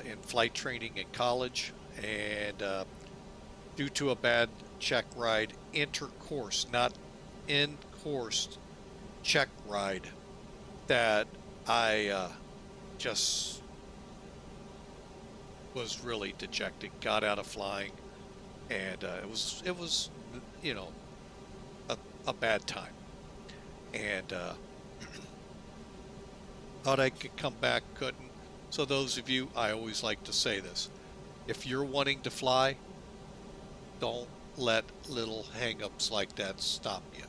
in flight training in college, and due to a bad check ride, inter-course, not in-course check ride, that I just was really dejected, got out of flying, and it was you know, a bad time, and thought I could come back, couldn't. So those of you, I always like to say this, if you're wanting to fly, don't let little hang-ups like that stop you.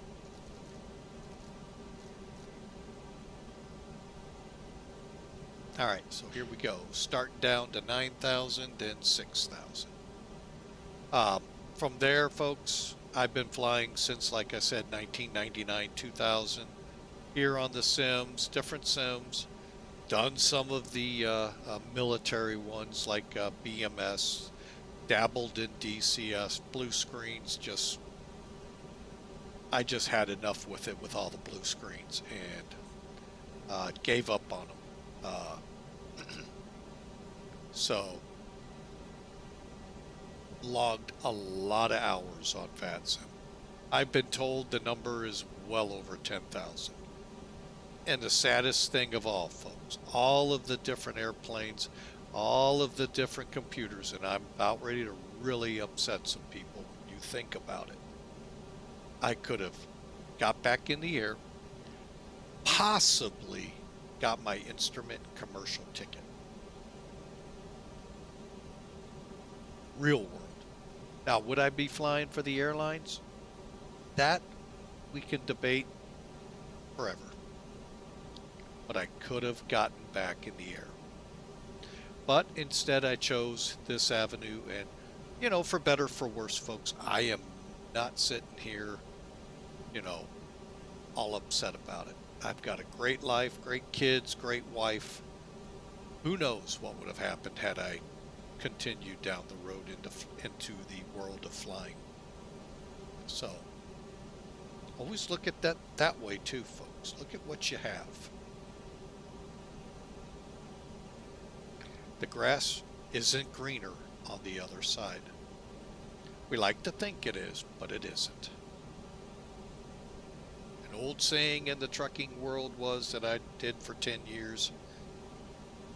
All right, so here we go. Starting down to 9,000, then 6,000. From there, folks, I've been flying since, like I said, 1999, 2000. Here on the sims, different sims. Done some of the military ones like BMS. Dabbled in DCS, blue screens. I just had enough with it with all the blue screens and gave up on them. So logged a lot of hours on VATSIM. I've been told the number is well over 10,000. And the saddest thing of all, folks, all of the different airplanes, all of the different computers, and I'm about ready to really upset some people when you think about it. I could have got back in the air, possibly got my instrument commercial ticket. Real world. Now, would I be flying for the airlines? That we can debate forever. But I could have gotten back in the air. But instead I chose this avenue, and, you know, for better, for worse, folks, I am not sitting here, you know, all upset about it. I've got a great life, great kids, great wife. Who knows what would have happened had I continued down the road into the world of flying. So, always look at that way too, folks. Look at what you have. The grass isn't greener on the other side. We like to think it is, but it isn't. An old saying in the trucking world was that I did for 10 years.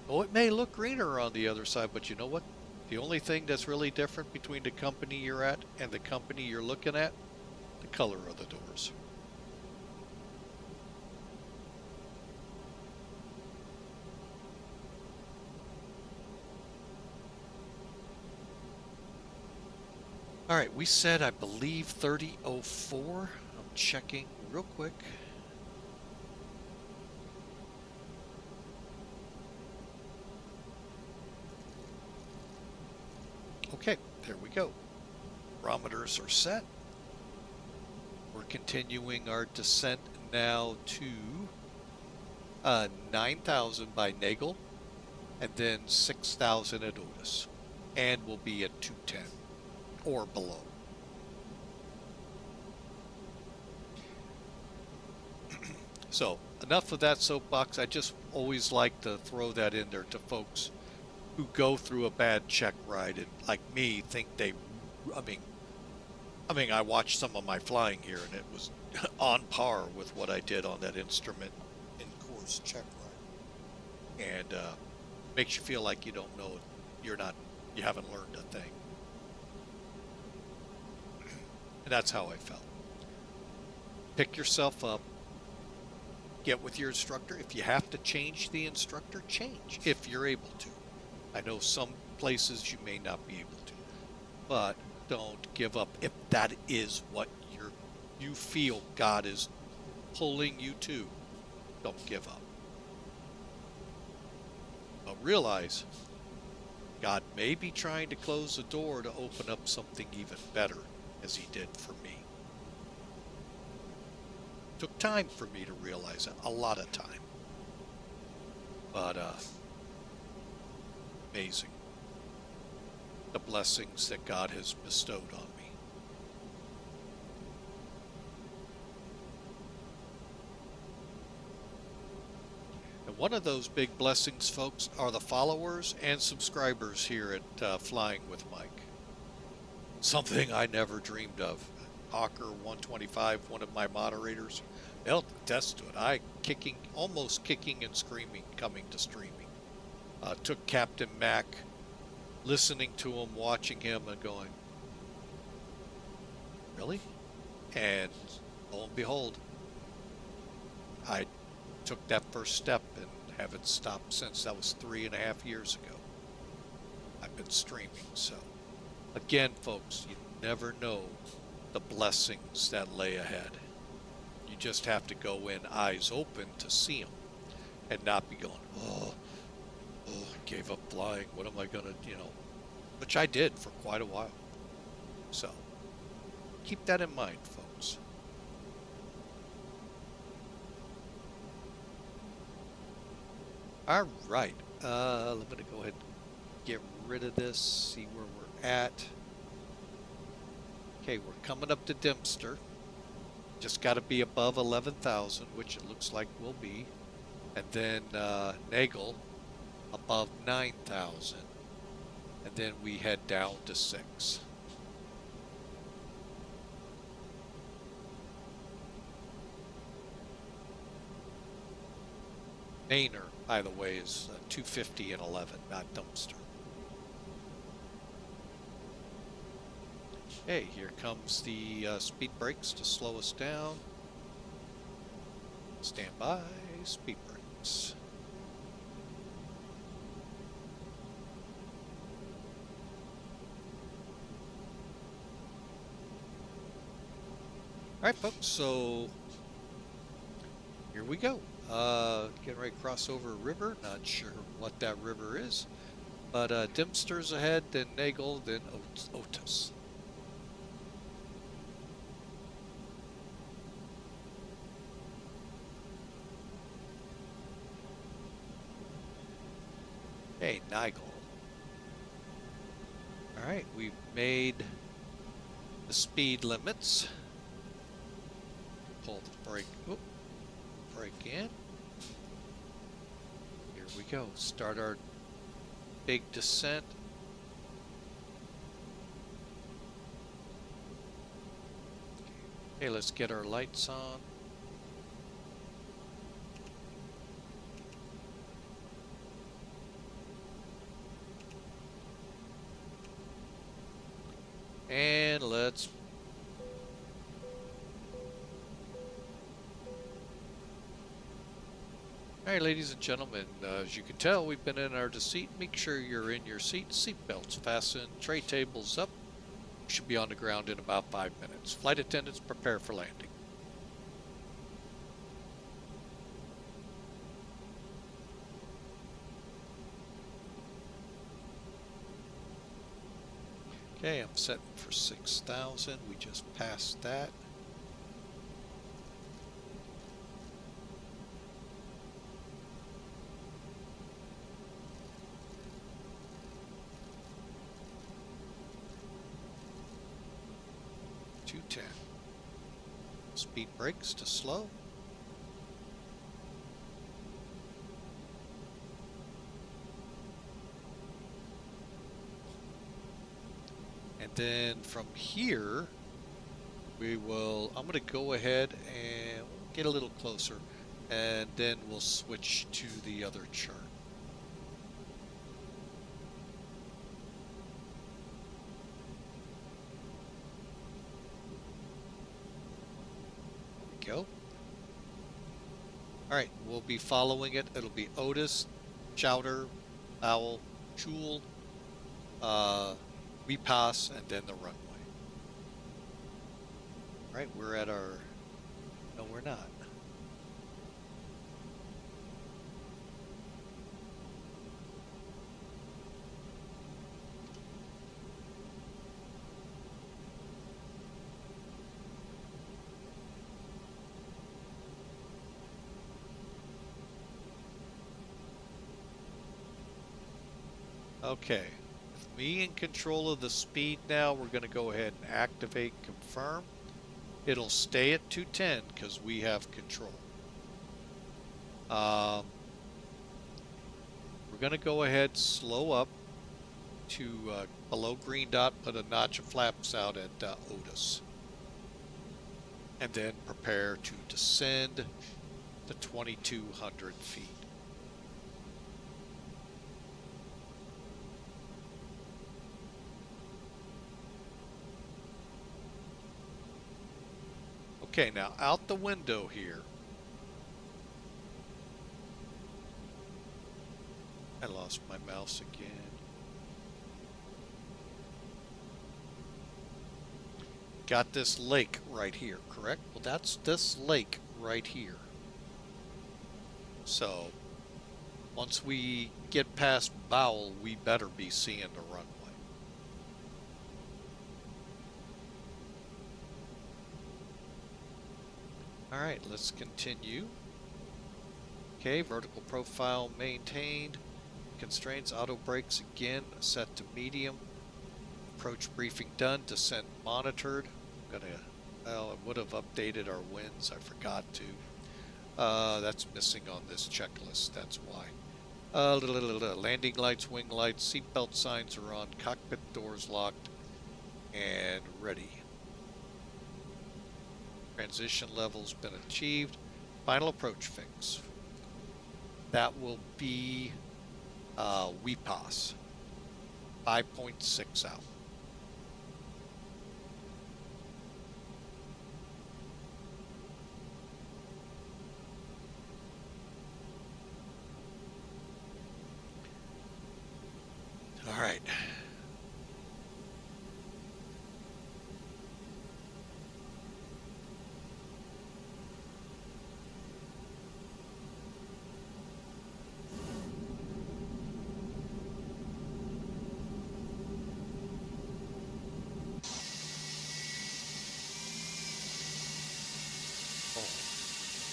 Oh, it may look greener on the other side, but you know what? The only thing that's really different between the company you're at and the company you're looking at, the color of the doors. All right, we said, I believe, 3004. I'm checking real quick. Okay, there we go. Barometers are set. We're continuing our descent now to 9,000 by Nagel, and then 6,000 at Otis, and we'll be at 210 or below. So enough of that soapbox. I just always like to throw that in there to folks who go through a bad check ride and, like me, think I mean, I watched some of my flying here, and it was on par with what I did on that instrument in course check ride. And makes you feel like you don't know, you haven't learned a thing. And that's how I felt. Pick yourself up, get with your instructor. If you have to change the instructor, change if you're able to. I know some places you may not be able to, but don't give up if that is what you feel God is pulling you to. Don't give up. But realize God may be trying to close the door to open up something even better, as he did for me. It took time for me to realize it, a lot of time. But amazing. The blessings that God has bestowed on me. And one of those big blessings, folks, are the followers and subscribers here at Flying with Mike. Something I never dreamed of. Hawker 125, one of my moderators, they'll attest to it. Almost kicking and screaming coming to streaming. Took Captain Mac, listening to him, watching him, and going, really? And lo and behold, I took that first step and haven't stopped since. That was 3.5 years ago. I've been streaming. So again, folks, you never know the blessings that lay ahead. You just have to go in eyes open to see them and not be going, oh, I gave up flying. What am I going to, which I did for quite a while. So keep that in mind, folks. All right. I'm going to go ahead and get rid of this, see where we're at. Okay, we're coming up to Dempster. Just got to be above 11,000, which it looks like we'll be. And then Nagel above 9,000. And then we head down to 6. Maynard, by the way, is 250 and 11, not Dempster. Okay, here comes the speed brakes to slow us down. Stand by, speed brakes. All right, folks, so here we go. Getting ready to cross over a river. Not sure what that river is, but Dempster's ahead, then Nagel, then Otis. Hey, Nigel. All right, we've made the speed limits. Pull the brake. Oop, brake in. Here we go. Start our big descent. Okay, let's get our lights on. And let's all right, ladies and gentlemen, as you can tell, we've been in our seat. Make sure you're in your seat. Seat belts fastened. Tray tables up. Should be on the ground in about 5 minutes. Flight attendants, prepare for landing. Okay, I'm setting for 6,000. We just passed that. Speed brakes to slow. And then from here, I'm going to go ahead and get a little closer, and then we'll switch to the other chart. There we go. All right, we'll be following it. It'll be Otis, Chowder, Bowel, Chul, we pass, and then the runway. All right, we're at our, no, we're not. Okay, with me in control of the speed now, we're going to go ahead and activate confirm. It'll stay at 210 because we have control. We're going to go ahead, slow up to below green dot, put a notch of flaps out at Otis. And then prepare to descend to 2,200 feet. Okay, now out the window here. I lost my mouse again. Got this lake right here, correct? Well, that's this lake right here. So, once we get past Bowel, we better be seeing the runway. All right, let's continue. Okay, vertical profile maintained. Constraints, auto brakes again, set to medium. Approach briefing done, descent monitored. Well, I would have updated our winds, I forgot to. That's missing on this checklist, that's why. Landing lights, wing lights, seatbelt signs are on, cockpit doors locked, and ready. Transition level's been achieved. Final approach fix. That will be we pass 5.6 out. All right.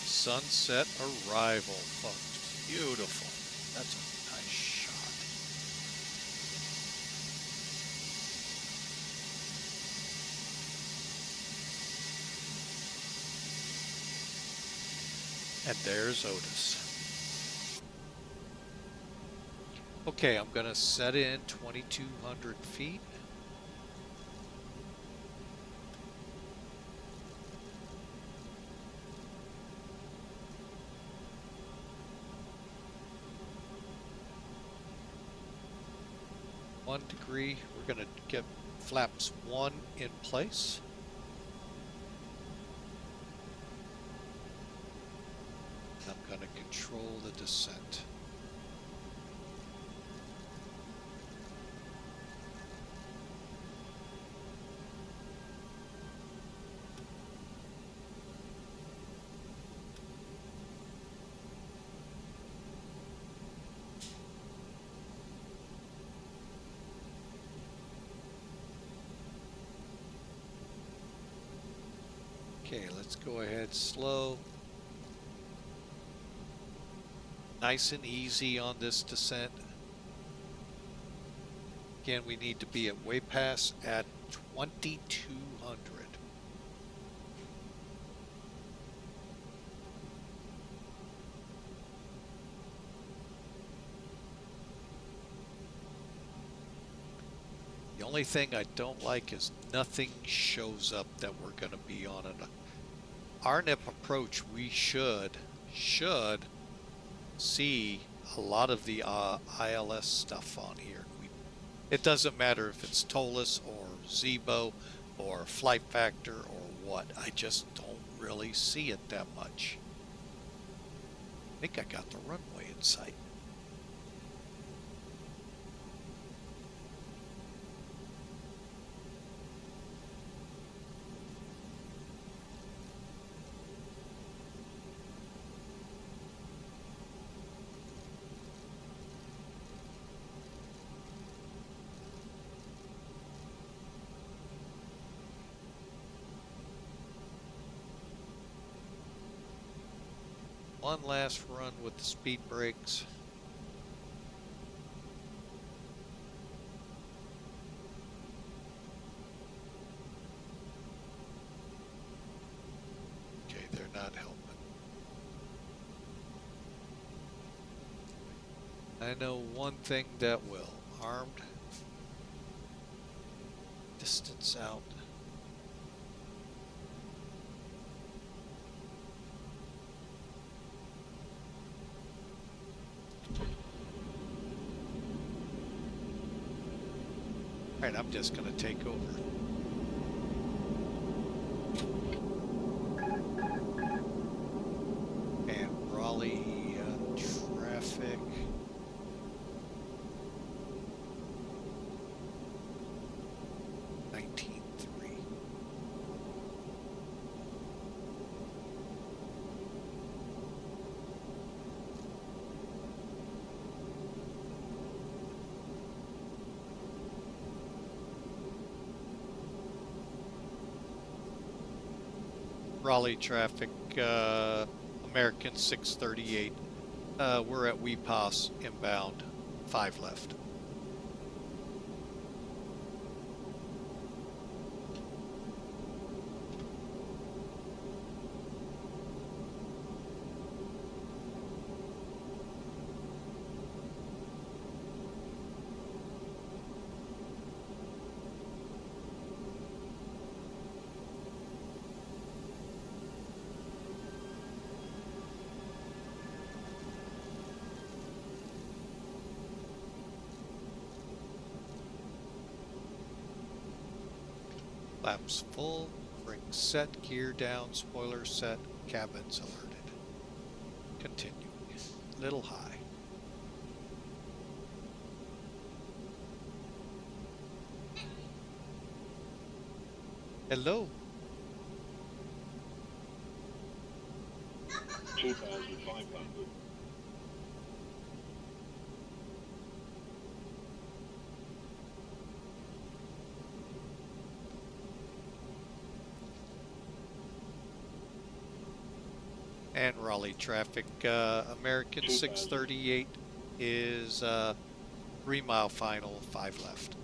Sunset arrival, folks. Beautiful. That's a nice shot. And there's Otis. Okay, I'm going to set in 2,200 feet. Degree. We're going to get flaps 1 in place. I'm going to control the descent. Okay, let's go ahead slow. Nice and easy on this descent. Again, we need to be at way pass at 2,200. The only thing I don't like is nothing shows up that we're going to be on an RNIP approach. We should see a lot of the ILS stuff on here. It doesn't matter if it's Toliss or Zebo or Flight Factor or what. I just don't really see it that much. I think I got the runway in sight. One last run with the speed brakes. Okay, they're not helping. I know one thing that will. Armed. Distance out. Alright, I'm just going to take over. And Raleigh traffic. Raleigh traffic, American 638. We're at WePass inbound, 5 left. Flaps full, brake set, gear down, spoiler set, cabins alerted. Continuing. Little high. Hello. 2,500. And Raleigh traffic, American 638 is 3 mile final, 5 left.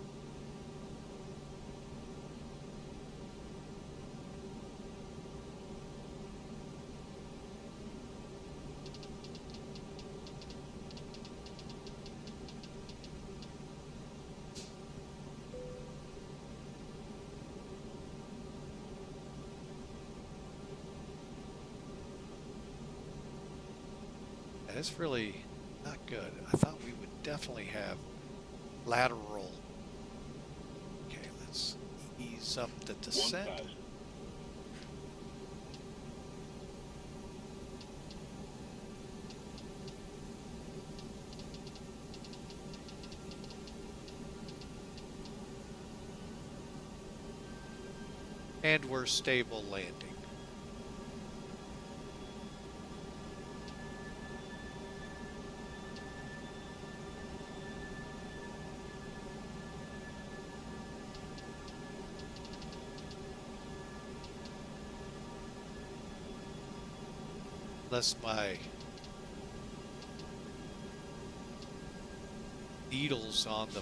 That's really not good. I thought we would definitely have lateral. Okay, let's ease up the descent. 1,000. And we're stable landing. Unless my needles on the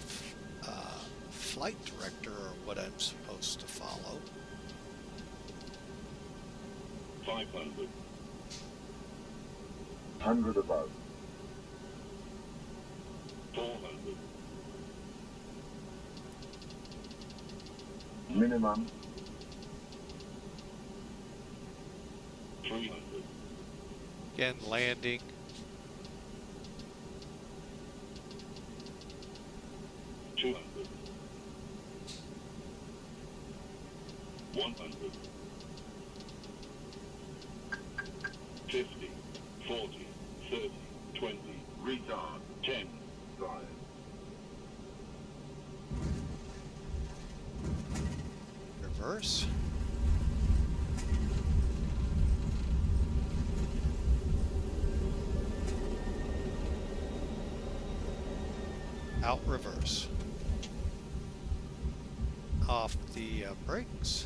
flight director are what I'm supposed to follow. 500. 100 above. 400. Minimum 300. Again, landing. 200. 100. 50. 40. 30. 20. Retard. 10. Drive. Reverse. Out reverse. Off the brakes.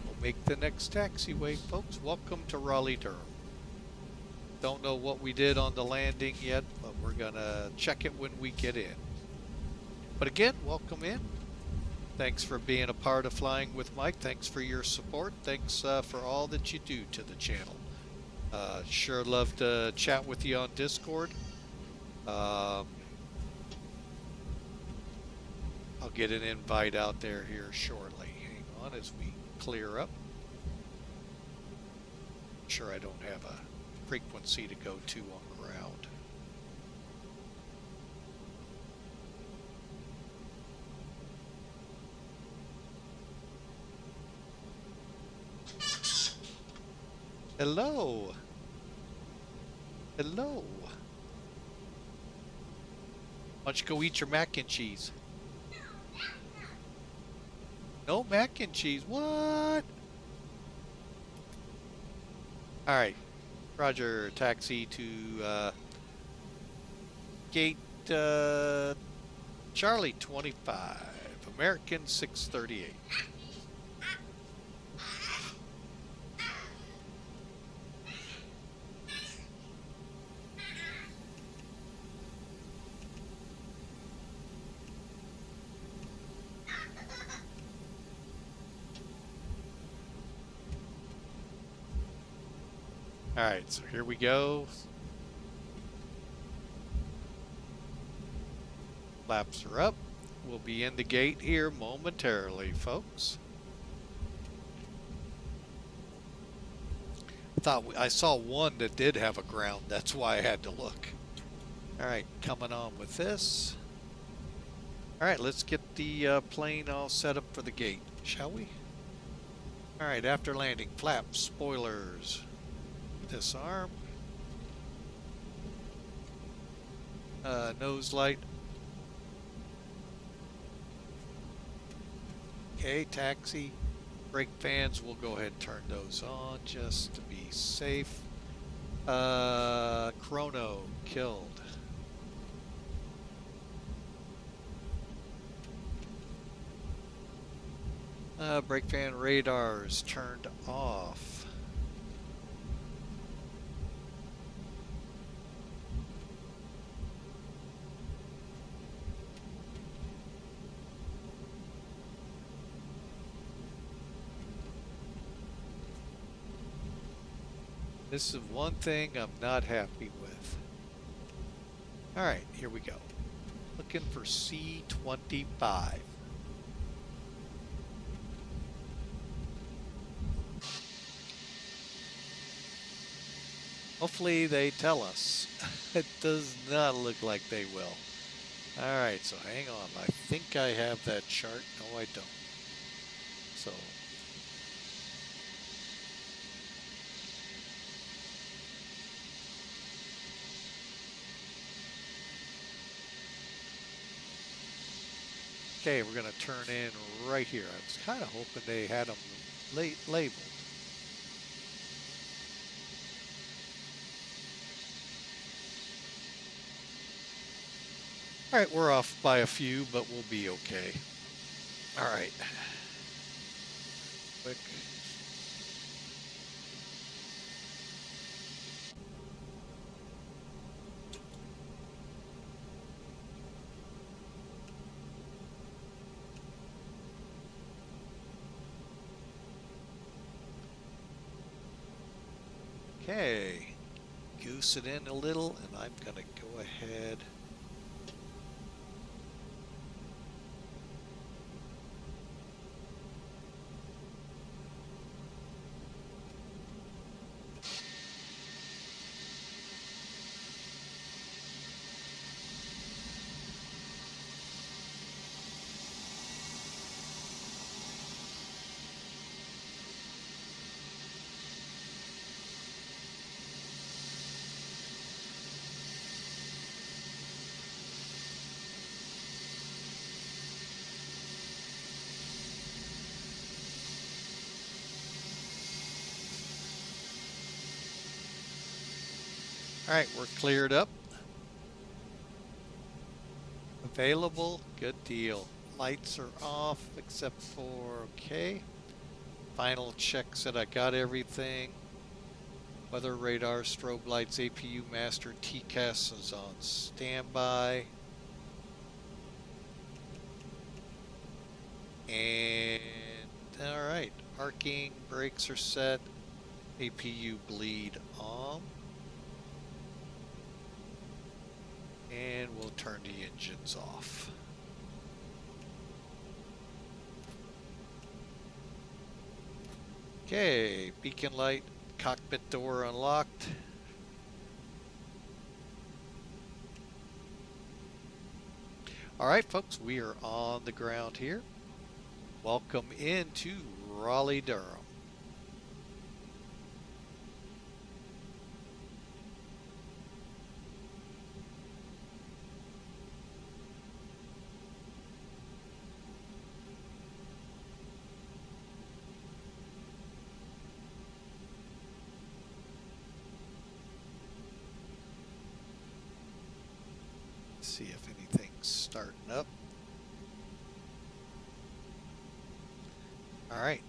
We'll make the next taxiway, folks. Welcome to Raleigh, Durham. Don't know what we did on the landing yet, but we're gonna check it when we get in. But again, welcome in. Thanks for being a part of Flying with Mike. Thanks for your support. Thanks for all that you do to the channel. Sure love to chat with you on Discord. I'll get an invite out there here shortly. Hang on as we clear up. Sure I don't have a frequency to go to on ground. Hello. Hello. Why don't you go eat your mac and cheese? No mac and cheese. What? Alright. Roger. Taxi to gate Charlie 25. American 638. Alright, so here we go. Flaps are up. We'll be in the gate here momentarily, folks. I saw one that did have a ground. That's why I had to look. Alright, coming on with this. Alright, let's get the plane all set up for the gate, shall we? Alright, after landing, flaps, spoilers. Disarm. Nose light. Okay, taxi. Brake fans, we'll go ahead and turn those on just to be safe. Chrono killed. Brake fan radars turned off. This is one thing I'm not happy with. Alright, here we go. Looking for C25. Hopefully they tell us. It does not look like they will. Alright, so hang on. I think I have that chart. No, I don't. So okay, we're going to turn in right here. I was kind of hoping they had them labeled. All right, we're off by a few, but we'll be okay. All right. Quick. Okay, goose it in a little, and I'm going to go ahead Alright, we're cleared up. Available, good deal. Lights are off except for, okay. Final checks that I got everything. Weather radar, strobe lights, APU master, TCAS is on standby. And alright, arcing, brakes are set, APU bleed on. And we'll turn the engines off. Okay, beacon light, cockpit door unlocked. Alright folks, we are on the ground here. Welcome into Raleigh, Durham. See if anything's starting up. All right.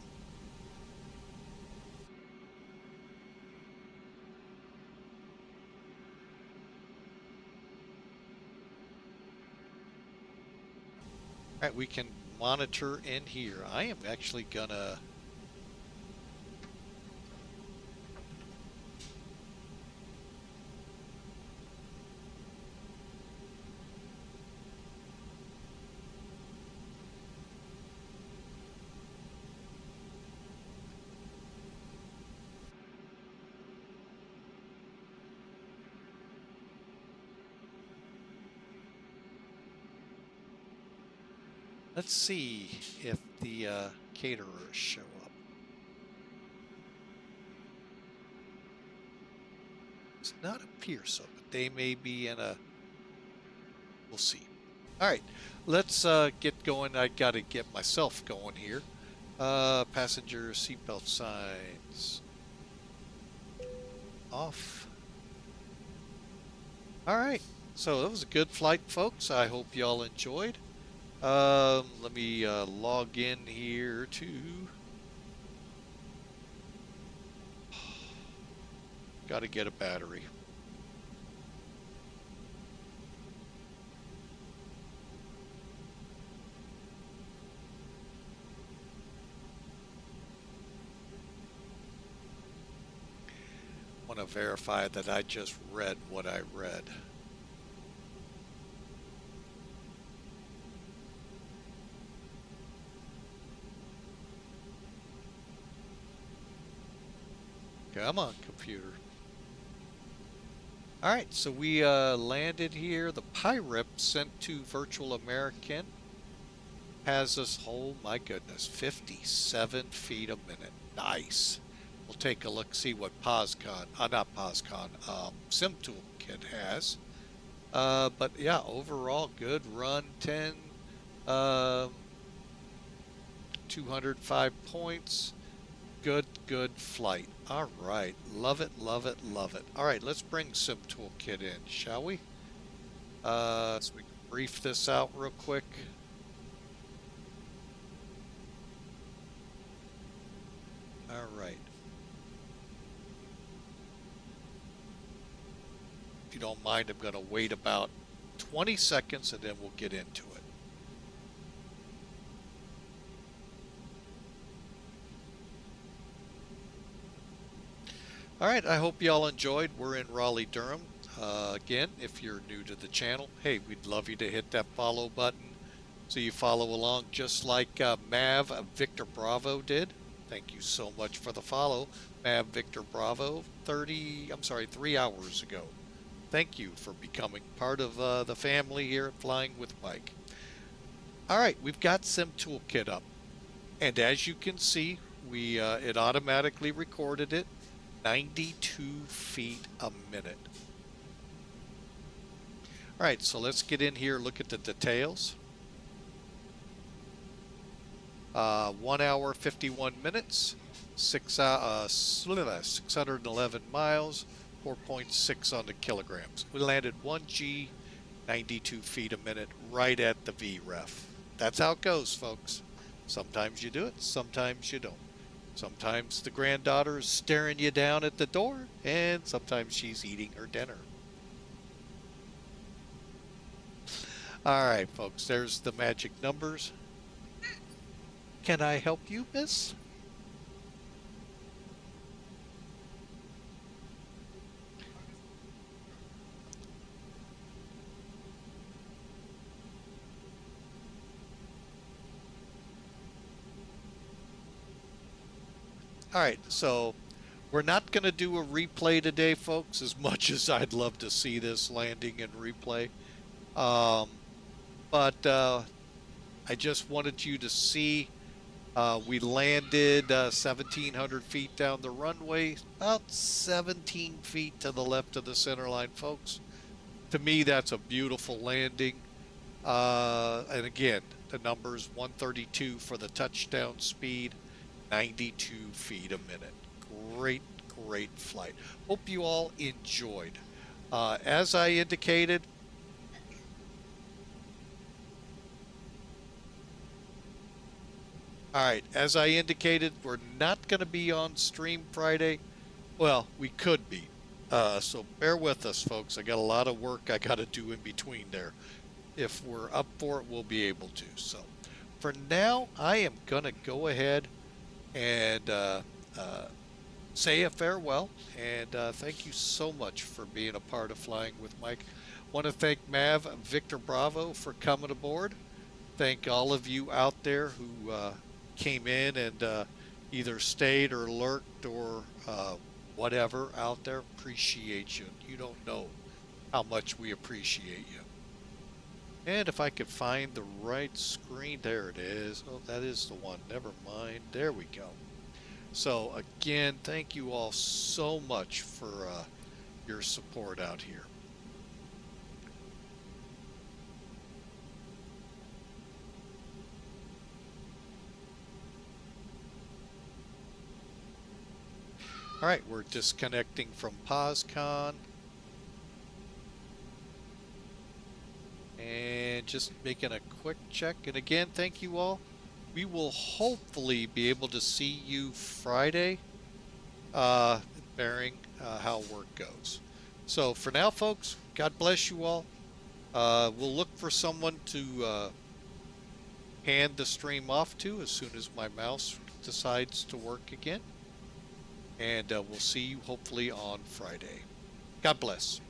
All right, we can monitor in here. I am actually gonna let's see if the caterers show up. Does not appear so, but they may be in a. We'll see. All right, let's get going. I got to get myself going here. Passenger seatbelt signs off. All right, so that was a good flight, folks. I hope y'all enjoyed. Let me log in here to. Got to get a battery. Want to verify that I just read what I read. Come on, computer. All right, so we landed here. The Pirate sent to Virtual American has us, oh my goodness, 57 feet a minute. Nice. We'll take a look, see what POSCON, not POSCON, Sim Toolkit has. But yeah, overall good run, 205 points. Good flight. All right, love it, love it, love it. All right, let's bring Sim Toolkit in, shall we? So we can brief this out real quick. All right. If you don't mind, I'm going to wait about 20 seconds and then we'll get into it. All right, I hope y'all enjoyed. We're in Raleigh, Durham. Again, if you're new to the channel, hey, we'd love you to hit that follow button so you follow along just like Mav Victor Bravo did. Thank you so much for the follow, Mav Victor Bravo, 3 hours ago. Thank you for becoming part of the family here at Flying with Mike. All right, we've got Sim Toolkit up. And as you can see, it automatically recorded it. 92 feet a minute. All right, so let's get in here, look at the details. 1 hour, 51 minutes, 611 miles, 4.6 on the kilograms. We landed 1G, 92 feet a minute, right at the VREF. That's how it goes, folks. Sometimes you do it, sometimes you don't. Sometimes the granddaughter is staring you down at the door, and sometimes she's eating her dinner. All right, folks, there's the magic numbers. Can I help you, miss? All right, so we're not going to do a replay today, folks, as much as I'd love to see this landing in replay. But I just wanted you to see we landed 1,700 feet down the runway, about 17 feet to the left of the center line, folks. To me, that's a beautiful landing. And again, the numbers 132 for the touchdown speed, 92 feet a minute. Great, great flight. Hope you all enjoyed. As I indicated, all right, as I indicated, we're not going to be on stream Friday. Well, we could be. So bear with us, folks. I got a lot of work I got to do in between there. If we're up for it, we'll be able to. So for now, I am going to go ahead and say a farewell. And thank you so much for being a part of Flying with Mike. Want to thank Mav Victor Bravo for coming aboard. Thank all of you out there who came in and either stayed or lurked or whatever out there. Appreciate you. You don't know how much we appreciate you. And if I could find the right screen, there it is. Oh, that is the one. Never mind. There we go. So again, thank you all so much for your support out here. All right, we're disconnecting from POSCON. And just making a quick check. And again, thank you all. We will hopefully be able to see you Friday, bearing how work goes. So for now, folks, God bless you all. We'll look for someone to hand the stream off to as soon as my mouse decides to work again. And we'll see you hopefully on Friday. God bless.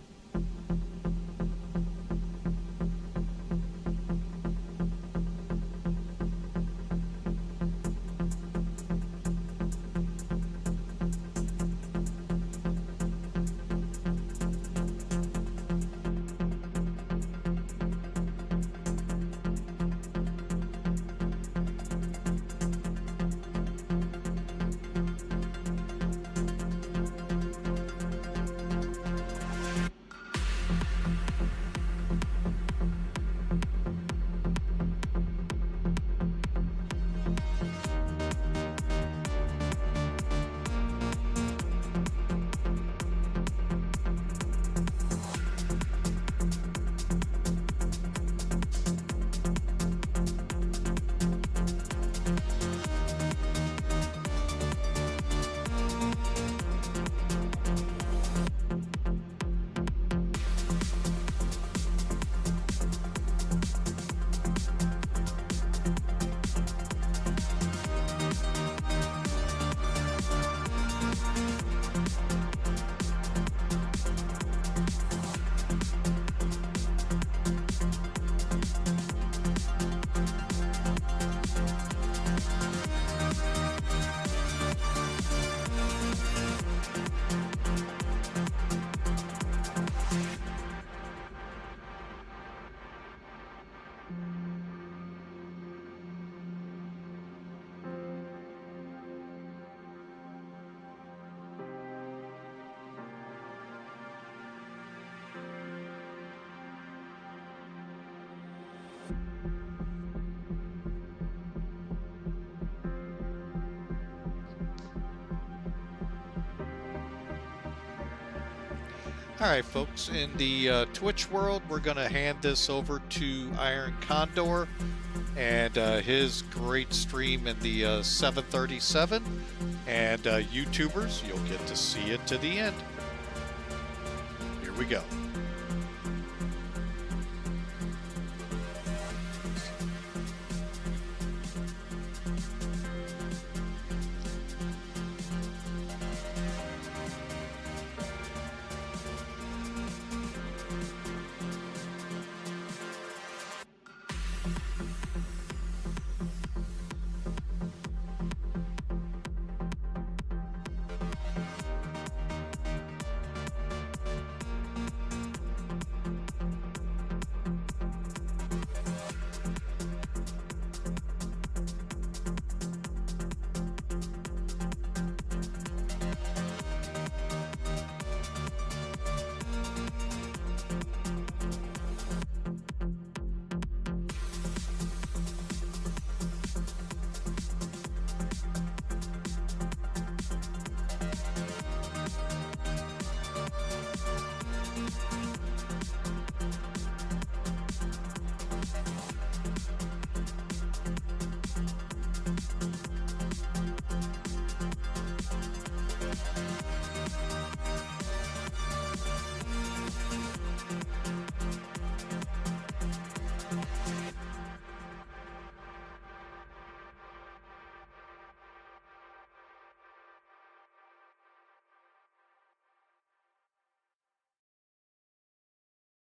All right, folks, in the Twitch world, we're going to hand this over to Iron Condor and his great stream in the 737. And YouTubers, you'll get to see it to the end. Here we go.